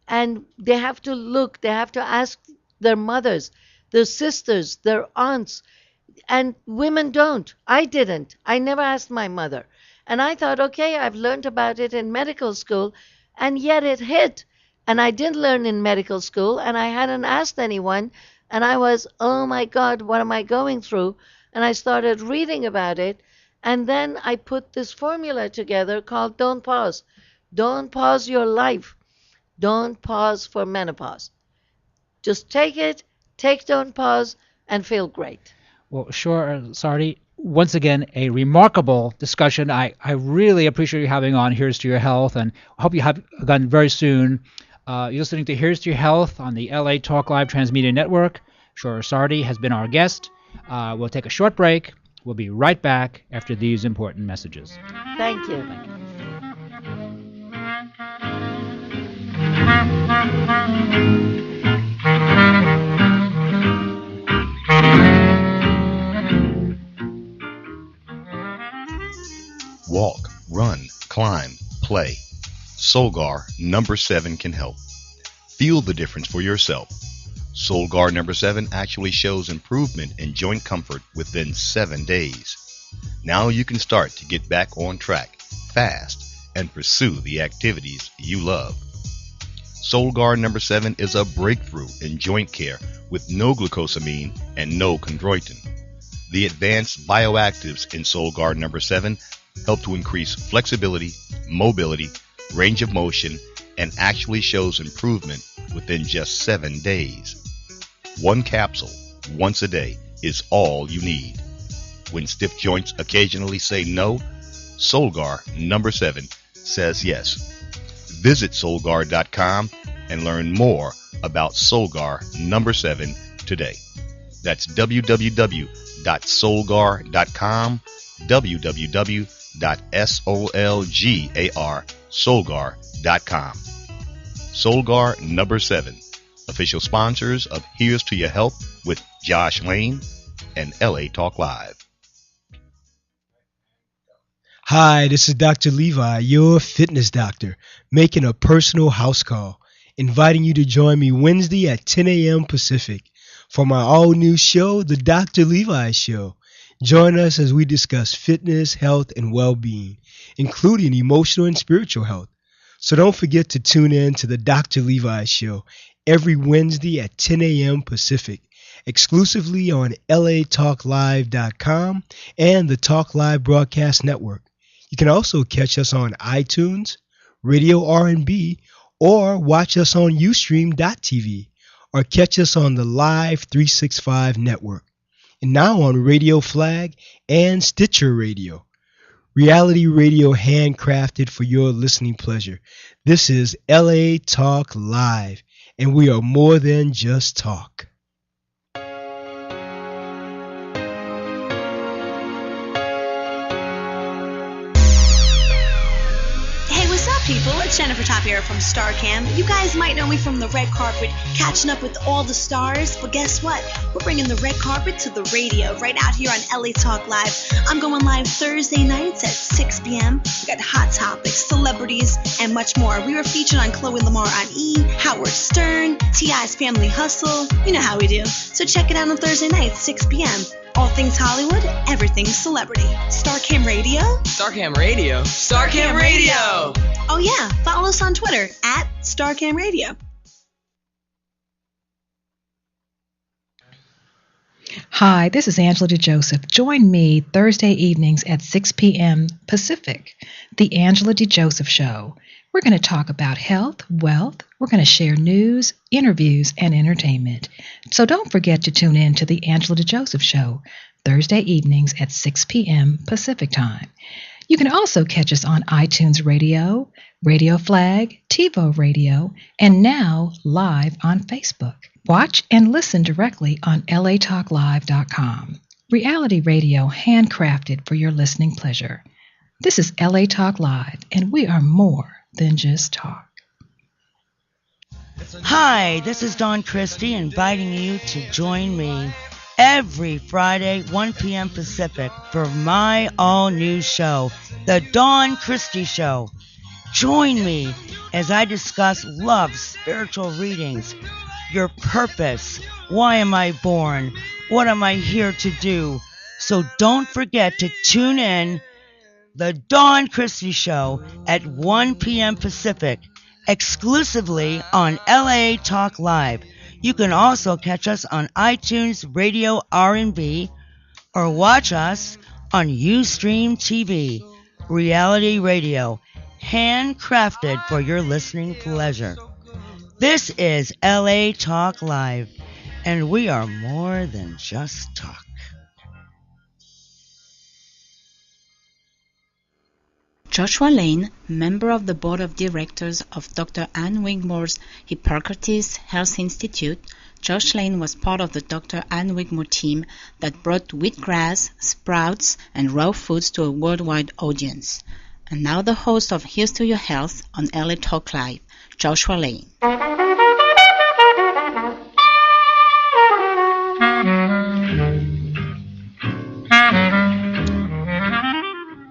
And they have to ask their mothers, their sisters, their aunts, and women don't. I didn't. I never asked my mother. And I thought, okay, I've learned about it in medical school, and yet it hit. And I didn't learn in medical school, and I hadn't asked anyone. And I was, oh my God, what am I going through? And I started reading about it. And then I put this formula together called Don't Pause. Don't pause your life. Don't pause for menopause. Just take it, take Don't Pause, and feel great. Well, sure, Sardi. Once again, a remarkable discussion. I really appreciate you having on Here's to Your Health, and I hope you have again very soon. You're listening to Here's to Your Health on the LA Talk Live Transmedia Network. Shoreh Sardi has been our guest. We'll take a short break. We'll be right back after these important messages. Thank you. Walk, run, climb, play. Solgar number 7 can help. Feel the difference for yourself. Solgar number 7 actually shows improvement in joint comfort within 7 days. Now you can start to get back on track fast and pursue the activities you love. Solgar number 7 is a breakthrough in joint care with no glucosamine and no chondroitin. The advanced bioactives in Solgar number 7 help to increase flexibility, mobility, range of motion, and actually shows improvement within just 7 days. One capsule, once a day, is all you need. When stiff joints occasionally say no, Solgar number 7 says yes. Visit Solgar.com and learn more about Solgar number 7 today. That's www.solgar.com, www.solgar.com. Solgar number 7, official sponsors of Here's to Your Health with Josh Lane and LA Talk Live. Hi, this is Dr. Levi, your fitness doctor, making a personal house call, inviting you to join me Wednesday at 10 a.m. Pacific for my all-new show, The Dr. Levi Show. Join us as we discuss fitness, health, and well-being, including emotional and spiritual health. So don't forget to tune in to The Dr. Levi Show every Wednesday at 10 a.m. Pacific, exclusively on latalklive.com and the Talk Live Broadcast Network. You can also catch us on iTunes, Radio R&B, or watch us on Ustream.tv, or catch us on the Live 365 network, and now on Radio Flag and Stitcher Radio. Reality radio handcrafted for your listening pleasure. This is LA Talk Live, and we are more than just talk. People, it's Jennifer Tapia from StarCam. You guys might know me from the red carpet, catching up with all the stars, but guess what? We're bringing the red carpet to the radio right out here on LA Talk Live. I'm going live Thursday nights at 6 p.m. We got hot topics, celebrities, and much more. We were featured on Chloe Lamar on E!, Howard Stern, T.I.'s Family Hustle. You know how we do. So check it out on Thursday nights, 6 p.m. All things Hollywood, everything celebrity. StarCam Radio? StarCam Radio? StarCam Radio! Oh yeah, follow us on Twitter at StarCam Radio. Hi, this is Angela DeJoseph. Join me Thursday evenings at 6 p.m. Pacific, The Angela DeJoseph Show. We're going to talk about health, wealth. We're going to share news, interviews, and entertainment. So don't forget to tune in to The Angela DeJoseph Show, Thursday evenings at 6 p.m. Pacific Time. You can also catch us on iTunes Radio, Radio Flag, TiVo Radio, and now live on Facebook. Watch and listen directly on latalklive.com. Reality radio handcrafted for your listening pleasure. This is LA Talk Live, and we are more than just talk. Hi, this is Dawn Christie inviting you to join me every Friday, 1 p.m. Pacific, for my all-new show, The Dawn Christie Show. Join me as I discuss love, spiritual readings, your purpose, why am I born, what am I here to do. So don't forget to tune in The Dawn Christie Show at 1 p.m. Pacific, exclusively on LA Talk Live. You can also catch us on iTunes Radio R&B or watch us on Ustream TV, reality radio, handcrafted for your listening pleasure. This is LA Talk Live, and we are more than just talk. Joshua Lane, member of the board of directors of Dr. Ann Wigmore's Hippocrates Health Institute, Josh Lane was part of the Dr. Ann Wigmore team that brought wheatgrass, sprouts, and raw foods to a worldwide audience. And now the host of Here's to Your Health on LA Talk Live, Joshua Lane.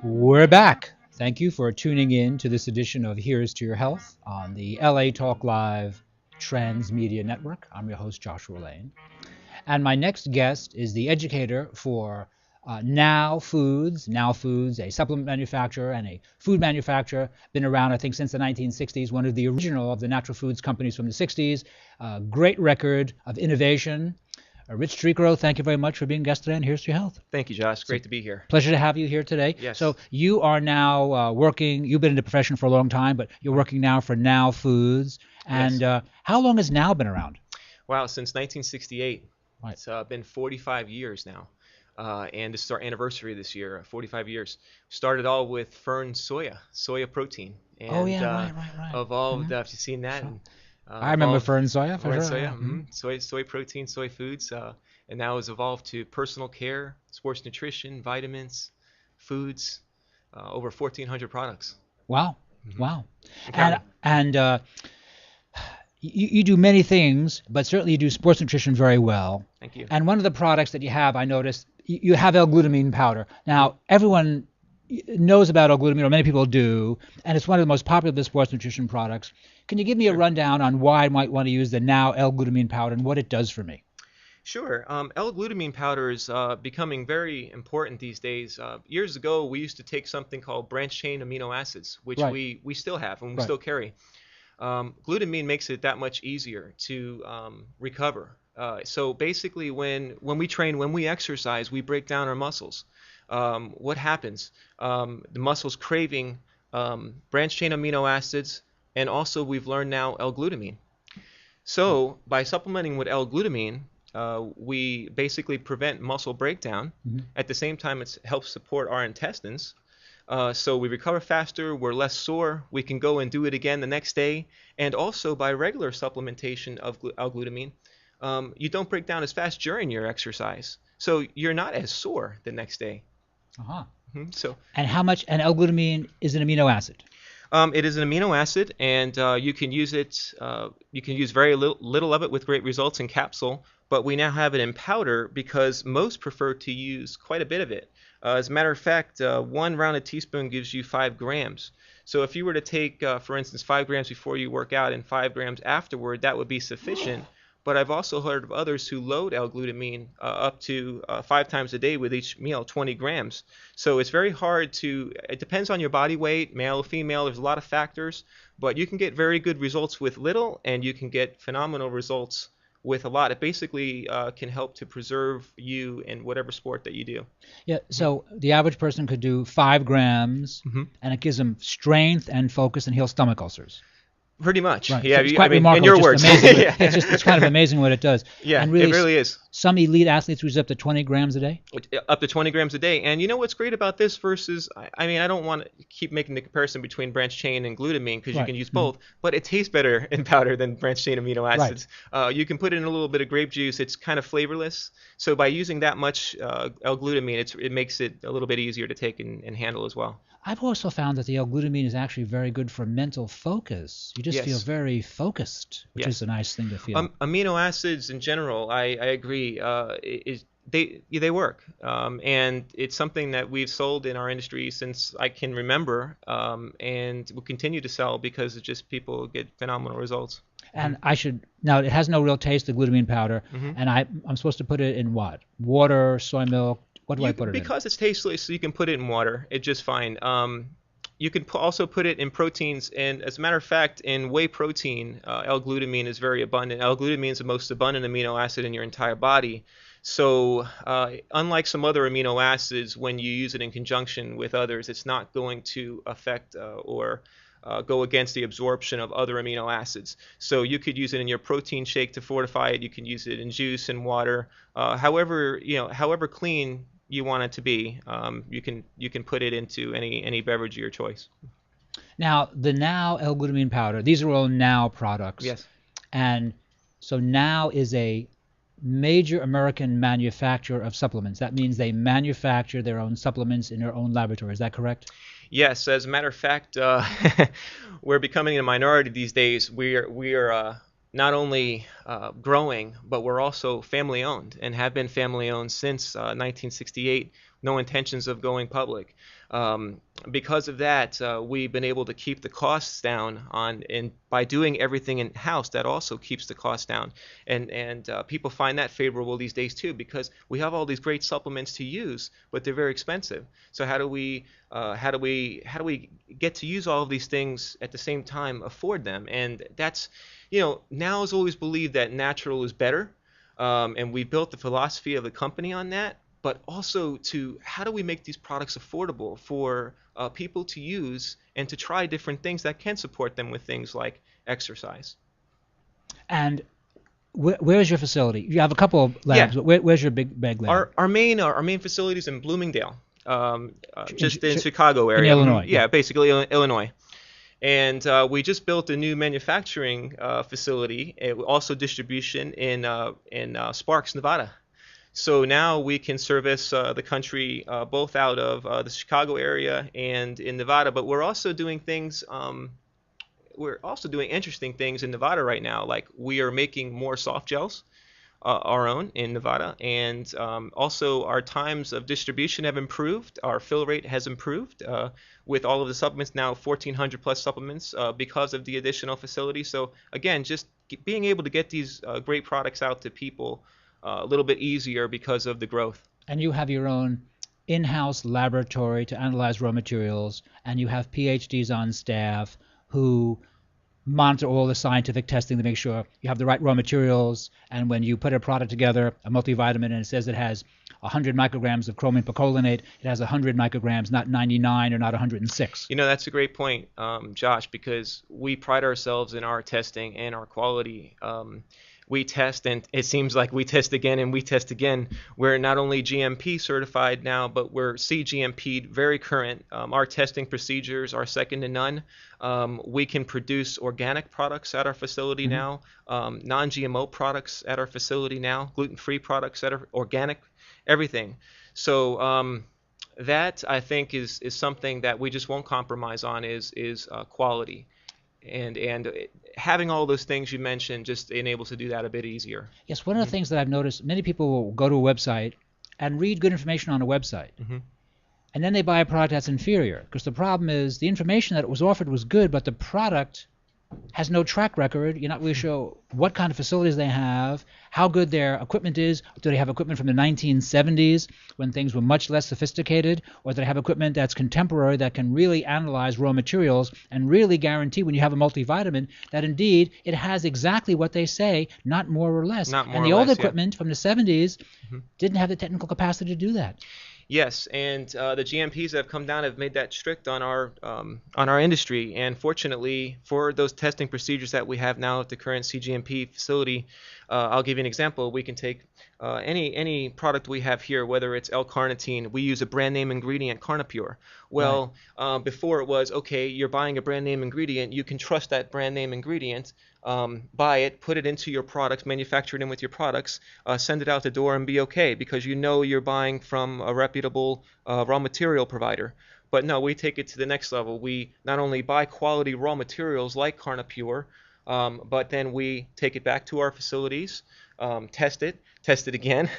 We're back. Thank you for tuning in to this edition of Here's to Your Health on the LA Talk Live Transmedia Network. I'm your host, Joshua Lane. And my next guest is the educator for Now Foods. Now Foods, a supplement manufacturer and a food manufacturer, been around, I think, since the 1960s, one of the original of the natural foods companies from the 60s. Great record of innovation. Rich Tirico, thank you very much for being a guest today on Here's to Your Health. Thank you, Josh. Great to be here. Pleasure to have you here today. Yes. So you are now working, you've been in the profession for a long time, but you're working now for Now Foods. And Yes. How long has Now been around? Wow, since 1968. Right. It's been 45 years now. And this is our anniversary this year, 45 years. Started all with Fern soya protein. And, right. Evolved, if you've seen that. Sure. And, I remember Fern soya, for Fern sure. soya, Mhm. soy protein, soy foods. And now has evolved to personal care, sports nutrition, vitamins, foods, over 1,400 products. Wow. Wow. And you do many things, but certainly you do sports nutrition very well. Thank you. And one of the products that you have, I noticed, you have L-glutamine powder. Now, everyone knows about L-glutamine, or many people do, and it's one of the most popular of the sports nutrition products. Can you give me a rundown on why I might want to use the Now L-glutamine powder and what it does for me? Sure. L-glutamine powder is becoming very important these days. Years ago, we used to take something called branched-chain amino acids, which Right. we still have and we Right. still carry. Glutamine makes it that much easier to recover. So basically, when we train, when we exercise, we break down our muscles. What happens? The muscles craving branched-chain amino acids, and also we've learned now L-glutamine. So by supplementing with L-glutamine, we basically prevent muscle breakdown. Mhm. At the same time, it helps support our intestines. So we recover faster, we're less sore, we can go and do it again the next day. And also by regular supplementation of L-glutamine, you don't break down as fast during your exercise. So you're not as sore the next day. Uh-huh. So. And how much? And L-glutamine is an amino acid. It is an amino acid, and you can use it. You can use very little of it with great results in capsule. But we now have it in powder because most prefer to use quite a bit of it. As a matter of fact, 1 rounded teaspoon gives you 5 grams. So if you were to take, for instance, 5 grams before you work out and 5 grams afterward, that would be sufficient. But I've also heard of others who load L-glutamine up to 5 times a day with each meal, 20 grams. So it's very hard to, it depends on your body weight, male or female, there's a lot of factors, but you can get very good results with little, and you can get phenomenal results with a lot. It basically can help to preserve you in whatever sport that you do. Yeah, so the average person could do 5 grams, and it gives them strength and focus and heals stomach ulcers. Pretty much. Right. Yeah, So it's quite remarkable. in your It's words. just amazing. Yeah. It's kind of amazing what it does. Yeah, and really, it really is. Some elite athletes use up to 20 grams a day. Up to 20 grams a day. And you know what's great about this versus, I mean, I don't want to keep making the comparison between branched chain and glutamine because you Right. can use both, but it tastes better in powder than branched chain amino Right. acids. You can put in a little bit of grape juice. It's kind of flavorless. So by using that much L-glutamine, it makes it a little bit easier to take and handle as well. I've also found that the L-glutamine is actually very good for mental focus. You just feel very focused, which is a nice thing to feel. Amino acids in general, I agree, they work, and it's something that we've sold in our industry since I can remember, and we'll continue to sell because it's just people get phenomenal results. And now it has no real taste, the glutamine powder, and I'm supposed to put it in what? Water, soy milk? What do I put it in? Because it's tasteless, you can put it in water. It's just fine. You can also put it in proteins, and as a matter of fact, in whey protein, L-glutamine is very abundant. L-glutamine is the most abundant amino acid in your entire body. So unlike some other amino acids, when you use it in conjunction with others, it's not going to affect or go against the absorption of other amino acids. So you could use it in your protein shake to fortify it. You can use it in juice and water. However clean you want it to be, you can put it into any beverage of your choice. Now, the Now L-glutamine powder, these are all Now products. Yes. And so Now is a major American manufacturer of supplements. That means they manufacture their own supplements in their own laboratory. Is that correct? Yes. As a matter of fact, we're becoming a minority these days. We are not only growing, but we're also family owned and have been family owned since 1968. No intentions of going public. Because of that, we've been able to keep the costs down and by doing everything in house, that also keeps the costs down. And people find that favorable these days too, because we have all these great supplements to use, but they're very expensive. So how do we get to use all of these things at the same time, afford them? And that's, Now has always believed that natural is better, and we built the philosophy of the company on that. But also to how do we make these products affordable for people to use and to try different things that can support them with things like exercise. And where's your facility? You have a couple of labs, but where's your big lab? Our main facility is in Bloomingdale, just in Chicago area. In Illinois. Yeah, basically Illinois. And we just built a new manufacturing facility, also distribution in Sparks, Nevada. So now we can service the country both out of the Chicago area and in Nevada. But we're also doing things. We're also doing interesting things in Nevada right now. Like we are making more soft gels, our own in Nevada, and also our times of distribution have improved. Our fill rate has improved with all of the supplements now, 1,400 plus supplements because of the additional facility. So again, just being able to get these great products out to people a little bit easier because of the growth. And you have your own in-house laboratory to analyze raw materials, and you have PhDs on staff who monitor all the scientific testing to make sure you have the right raw materials. And when you put a product together, a multivitamin, and it says it has 100 micrograms of chromium percolinate, it has 100 micrograms, not 99 or not 106. That's a great point, Josh, because we pride ourselves in our testing and our quality. We test, and it seems like we test again and we test again. We're not only GMP certified now, but we're CGMP, very current. Our testing procedures are second to none. We can produce organic products at our facility now, non-GMO products at our facility now, gluten-free products that are organic, everything. So that, I think, is something that we just won't compromise on is quality. And having all those things you mentioned just enables to do that a bit easier. Yes, one of the things that I've noticed, many people will go to a website and read good information on a website. And then they buy a product that's inferior, because the problem is the information that was offered was good, but the product has no track record. You're not really sure what kind of facilities they have, how good their equipment is. Do they have equipment from the 1970s when things were much less sophisticated, or do they have equipment that's contemporary that can really analyze raw materials and really guarantee when you have a multivitamin that indeed it has exactly what they say, not more or less. And the old equipment from the 70s didn't have the technical capacity to do that. Yes, and the GMPs that have come down have made that strict on our industry. And fortunately, for those testing procedures that we have now at the current CGMP facility, I'll give you an example. We can take any product we have here, whether it's L-carnitine, we use a brand name ingredient, Carnipure. Well, before it was, okay, you're buying a brand name ingredient, you can trust that brand name ingredient, buy it, put it into your products, manufacture it in with your products, send it out the door and be okay, because you know you're buying from a reputable raw material provider. But no, we take it to the next level. We not only buy quality raw materials like Carnipure, but then we take it back to our facilities, test it again,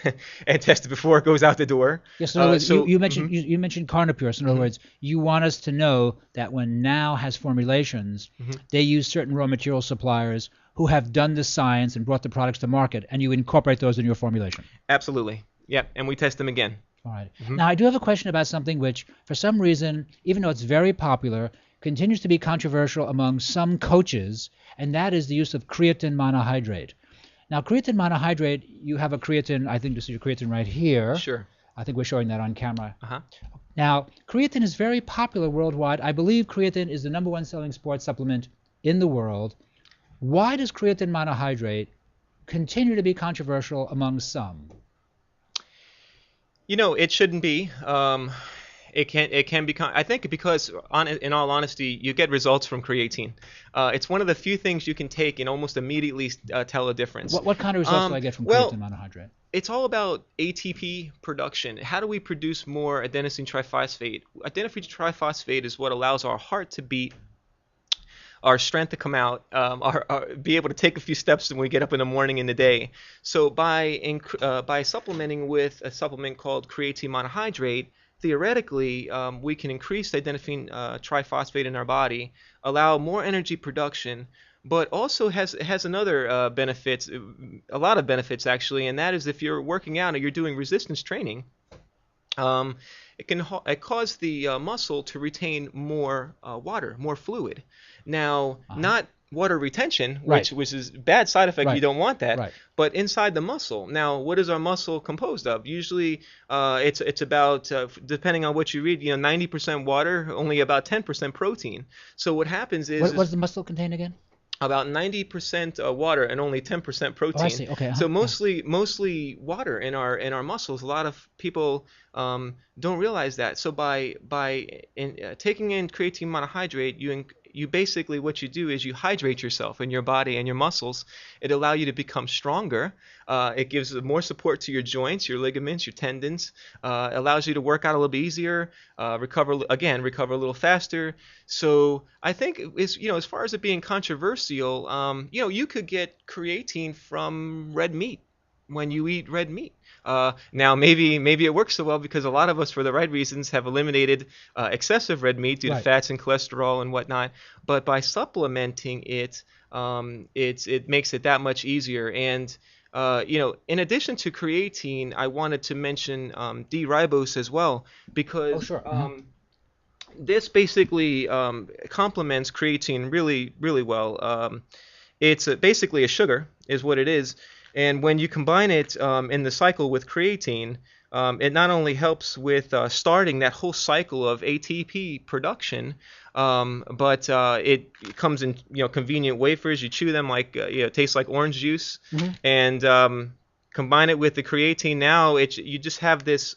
and test it before it goes out the door. Yes, in other words, you mentioned you mentioned Carnipure. So in other words, you want us to know that when Now has formulations, they use certain raw material suppliers who have done the science and brought the products to market, and you incorporate those in your formulation. Absolutely. Yep, and we test them again. All right. Now, I do have a question about something which, for some reason, even though it's very popular, continues to be controversial among some coaches, and that is the use of creatine monohydrate. Now, creatine monohydrate, you have a creatine, I think this is your creatine right here. Sure. I think we're showing that on camera. Now, creatine is very popular worldwide. I believe creatine is the #1 selling sports supplement in the world. Why does creatine monohydrate continue to be controversial among some? You know, it shouldn't be. It can become. I think because, in all honesty, you get results from creatine. It's one of the few things you can take and almost immediately tell a difference. What kind of results do I get from creatine monohydrate? It's all about ATP production. How do we produce more adenosine triphosphate? Adenosine triphosphate is what allows our heart to beat, our strength to come out, be able to take a few steps when we get up in the morning in the day. So by supplementing with a supplement called creatine monohydrate, theoretically, we can increase the adenosine triphosphate in our body, allow more energy production, but also has another benefits, a lot of benefits actually, and that is if you're working out or you're doing resistance training, it can cause the muscle to retain more water, more fluid. Now, not water retention, which is a bad side effect. You don't want that. But inside the muscle. Now, what is our muscle composed of? Usually, it's about depending on what you read, 90% water, only about 10% protein. So what happens is what does the muscle contain again? About 90% water and only 10% protein. Oh, I see. Okay. So mostly water in our muscles. A lot of people don't realize that. So by taking in creatine monohydrate, you basically, what you do is you hydrate yourself and your body and your muscles. It allows you to become stronger. It gives more support to your joints, your ligaments, your tendons. Allows you to work out a little bit easier, recover a little faster. So I think as far as it being controversial, you could get creatine from red meat when you eat red meat. Now maybe it works so well because a lot of us, for the right reasons, have eliminated excessive red meat due to fats and cholesterol and whatnot. But by supplementing it, it makes it that much easier. And in addition to creatine, I wanted to mention D-ribose as well because this basically complements creatine really, really well. It's basically a sugar, is what it is. And when you combine it in the cycle with creatine, it not only helps with starting that whole cycle of ATP production, but it comes in convenient wafers. You chew them like it tastes like orange juice, and combine it with the creatine. Now you just have this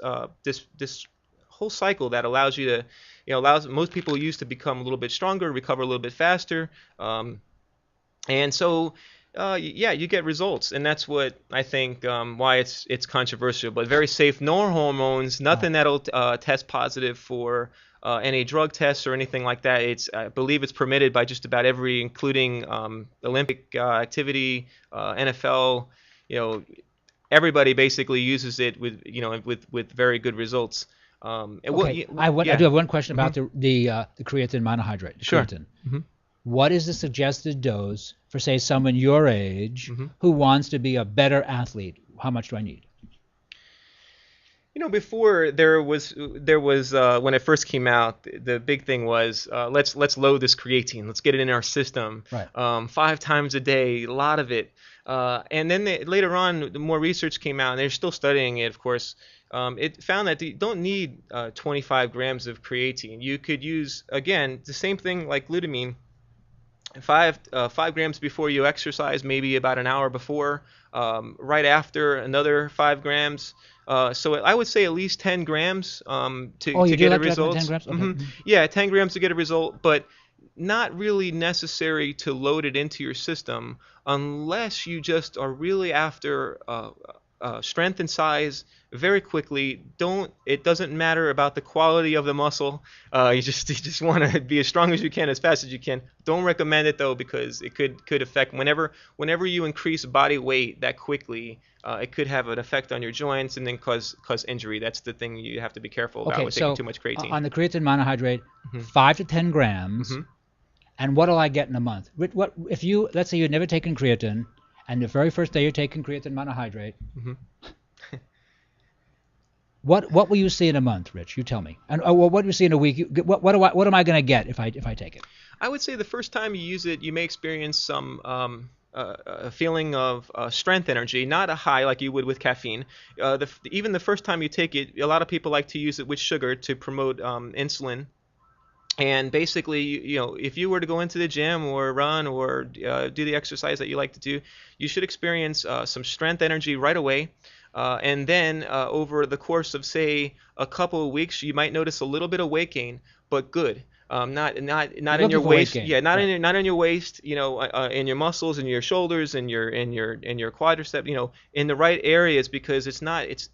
whole cycle that allows you to allows most people use to become a little bit stronger, recover a little bit faster, and so. You get results, and that's what I think why it's controversial, but very safe. No hormones, nothing that'll test positive for any drug tests or anything like that. I believe it's permitted by just about every, including Olympic activity, NFL. Everybody basically uses it with very good results. I do have one question about the creatine monohydrate. Sure. Creatine. What is the suggested dose for, say, someone your age who wants to be a better athlete? How much do I need? Before there was when it first came out, the big thing was let's load this creatine, let's get it in our system, 5 times a day, a lot of it, and then later on, more research came out, and they're still studying it, of course. It found that you don't need 25 grams of creatine. You could use, again, the same thing like glutamine. 5 grams before you exercise, maybe about an hour before, right after another 5 grams. So I would say at least 10 grams to get a result. 10 grams? Okay. Yeah, 10 grams to get a result, but not really necessary to load it into your system unless you just are really after strength and size very quickly. It doesn't matter about the quality of the muscle. You just want to be as strong as you can, as fast as you can. Don't recommend it though, because it could affect whenever you increase body weight that quickly. It could have an effect on your joints and then cause injury. That's the thing you have to be careful about with taking too much creatine. On the creatine monohydrate, 5 to 10 grams. And what will I get in a month? What if you, let's say you've never taken creatine, and the very first day you're taking creatine monohydrate, what will you see in a month, Rich? You tell me. And what do you see in a week? What am I going to get if I take it? I would say the first time you use it, you may experience some a feeling of strength energy, not a high like you would with caffeine. Even the first time you take it, a lot of people like to use it with sugar to promote insulin. And basically, if you were to go into the gym or run or do the exercise that you like to do, you should experience some strength energy right away. And then over the course of, say, a couple of weeks, you might notice a little bit of weight gain, but good. Not in your waist. Yeah, not in your waist. In your muscles, in your shoulders, in your quadricep. In the right areas, because it's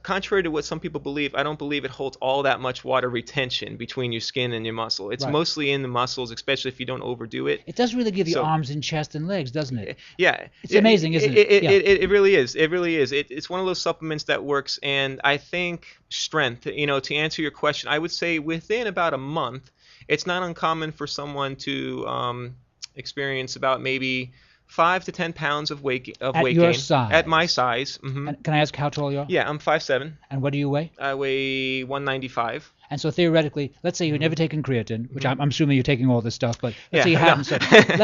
contrary to what some people believe, I don't believe it holds all that much water retention between your skin and your muscle. It's mostly in the muscles, especially if you don't overdo it. It does really give you arms and chest and legs, doesn't it? Yeah. It's amazing, isn't it? It really is. It really is. It's one of those supplements that works, and I think strength, to answer your question, I would say within about a month, it's not uncommon for someone to experience about maybe 5 to 10 pounds of weight gain. At your size? At my size. And can I ask how tall you are? Yeah, I'm 5'7". And what do you weigh? I weigh 195. And so theoretically, let's say you've never taken creatine, which I'm assuming you're taking all this stuff, but let's say you haven't. So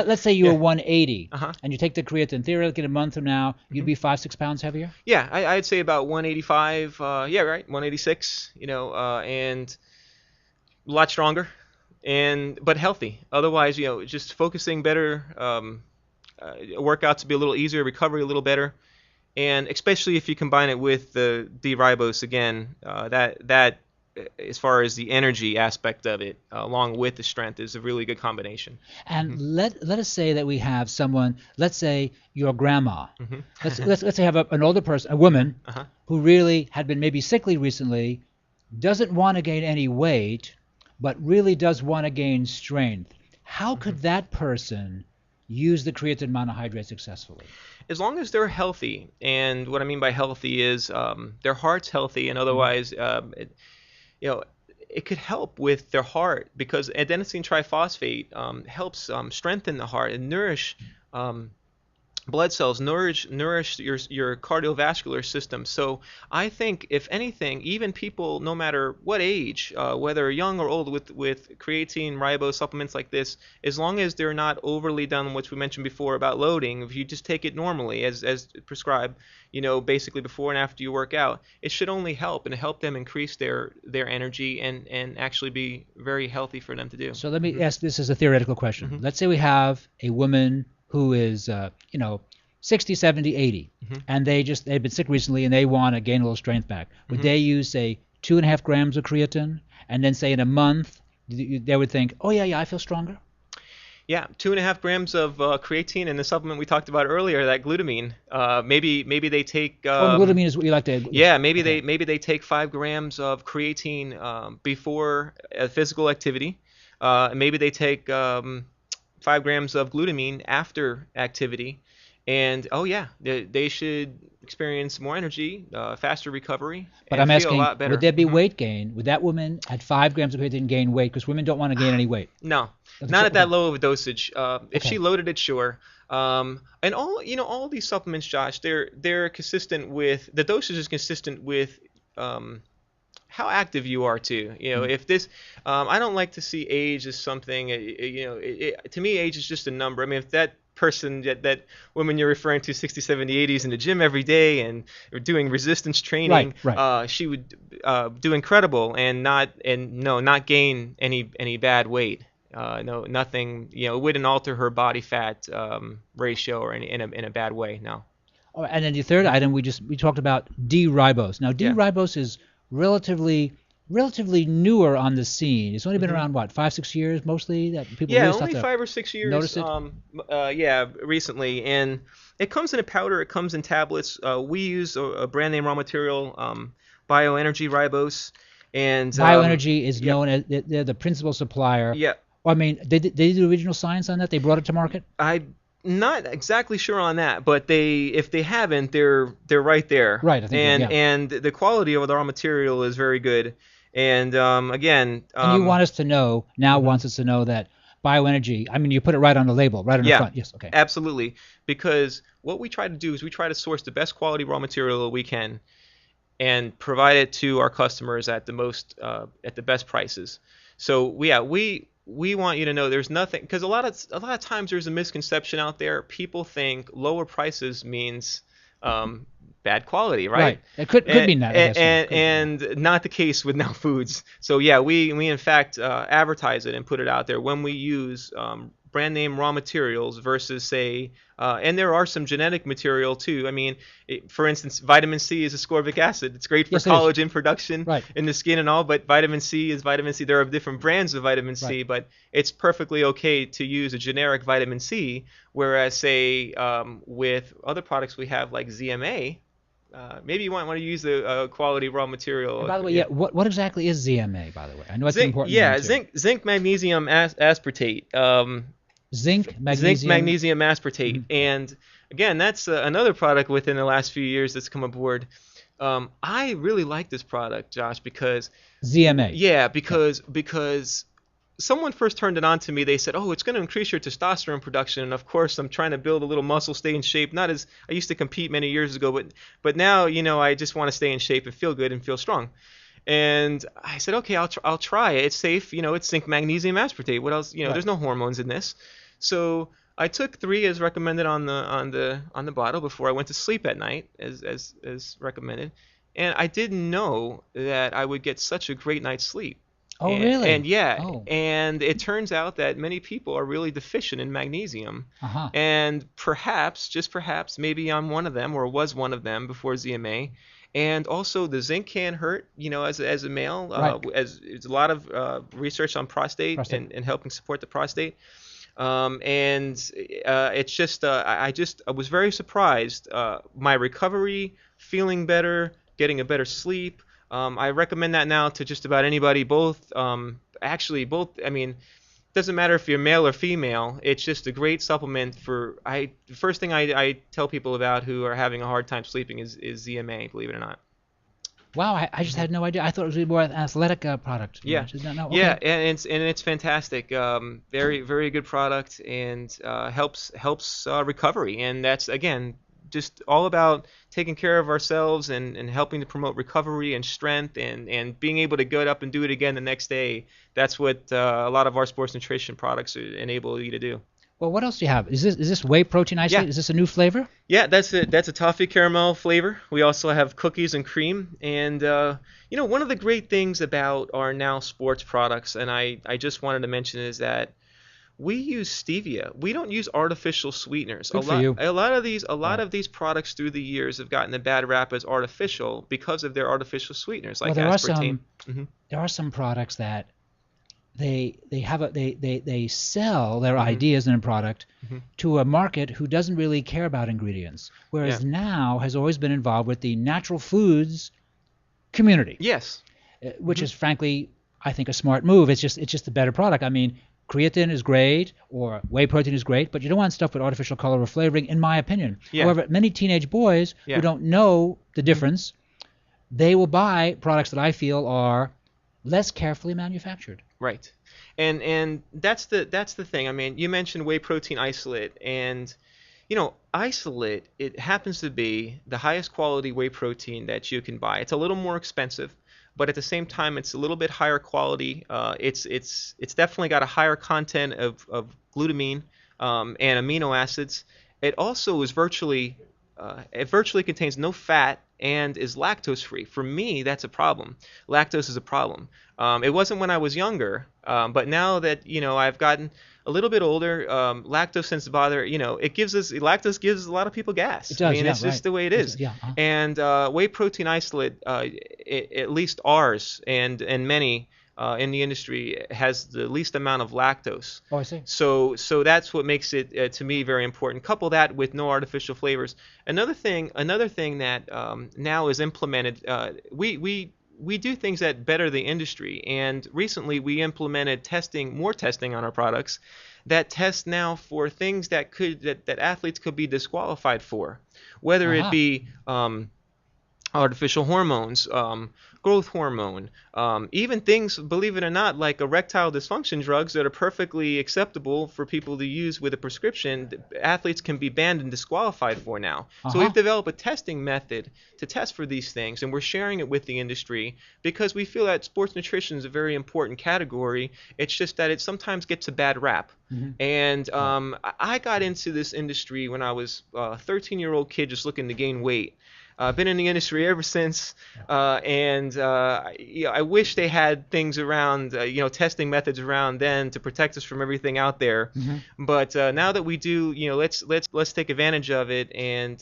let's say you were 180, and you take the creatine. Theoretically, in a month from now, you'd be 5-6 pounds heavier? Yeah, I'd say about 185. 186, and a lot stronger, but healthy. Otherwise, just focusing better, workouts to be a little easier, recovery a little better, and especially if you combine it with the D-ribose again, that as far as the energy aspect of it, along with the strength, is a really good combination. And let us say that we have someone, let's say your grandma. Let's say have an older person, a woman, who really had been maybe sickly recently, doesn't want to gain any weight, but really does want to gain strength. How could that person use the creatine monohydrate successfully? As long as they're healthy, and what I mean by healthy is their heart's healthy, and otherwise, it could help with their heart, because adenosine triphosphate helps strengthen the heart and nourish blood cells, nourish your cardiovascular system. So I think, if anything, even people, no matter what age, whether young or old, with creatine, ribose supplements like this, as long as they're not overly done, which we mentioned before about loading, if you just take it normally as prescribed, basically before and after you work out, it should only help them increase their energy and actually be very healthy for them to do. So let me ask this as a theoretical question. Let's say we have a woman who is 60, 70, 80, and they've been sick recently and they want to gain a little strength back. Would they use, say, 2.5 grams of creatine, and then say in a month they would think, oh yeah, I feel stronger? Yeah, 2.5 grams of creatine, and the supplement we talked about earlier, that glutamine. Maybe they take. Glutamine is what you like to. Yeah, maybe they take 5 grams of creatine before a physical activity. Maybe they take 5 grams of glutamine after activity, and they should experience more energy, faster recovery, but and I'm feel asking, a lot better. Would there be weight gain? Would that woman at 5 grams of creatine gain weight? Because women don't want to gain any weight. No, not at that low of a dosage. If she loaded it, sure. And all these supplements, Josh, they're consistent with, the dosage is consistent with how active you are too. If this, I don't like to see age as something. To me, age is just a number. I mean, if that person, that woman you're referring to, 60, 70, 80s in the gym every day and doing resistance training, right. She would do incredible and not gain any bad weight. No, nothing. It wouldn't alter her body fat ratio or in a bad way. No. Oh, and then the third item we talked about D-ribose. Now D-ribose is relatively relatively newer on the scene. It's only been Mhm. around, what, 5-6 years mostly that people Yeah, really start only to 5 or 6 years. notice it? Yeah, recently, and it comes in a powder. It comes in tablets. We use a brand name raw material, Bioenergy Ribose, and Bioenergy is yep. known as they're the principal supplier. Yeah. I mean, they did the original science on that. They brought it to market. I'm not exactly sure on that, but if they haven't, they're right there. Right, I think. And the quality of the raw material is very good. And again, and you want us to know now. Wants us to know that Bioenergy. I mean, you put it right on the label, right on the front. Yes. Okay. Absolutely. Because what we try to do is we try to source the best quality raw material we can, and provide it to our customers at the best prices. So we want you to know there's nothing, because a lot of times there's a misconception out there. People think lower prices means bad quality, right? Right. It could mean that. I guess, and not the case with Now Foods. So yeah, we in fact advertise it and put it out there when we use brand name raw materials versus say, and there are some genetic material too. I mean, for instance, vitamin C is ascorbic acid. It's great for collagen production in the skin and all, but vitamin C is vitamin C. There are different brands of vitamin C, but it's perfectly okay to use a generic vitamin C, whereas say with other products we have like ZMA, maybe you want to use the quality raw material. And by the way, what exactly is ZMA, by the way? I know it's an important thing too. Zinc magnesium aspartate. Zinc magnesium aspartate. And again, that's another product within the last few years that's come aboard. I really like this product, Josh, because ZMA. Yeah, because someone first turned it on to me. They said, "Oh, it's going to increase your testosterone production." And of course, I'm trying to build a little muscle, stay in shape. Not as I used to compete many years ago, but now I just want to stay in shape and feel good and feel strong. And I said, "Okay, I'll try it. It's safe. It's zinc magnesium aspartate. What else? There's no hormones in this." So I took 3 as recommended on the bottle before I went to sleep at night, as recommended. And I didn't know that I would get such a great night's sleep. Oh, really? And and it turns out that many people are really deficient in magnesium. And perhaps, just perhaps, maybe I'm one of them or was one of them before ZMA. And also the zinc can hurt, as a male. As there's a lot of research on prostate. And helping support the prostate. It's just I was very surprised. My recovery, feeling better, getting a better sleep. I recommend that now to just about anybody. Both. I mean, doesn't matter if you're male or female. It's just a great supplement for. The first thing I tell people about who are having a hard time sleeping is ZMA. Believe it or not. Wow, I just had no idea. I thought it was more an athletic product. Yeah, okay. Yeah, and it's fantastic. Very very good product, and helps recovery. And that's again just all about taking care of ourselves and helping to promote recovery and strength and being able to get up and do it again the next day. That's what a lot of our sports nutrition products enable you to do. Well, what else do you have? Is this whey protein isolate? Yeah. Is this a new flavor? Yeah, that's a toffee caramel flavor. We also have cookies and cream. And one of the great things about our Now sports products, and I just wanted to mention, is that we use stevia. We don't use artificial sweeteners. Good for you. A lot of these products through the years have gotten a bad rap as artificial because of their artificial sweeteners, like aspartame. There are some products that they sell their ideas in a product to a market who doesn't really care about ingredients, whereas Now has always been involved with the natural foods community. Yes. Which is frankly, I think, a smart move. It's just a better product. I mean, creatine is great or whey protein is great, but you don't want stuff with artificial color or flavoring, in my opinion. Yeah. However, many teenage boys who don't know the difference, they will buy products that I feel are less carefully manufactured. Right. And that's the thing. I mean, you mentioned whey protein isolate, and isolate, it happens to be the highest quality whey protein that you can buy. It's a little more expensive, but at the same time it's a little bit higher quality. It's definitely got a higher content of glutamine and amino acids. It also is virtually it virtually contains no fat and is lactose free. For me, that's a problem. Lactose is a problem. It wasn't when I was younger, but now that I've gotten a little bit older, lactose tends to bother. Lactose gives a lot of people gas. It does, it's just the way it is. And whey protein isolate, at least ours and many in the industry, has the least amount of lactose. Oh, I see. So that's what makes it to me very important. Couple that with no artificial flavors. Another thing that now is implemented. We do things that better the industry, and recently we implemented more testing on our products that test now for things that athletes could be disqualified for, whether it be artificial hormones, growth hormone, even things, believe it or not, like erectile dysfunction drugs that are perfectly acceptable for people to use with a prescription, athletes can be banned and disqualified for now. So we've developed a testing method to test for these things, and we're sharing it with the industry because we feel that sports nutrition is a very important category. It's just that it sometimes gets a bad rap. And I got into this industry when I was a 13-year-old kid just looking to gain weight. I've been in the industry ever since, and I wish they had things around, testing methods around then to protect us from everything out there. But now that we do, let's take advantage of it and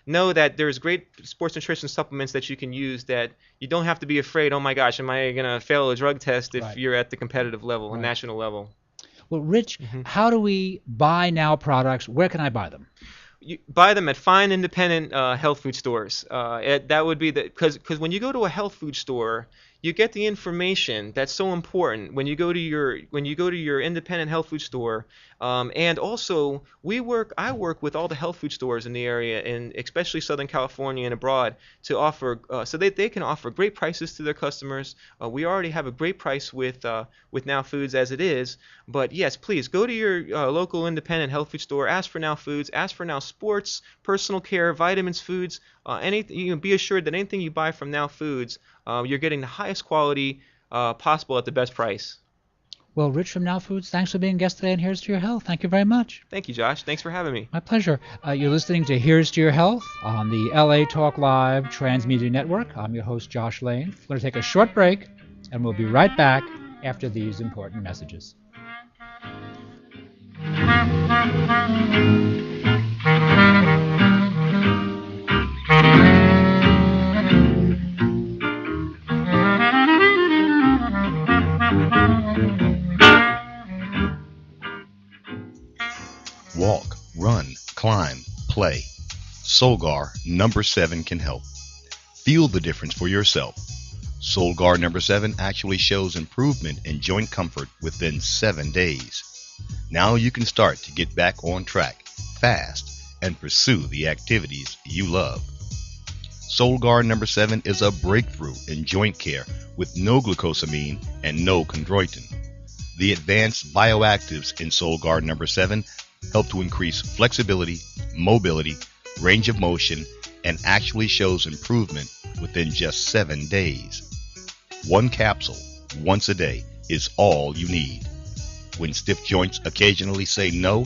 know that there's great sports nutrition supplements that you can use that you don't have to be afraid. Oh my gosh, am I gonna fail a drug test if you're at the competitive level, a national level? Well, Rich, how do we buy now products? Where can I buy them? You buy them at fine independent health food stores. That would be because when you go to a health food store, you get the information that's so important when you go to your independent health food store. And also, I work with all the health food stores in the area, and especially Southern California and abroad, to offer so that they can offer great prices to their customers. We already have a great price with Now Foods as it is, but yes, please go to your local independent health food store. Ask for Now Foods. Ask for Now Sports, personal care, vitamins, foods. Anything, you can be assured that anything you buy from Now Foods, you're getting the highest quality possible at the best price. Well, Rich from Now Foods, thanks for being a guest today on Here's to Your Health. Thank you very much. Thank you, Josh. Thanks for having me. My pleasure. You're listening to Here's to Your Health on the LA Talk Live Transmedia Network. I'm your host, Josh Lane. We're going to take a short break, and we'll be right back after these important messages. Walk, run, climb, play. Solgar number 7 can help. Feel the difference for yourself. Solgar number 7 actually shows improvement in joint comfort within 7 days. Now you can start to get back on track fast and pursue the activities you love. Solgar number 7 is a breakthrough in joint care with no glucosamine and no chondroitin. The advanced bioactives in Solgar number 7 help to increase flexibility, mobility, range of motion, and actually shows improvement within just 7 days. One capsule, once a day, is all you need. When stiff joints occasionally say no,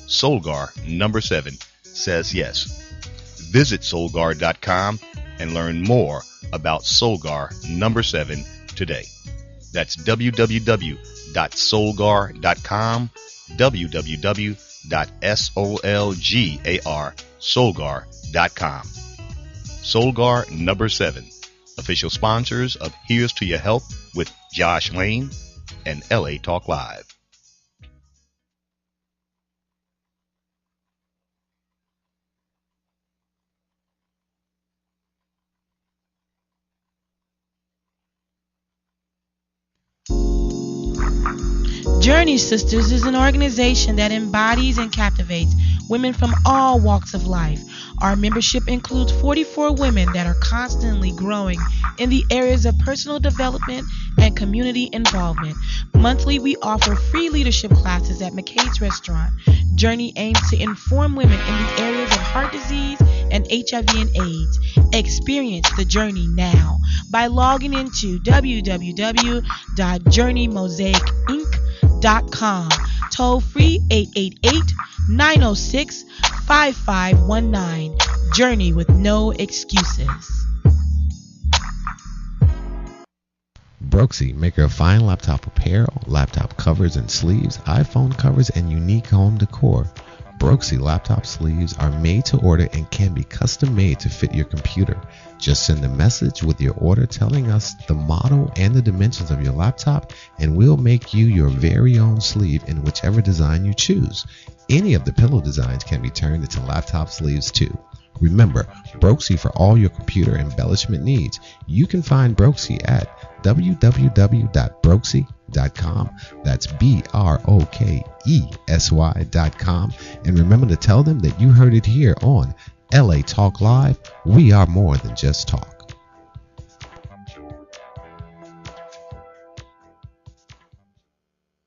Solgar number 7 says yes. Visit Solgar.com and learn more about Solgar number 7 today. That's www.solgar.com, www.solgar.com. Solgar number 7, official sponsors of Here's to Your Health with Josh Lane and LA Talk Live. Journey Sisters is an organization that embodies and captivates women from all walks of life. Our membership includes 44 women that are constantly growing in the areas of personal development and community involvement. Monthly, we offer free leadership classes at McCade's Restaurant. Journey aims to inform women in the areas of heart disease and HIV and AIDS. Experience the journey now by logging into www.journeymosaicinc.com. Toll free 888-906-56 5519. Journey with no excuses. Brooksy, maker of fine laptop apparel, laptop covers and sleeves, iPhone covers, and unique home decor. Brooksy laptop sleeves are made to order and can be custom made to fit your computer. Just send a message with your order telling us the model and the dimensions of your laptop, and we'll make you your very own sleeve in whichever design you choose. Any of the pillow designs can be turned into laptop sleeves too. Remember, Brooksy for all your computer embellishment needs. You can find Brooksy at www.brooksy.com. That's BROKESY.com. And remember to tell them that you heard it here on LA Talk Live. We are more than just talk.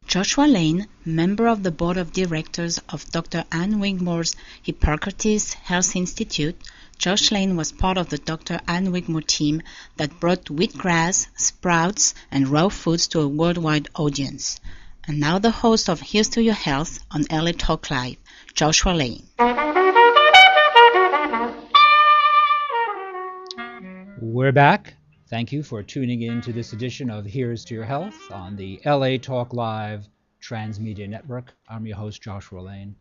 Joshua Lane, member of the board of directors of Dr. Ann Wigmore's Hippocrates Health Institute, Josh Lane was part of the Dr. Ann Wigmore team that brought wheatgrass, sprouts, and raw foods to a worldwide audience. And now the host of Here's to Your Health on LA Talk Live, Joshua Lane. We're back. Thank you for tuning in to this edition of Here's to Your Health on the LA Talk Live Transmedia Network. I'm your host, Joshua Lane.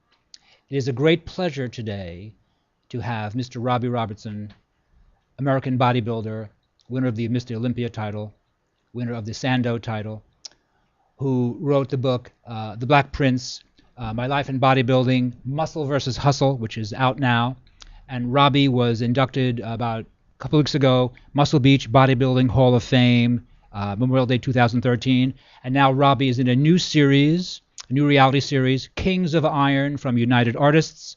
It is a great pleasure today to have Mr. Robbie Robertson, American bodybuilder, winner of the Mr. Olympia title, winner of the Sando title, who wrote the book, The Black Prince, My Life in Bodybuilding, Muscle versus Hustle, which is out now. And Robbie was inducted about a couple weeks ago, Muscle Beach Bodybuilding Hall of Fame, Memorial Day 2013. And now Robbie is in a new series, a new reality series, Kings of Iron from United Artists.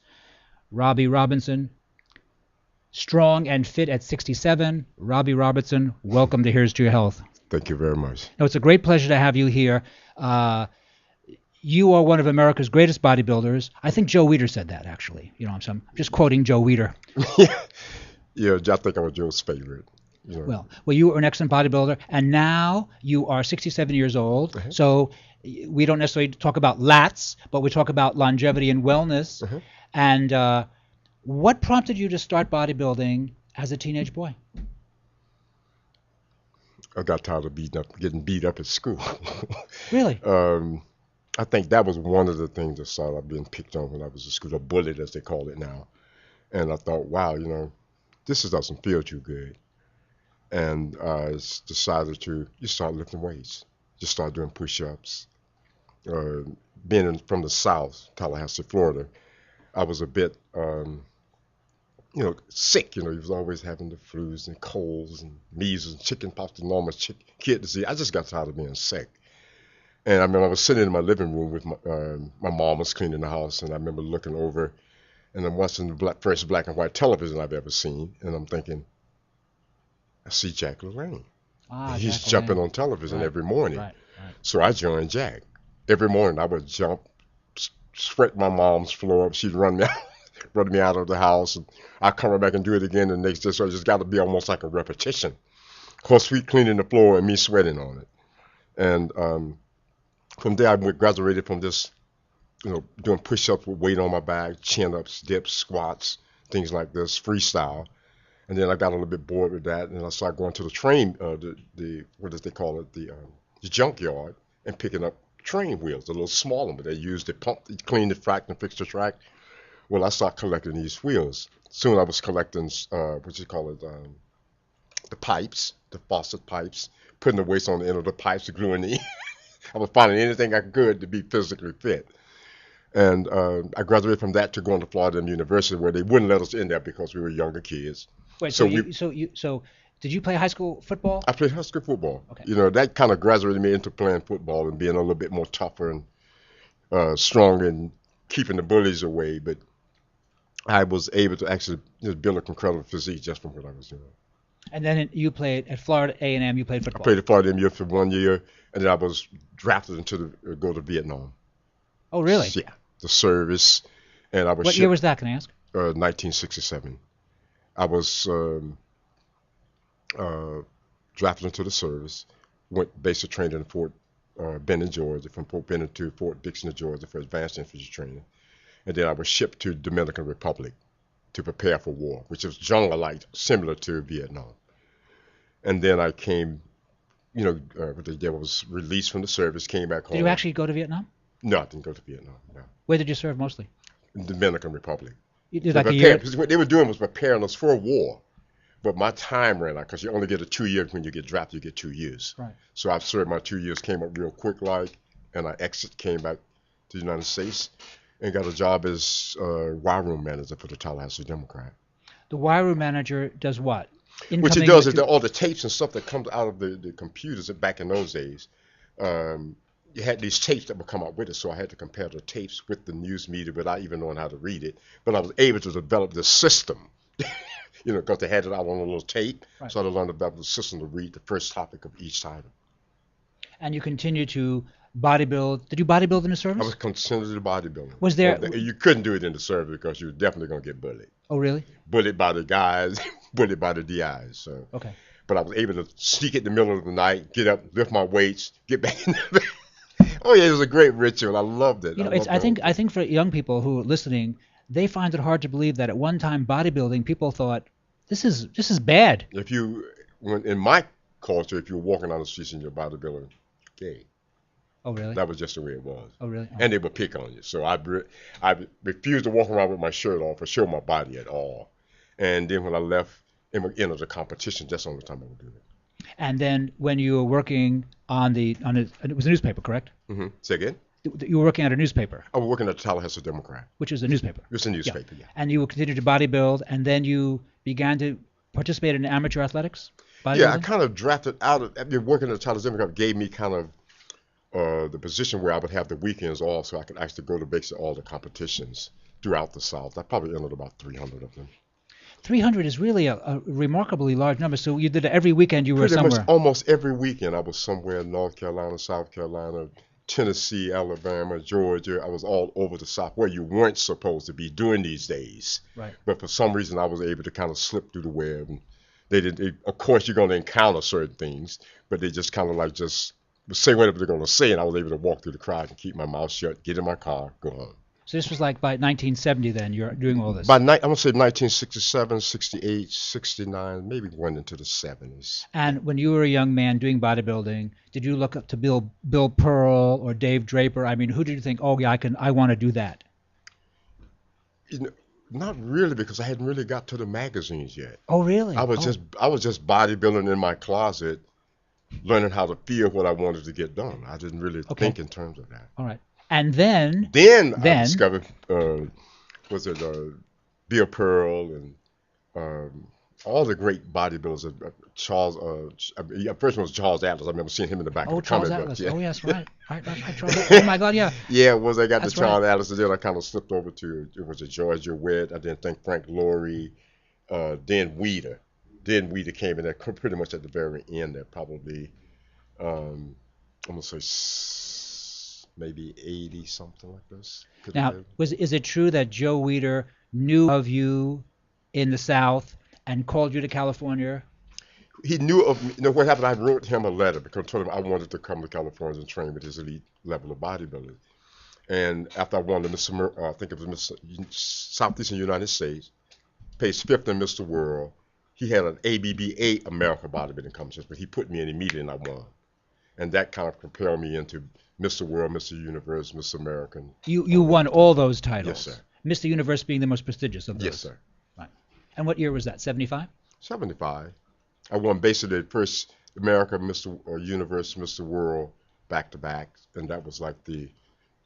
Robbie Robinson, strong and fit at 67. Robbie Robertson, welcome to Here's to Your Health. Thank you very much. No, it's a great pleasure to have you here. You are one of America's greatest bodybuilders. I think Joe Weider said that, actually. You know, I'm just quoting Joe Weider. Yeah, I think I was Joe's favorite. You know. Well, you were an excellent bodybuilder, and now you are 67 years old. Uh-huh. So we don't necessarily talk about lats, but we talk about longevity and wellness. Uh-huh. And what prompted you to start bodybuilding as a teenage boy? I got tired of getting beat up at school. Really? I think that was one of the things that started being picked on when I was at school, or bullied as they call it now. And I thought, wow, you know, this doesn't feel too good. And I decided to just start lifting weights, just start doing push-ups. Being from the South, Tallahassee, Florida, I was a bit, sick. You know, he was always having the flus and colds and measles and chicken pox, the normal kid disease. I just got tired of being sick. And I remember I was sitting in my living room with my mom was cleaning the house, and I remember looking over, and I'm watching the first black and white television I've ever seen, and I'm thinking, I see Jack LaLanne. He's jumping on television every morning. Right. So I joined Jack. Every morning I would jump, sweat my mom's floor up. She'd run me out of the house, and I'd come right back and do it again the next day. So it just got to be almost like a repetition. Of course, sweet cleaning the floor and me sweating on it. And from there, I graduated from this, doing push-ups with weight on my back, chin-ups, dips, squats, things like this, freestyle. And then I got a little bit bored with that, and I started going to the what does they call it, the junkyard, and picking up train wheels, the little small one, but they use the pump, clean the track and fix the track. Well, I started collecting these wheels. Soon I was collecting, the pipes, the faucet pipes, putting the weights on the end of the pipes, gluing the I was finding anything I could to be physically fit. And I graduated from that to going to Florida University, where they wouldn't let us in there because we were younger kids. Wait, so did you play high school football? I played high school football. Okay. That kind of graduated me into playing football and being a little bit more tougher and stronger and keeping the bullies away. But I was able to actually build a incredible physique just from what I was doing. And then you played at Florida A&M. You played football. I played at Florida A&M for 1 year, and then I was drafted to go to Vietnam. Oh, really? Yeah, the service. And I was. What year was that? Can I ask? 1967. I was drafted into the service. Went basic training in Fort Benning, Georgia, from Fort Benning to Fort Dixon, Georgia, for advanced infantry training. and then I was shipped to Dominican Republic to prepare for war, which is jungle-like, similar to Vietnam. And then I came, I was released from the service, came back home. Did you actually go to Vietnam? No, I didn't go to Vietnam, no. Where did you serve mostly? Dominican Republic. You did like a year? What they were doing was preparing us for war. But my time ran out because you only get a 2 year. When you get drafted, you get 2 years. Right. So I served my 2 years, came up real quick and I came back to the United States and got a job as war room manager for the Tallahassee Democrat. The war room manager does what? What it does is all the tapes and stuff that comes out of the computers back in those days. You had these tapes that would come out with it, so I had to compare the tapes with the news media without even knowing how to read it. But I was able to develop this system, because they had it out on a little tape. Right. So I learned about the system to read the first topic of each title. And you continue to bodybuild. Did you bodybuild in the service? I was considered a bodybuilder. Was there? You couldn't do it in the service because you were definitely going to get bullied. Oh, really? Bullied by the guys, bullied by the DIs. So. Okay. But I was able to sneak in the middle of the night, get up, lift my weights, get back in the Oh yeah, it was a great ritual. I loved it. I think for young people who are listening, they find it hard to believe that at one time bodybuilding, people thought this is bad. In my culture, if you were walking on the streets and you're bodybuilding, gay. Oh really? That was just the way it was. Oh really? Oh. And they would pick on you. So I refused to walk around with my shirt off or show my body at all. And then when I left and entered the competition, that's the only time I would do it. And then when you were working it was a newspaper, correct? Mm-hmm. Say again? You were working at a newspaper. I was working at the Tallahassee Democrat. Which is a newspaper. It's a newspaper, yeah. And you continued to bodybuild, and then you began to participate in amateur athletics? Yeah, I kind of drafted out of working at the Tallahassee Democrat gave me kind of the position where I would have the weekends off so I could actually go to basically all the competitions throughout the South. I probably entered about 300 of them. 300 is really a remarkably large number. So you did it every weekend. You were somewhere. Pretty much almost every weekend I was somewhere in North Carolina, South Carolina, Tennessee, Alabama, Georgia. I was all over the South where you weren't supposed to be during these days. Right. But for some reason I was able to kind of slip through the web. And of course you're going to encounter certain things, but they just kind of just say whatever they're going to say, and I was able to walk through the crowd and keep my mouth shut, get in my car, go home. So this was like by 1970 then, you're doing all this? I'm going to say 1967, 68, 69, maybe went into the 70s. And when you were a young man doing bodybuilding, did you look up to Bill Pearl or Dave Draper? I mean, who did you think, oh yeah, I want to do that? Not really, because I hadn't really got to the magazines yet. Oh really? I was just bodybuilding in my closet, learning how to feel what I wanted to get done. I didn't really think in terms of that. All right. And then I discovered Bill Pearl and all the great bodybuilders. Charles, first one was Charles Atlas. I remember seeing him in the back of the Charles comic Atlas. book. Yeah. Oh yes, right. Oh my God, yeah. Yeah, once I got to Charles Atlas, and then I kind of slipped over to Georgia Witt. I didn't think Frank Laurie, Dan Weeder. Dan Weeder came in there pretty much at the very end. There probably, I'm gonna say maybe 80 something like this. Now, is it true that Joe Weeder knew of you in the South and called you to California? He knew of me. What happened? I wrote him a letter because I told him I wanted to come to California and train with his elite level of bodybuilding. And after I won the I think it was Mr. Southeastern United States, placed 5th in Mr. World. He had an ABBA American bodybuilding competition, but he put me in immediately and I won. And that kind of propelled me into Mr. World, Mr. Universe, Mr. American. You won all those titles? Yes, sir. Mr. Universe being the most prestigious of those? Yes, sir. Right. And what year was that, 75? 75. I won basically the first America, Mr. Universe, Mr. World, back-to-back, and that was like the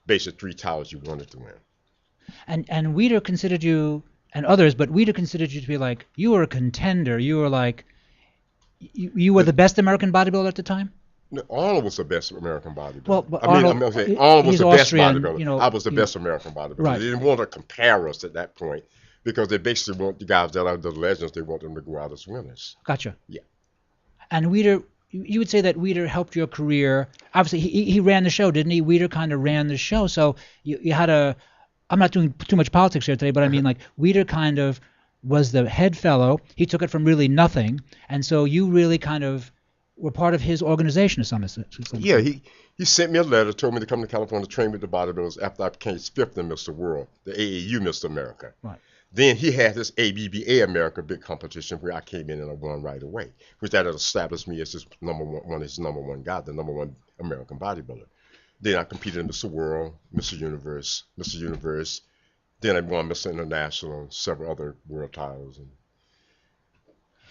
basic 3 titles you wanted to win. And Weeder considered you, and others, but Weeder considered you to be like, you were a contender. You were like, you were the best American bodybuilder at the time? No, Arnold was the best American bodybuilder. Well, but Arnold was the best bodybuilder. I was the best American bodybuilder. Right. They didn't want to compare us at that point because they basically want the guys that are the legends, they want them to go out as winners. Gotcha. Yeah. And Weeder, you would say that Weeder helped your career. Obviously, he ran the show, didn't he? Weeder kind of ran the show. So you had I'm not doing too much politics here today, but I mean, like, Weeder kind of was the head fellow. He took it from really nothing. And so you really kind of were part of his organization or something. Yeah, he sent me a letter, told me to come to California to train with the bodybuilders after I became 5th in Mr. World, the AAU Mr. America. Right. Then he had this ABBA America big competition where I came in and I won right away, which that had established me as his number one guy, the number one American bodybuilder. Then I competed in Mr. World, Mr. Universe. Then I won Mr. International and several other world titles. And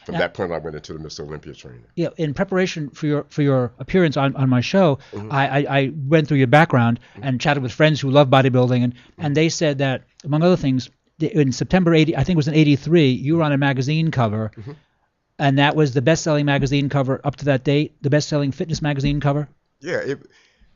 from that point, I went into the Mr. Olympia training. Yeah, in preparation for your appearance on my show, I went through your background and chatted with friends who love bodybuilding, and they said that, among other things, in September 80, I think it was in 83, you were on a magazine cover, and that was the best-selling magazine cover up to that date, the best-selling fitness magazine cover? Yeah,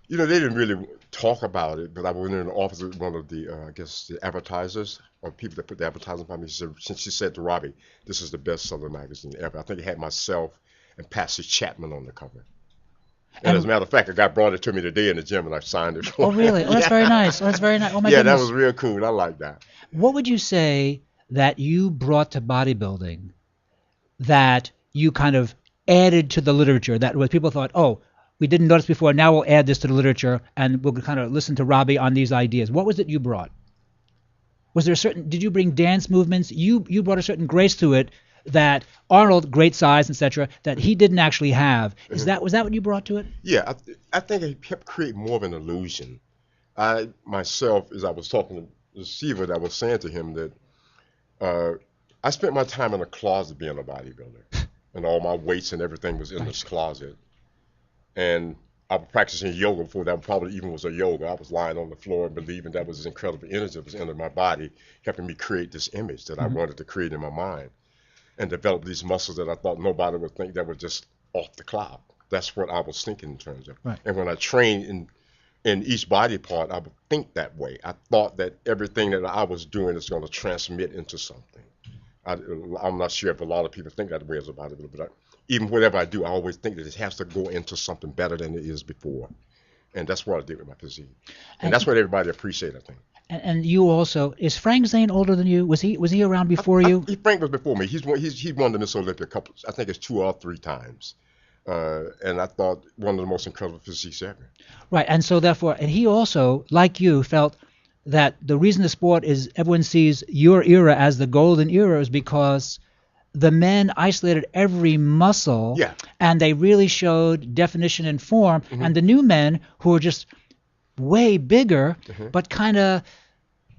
they didn't really talk about it, but I went in the office with one of the, the advertisers, or people that put the advertising on me. She said to Robbie, this is the best-selling magazine ever. I think it had myself and Patsy Chapman on the cover. And as a matter of fact, a guy brought it to me today in the gym, and I signed it. Oh, really? Oh, that's very nice. Oh, that's very nice. Oh, my goodness. goodness. That was real cool. I like that. What would you say that you brought to bodybuilding that you kind of added to the literature, that was people thought, oh, we didn't notice before, now we'll add this to the literature, and we'll kind of listen to Robbie on these ideas? What was it you brought? Was there did you bring dance movements? You brought a certain grace to it that Arnold, great size, etc., that he didn't actually have. Was that what you brought to it? Yeah, I think it helped create more of an illusion. I myself, as I was talking to the receiver, I was saying to him that I spent my time in a closet being a bodybuilder, and all my weights and everything was in this closet. And I was practicing yoga before that probably even was a yoga. I was lying on the floor and believing that was this incredible energy that was entering my body, helping me create this image that I wanted to create in my mind, and develop these muscles that I thought nobody would think that were just off the cloud. That's what I was thinking in terms of. Right. And when I trained in each body part, I would think that way. I thought that everything that I was doing is going to transmit into something. I'm not sure if a lot of people think that way as a bodybuilder, but even whatever I do, I always think that it has to go into something better than it is before. And that's what I did with my physique. And that's what everybody appreciated, I think. And you also, is Frank Zane older than you? Was he around before you? Frank was before me. He won the Miss Olympia I think it's 2 or 3 times. And I thought one of the most incredible physiques ever. Right, and so therefore, and he also, like you, felt that the reason the sport is, everyone sees your era as the golden era is because the men isolated every muscle, and they really showed definition and form, and the new men who are just way bigger, but kind of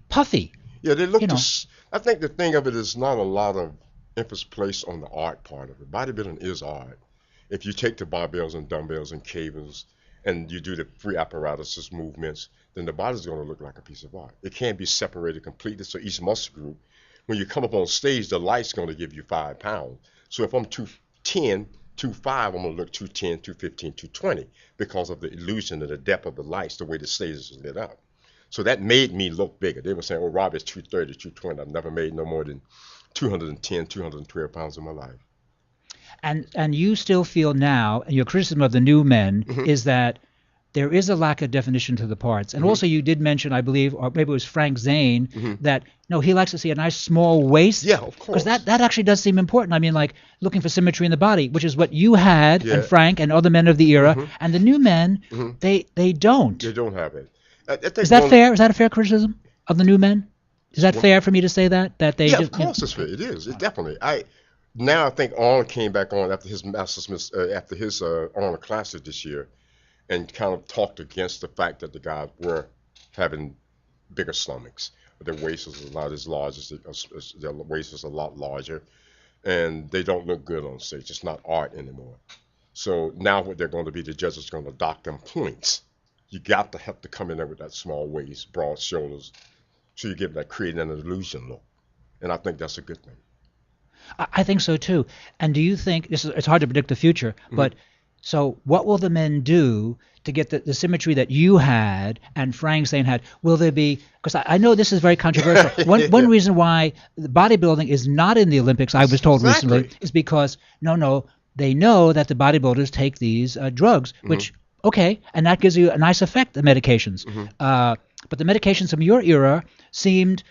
puffy. Yeah, they look. I think the thing of it is not a lot of emphasis placed on the art part of it. Bodybuilding is art. If you take the barbells and dumbbells and cables, and you do the free apparatuses movements, then the body's going to look like a piece of art. It can't be separated completely. So each muscle group, when you come up on stage, the light's going to give you 5 pounds. So if I'm 210, 2.5, I'm going to look 210, 215, 220 because of the illusion and the depth of the lights, the way the stage is lit up. So that made me look bigger. They were saying, oh, Robbie's 230, 220. I've never made no more than 210, 212 pounds in my life. And you still feel now, and your criticism of the new men is that there is a lack of definition to the parts. And also you did mention, I believe, or maybe it was Frank Zane, that, no, he likes to see a nice small waist. Yeah, of course. Because that actually does seem important. I mean, like, looking for symmetry in the body, which is what you had, and Frank and other men of the era. And the new men, they don't. They don't have it. Is that fair? Is that a fair criticism of the new men? Is that fair for me to say that? That they of course it's fair. It is. It definitely. Now I think Arnold came back on after his Arnold Classic this year, and kind of talked against the fact that the guys were having bigger stomachs. Their waist is not as large their waist is a lot larger, and they don't look good on stage. It's not art anymore. So now what they're going to be, the judges are going to dock them points. You got to have to come in there with that small waist, broad shoulders, so you get that creating an illusion look. And I think that's a good thing. I think so too. And do you think it's hard to predict the future, but so what will the men do to get the symmetry that you had and Frank Zane had? Will there be, because I know this is very controversial. One reason why the bodybuilding is not in the Olympics, I was told recently, is because they know that the bodybuilders take these drugs, which okay, and that gives you a nice effect, the medications. But the medications from your era seemed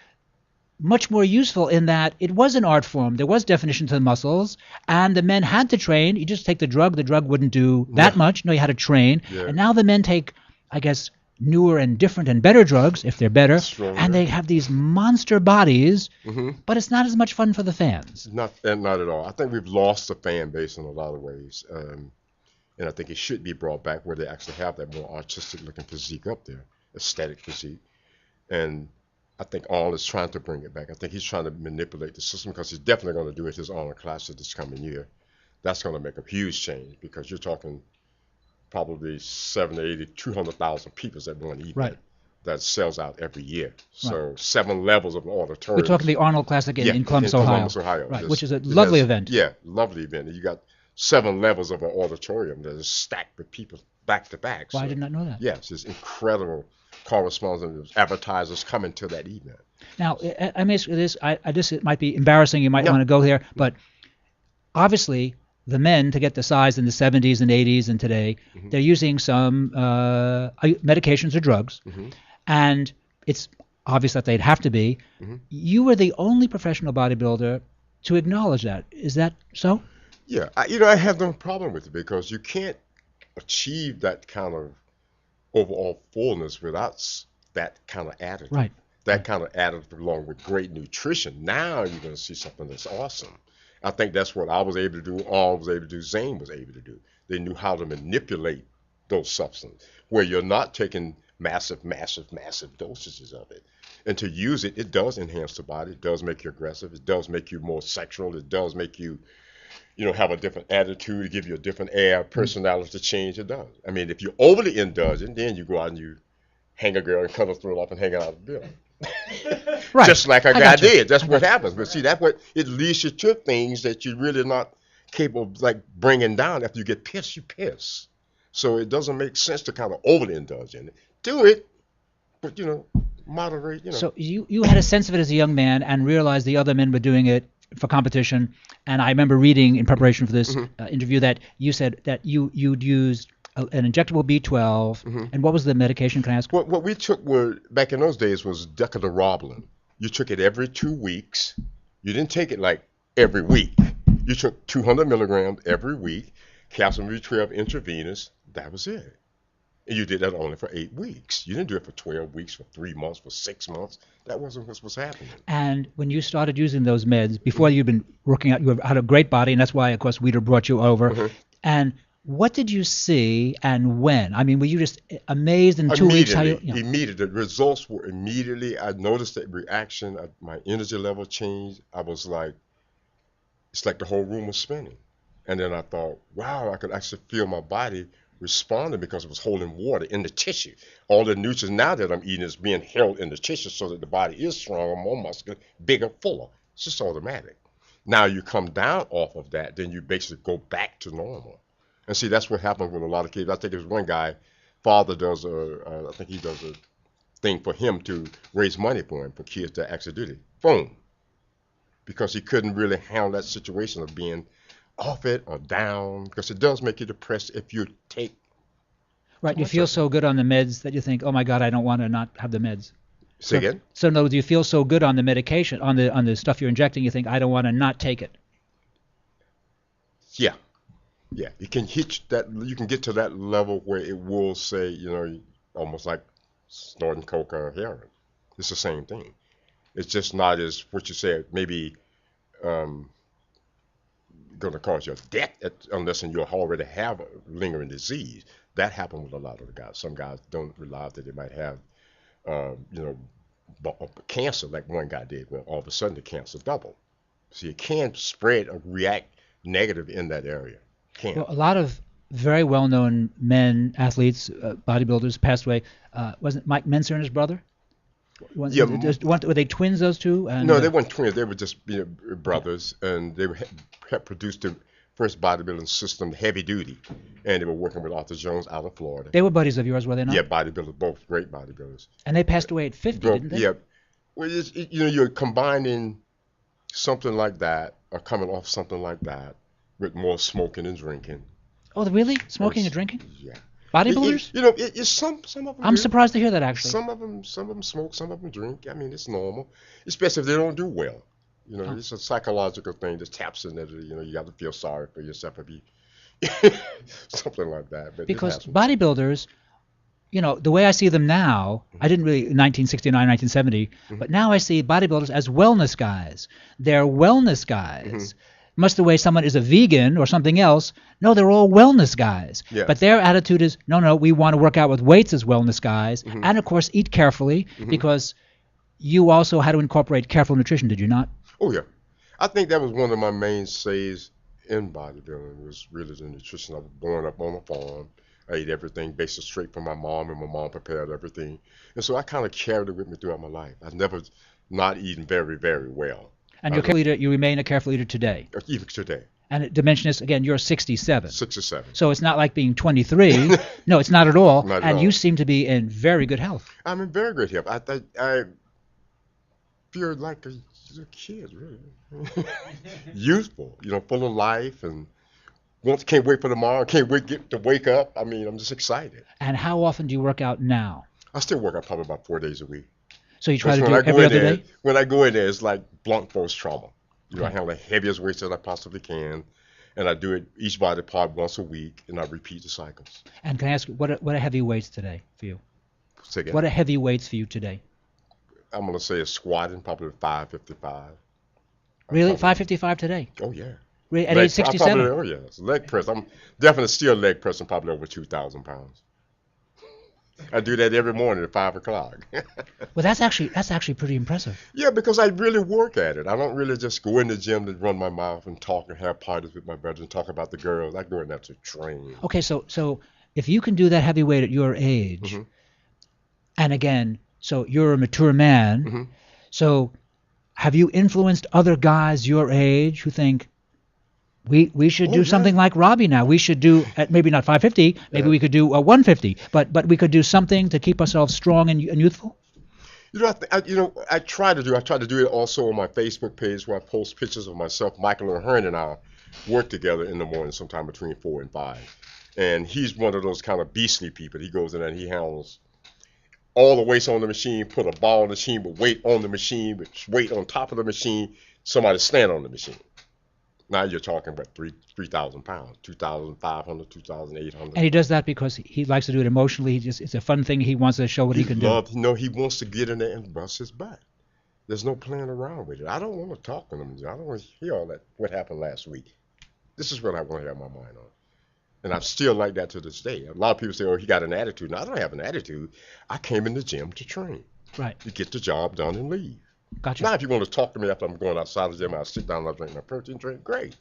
much more useful in that it was an art form. There was definition to the muscles, and the men had to train. You just take the drug wouldn't do that much. No, you had to train. Yeah. And now the men take, I guess, newer and different and better drugs, if they're better, Stronger. and they have these monster bodies, Mm-hmm. but it's not as much fun for the fans. Not at all. I think we've lost the fan base in a lot of ways. And I think it should be brought back where they actually have that more artistic-looking physique up there, aesthetic physique. And I think Arnold is trying to bring it back. I think he's trying to manipulate the system because he's definitely going to do it his Arnold Classic this coming year. That's going to make a huge change because you're talking probably 70, 80, 200,000 people at one event Right. that sells out every year. So Right. 7 levels of an auditorium. We're talking the Arnold Classic in Columbus, Ohio. Right, which is a lovely event. Yeah, lovely event. You got 7 levels of an auditorium that is stacked with people back to back. Well, I So, did not know that. Yes, it's incredible correspondence, advertisers coming to that event. Now, I may ask you this. It might be embarrassing. You might want to go there, but obviously, the men to get the size in the 70s and 80s and today, they're using some medications or drugs, and it's obvious that they'd have to be. You were the only professional bodybuilder to acknowledge that. Is that so? Yeah, I have no problem with it because you can't achieve that kind of overall fullness without that kind of attitude. Right. That kind of attitude along with great nutrition. Now you're going to see something that's awesome. I think that's what I was able to do, Arnold was able to do, Zane was able to do. They knew how to manipulate those substances where you're not taking massive dosages of it. And to use it, it does enhance the body. It does make you aggressive. It does make you more sexual. It does make you, have a different attitude, give you a different air, personality change. It does. I mean, if you're overly indulgent, then you go out and you hang a girl and cut her throat off and hang her out of the building. Right. Just like a guy did. That's what happens. But see, that's what it leads you to things that you're really not capable of like bringing down. After you get pissed, you piss. So it doesn't make sense to kind of overly indulge in it. Do it, but moderate. So you had a sense of it as a young man and realized the other men were doing it for competition. And I remember reading in preparation for this interview that you said that you'd used an injectable B12. And what was the medication, can I ask? What we took back in those days was Decadoroblin. You took it every 2 weeks. You didn't take it like every week. You took 200 milligrams every week, calcium B12 intravenous. That was it. And you did that only for 8 weeks. You didn't do it for 12 weeks, for 3 months, for 6 months. That wasn't what was happening. And when you started using those meds, before you'd been working out, you had a great body, and that's why, of course, Weeder brought you over. And what did you see and when? I mean, were you just amazed in 2 weeks? Immediately. The results were immediately. I noticed that reaction. My energy level changed. I was like, it's like the whole room was spinning. And then I thought, wow, I could actually feel my body responding because it was holding water in the tissue. All the nutrients now that I'm eating is being held in the tissue so that the body is stronger, more muscular, bigger, fuller. It's just automatic. Now you come down off of that, then you basically go back to normal. And see, that's what happens with a lot of kids. I think there's one guy, father does I think he does a thing for him to raise money for him, for kids to actually do it. Boom. Because he couldn't really handle that situation of being off it or down, because it does make you depressed if you take. Right, you feel so good on the meds that you think, oh my God, I don't want to not have the meds. Say again? So no, do you feel so good on the medication, on the stuff you're injecting, you think, I don't want to not take it? Yeah. Yeah, you can hit that. You can get to that level where it will say, almost like snorting coke or heroin. It's the same thing. It's just not as what you said. Maybe going to cause your death unless you already have a lingering disease. That happened with a lot of the guys. Some guys don't realize that they might have, cancer, like one guy did. Well, all of a sudden the cancer doubled. So you can spread or react negative in that area. Well, a lot of very well-known men, athletes, bodybuilders passed away. Wasn't Mike Menser and his brother? Were they twins, those two? And, no, they weren't twins. They were just brothers, and they had produced the first bodybuilding system, heavy duty, and they were working with Arthur Jones out of Florida. They were buddies of yours, were they not? Yeah, bodybuilders, both great bodybuilders. And they passed away at 50, didn't they? Yeah. Well, you're combining something like that, or coming off something like that, with more smoking and drinking. Oh, really? Smoking and drinking? Yeah. Bodybuilders? Some of them. I'm do. surprised to hear that, actually. Some of them smoke, some of them drink. I mean, it's normal, especially if they don't do well. It's a psychological thing that taps into you got to feel sorry for yourself if you something like that. But because bodybuilders, the way I see them now, I didn't really in 1969, 1970, but now I see bodybuilders as wellness guys. They're wellness guys. Much the way someone is a vegan or something else. No, they're all wellness guys. Yes. But their attitude is, no, we want to work out with weights as wellness guys. And, of course, eat carefully because you also had to incorporate careful nutrition, did you not? Oh, yeah. I think that was one of my mainstays in bodybuilding was really the nutrition. I was born up on a farm. I ate everything basically straight from my mom, and my mom prepared everything. And so I kind of carried it with me throughout my life. I've never not eaten very, very well. And you remain a careful eater today? Even today. And dimension is, again, you're 67. 67. So it's not like being 23. No, it's not at all. Not at and all. You seem to be in very good health. I'm in very good health. I feel like a kid, really. Youthful, full of life, and can't wait for tomorrow. Can't wait to wake up. I mean, I'm just excited. And how often do you work out now? I still work out probably about 4 days a week. So you try to do it every other day? When I go in there, it's like blunt force trauma. I handle the heaviest weights that I possibly can, and I do it each body part once a week, and I repeat the cycles. And can I ask, what are heavy weights today for you? Say again? What are heavy weights for you today? I'm going to say a squatting, probably 555. Really? 555 today? Oh, yeah. Really? At age 67? Oh, yeah. Leg press. I'm definitely still leg pressing probably over 2,000 pounds. I do that every morning at 5 o'clock. Well, that's actually pretty impressive. Yeah, because I really work at it. I don't really just go in the gym to run my mouth and talk and have parties with my brothers and talk about the girls. I go in there to train. Okay, so if you can do that heavy weight at your age, and again, so you're a mature man, so have you influenced other guys your age who think, we should do something like Robbie now. We should do, maybe not 550, maybe we could do 150, but we could do something to keep ourselves strong and youthful? I try to do it also on my Facebook page where I post pictures of myself. Michael O'Hearn and I work together in the morning sometime between 4 and 5. And he's one of those kind of beastly people. He goes in there and he handles all the weights on the machine, put a ball on the machine, with weight on the machine, with weight on top of the machine, somebody stand on the machine. Now you're talking about 3,000 pounds, 2,500, 2,800. And he does that because he likes to do it emotionally. It's a fun thing. He wants to show what he can do. No, he wants to get in there and bust his butt. There's no playing around with it. I don't want to talk to him. I don't want to hear all that, what happened last week. This is what I want to have my mind on. And I'm still like that to this day. A lot of people say, oh, he got an attitude. No, I don't have an attitude. I came in the gym to train. Right. To get the job done and leave. Gotcha. Now, if you want to talk to me after I'm going outside the gym, I'll sit down and I'll drink my protein drink. Great.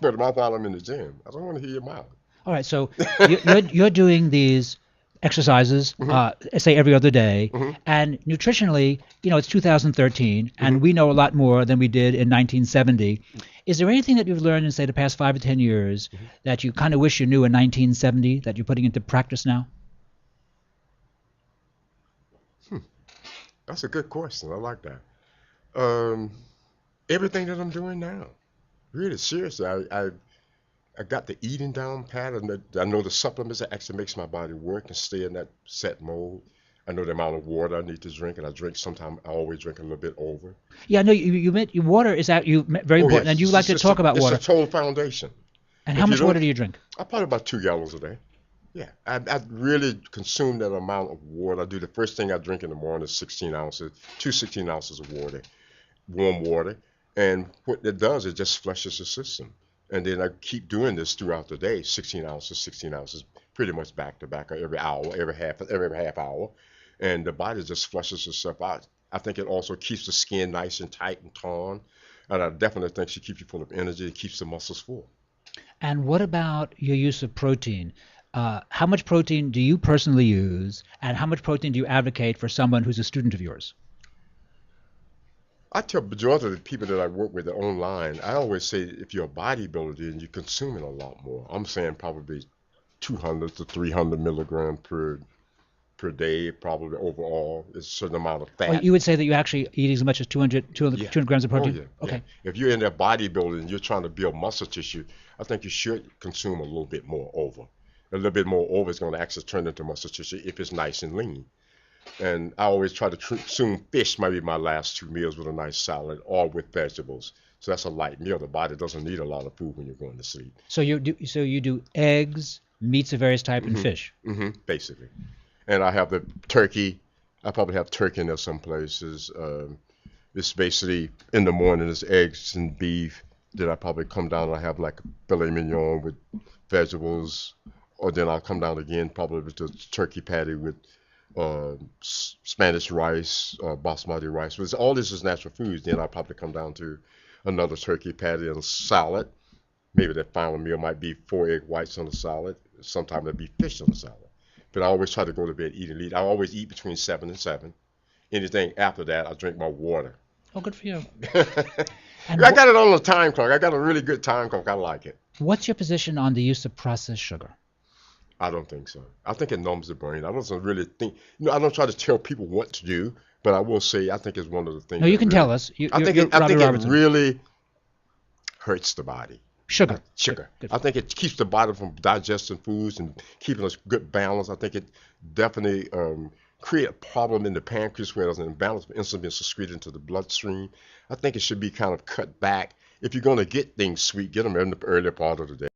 But while I'm in the gym, I don't want to hear your mouth. All right, so you're doing these exercises, say every other day, and nutritionally, it's 2013, and we know a lot more than we did in 1970. Is there anything that you've learned in, say, the past 5 or 10 years that you kind of wish you knew in 1970 that you're putting into practice now? That's a good question. I like that. Everything that I'm doing now, really seriously, I got the eating down pat, and I know the supplements that actually makes my body work and stay in that set mode. I know the amount of water I need to drink, and I always drink a little bit over. Yeah, no, you meant your water is very important, yes. and you like to talk about water. It's a total foundation. And how much water do you drink? I probably about 2 gallons a day. Yeah, I really consume that amount of water. I do the first thing I drink in the morning is 16 ounces of water, warm water. And what it does, it just flushes the system. And then I keep doing this throughout the day, 16 ounces, pretty much back to back, every hour, every half hour. And the body just flushes itself out. I think it also keeps the skin nice and tight and taut. And I definitely think it keeps you full of energy. It keeps the muscles full. And what about your use of protein? How much protein do you personally use, and how much protein do you advocate for someone who's a student of yours? I tell the majority of the people that I work with online, I always say if you're a bodybuilder, then you're consuming a lot more. I'm saying probably 200 to 300 milligrams per day, probably overall. It's a certain amount of fat. Oh, you would say that you actually eat as much as 200 grams of protein? Oh, yeah. Okay. Yeah. If you're in that bodybuilding and you're trying to build muscle tissue, I think you should consume a little bit more over. A little bit more over is going to actually turn into muscle tissue if it's nice and lean. And I always try to consume fish, might be my last 2 meals with a nice salad or with vegetables. So that's a light meal. The body doesn't need a lot of food when you're going to sleep. So you do eggs, meats of various types, and fish. Basically. And I have the turkey. I probably have turkey in there some places. It's basically in the morning it's eggs and beef. Then I probably come down and I have like a filet mignon with vegetables. Or then I'll come down again probably with the turkey patty with Spanish rice, basmati rice. But all this is natural foods. Then I'll probably come down to another turkey patty and a salad. Maybe that final meal might be 4 egg whites on the salad. Sometimes it'll be fish on the salad. But I always try to go to bed eating. I always eat between 7 and 7. Anything after that, I drink my water. Oh, good for you. I got it on the time clock. I got a really good time clock. I like it. What's your position on the use of processed sugar? I don't think so. I think it numbs the brain. I don't really think, I don't try to tell people what to do, but I will say I think it's one of the things. No, you can tell us. I think it really hurts the body. Sugar. I think it keeps the body from digesting foods and keeping a good balance. I think it definitely create a problem in the pancreas where there's an imbalance of insulin being secreted into the bloodstream. I think it should be kind of cut back. If you're going to get things sweet, get them in the early part of the day.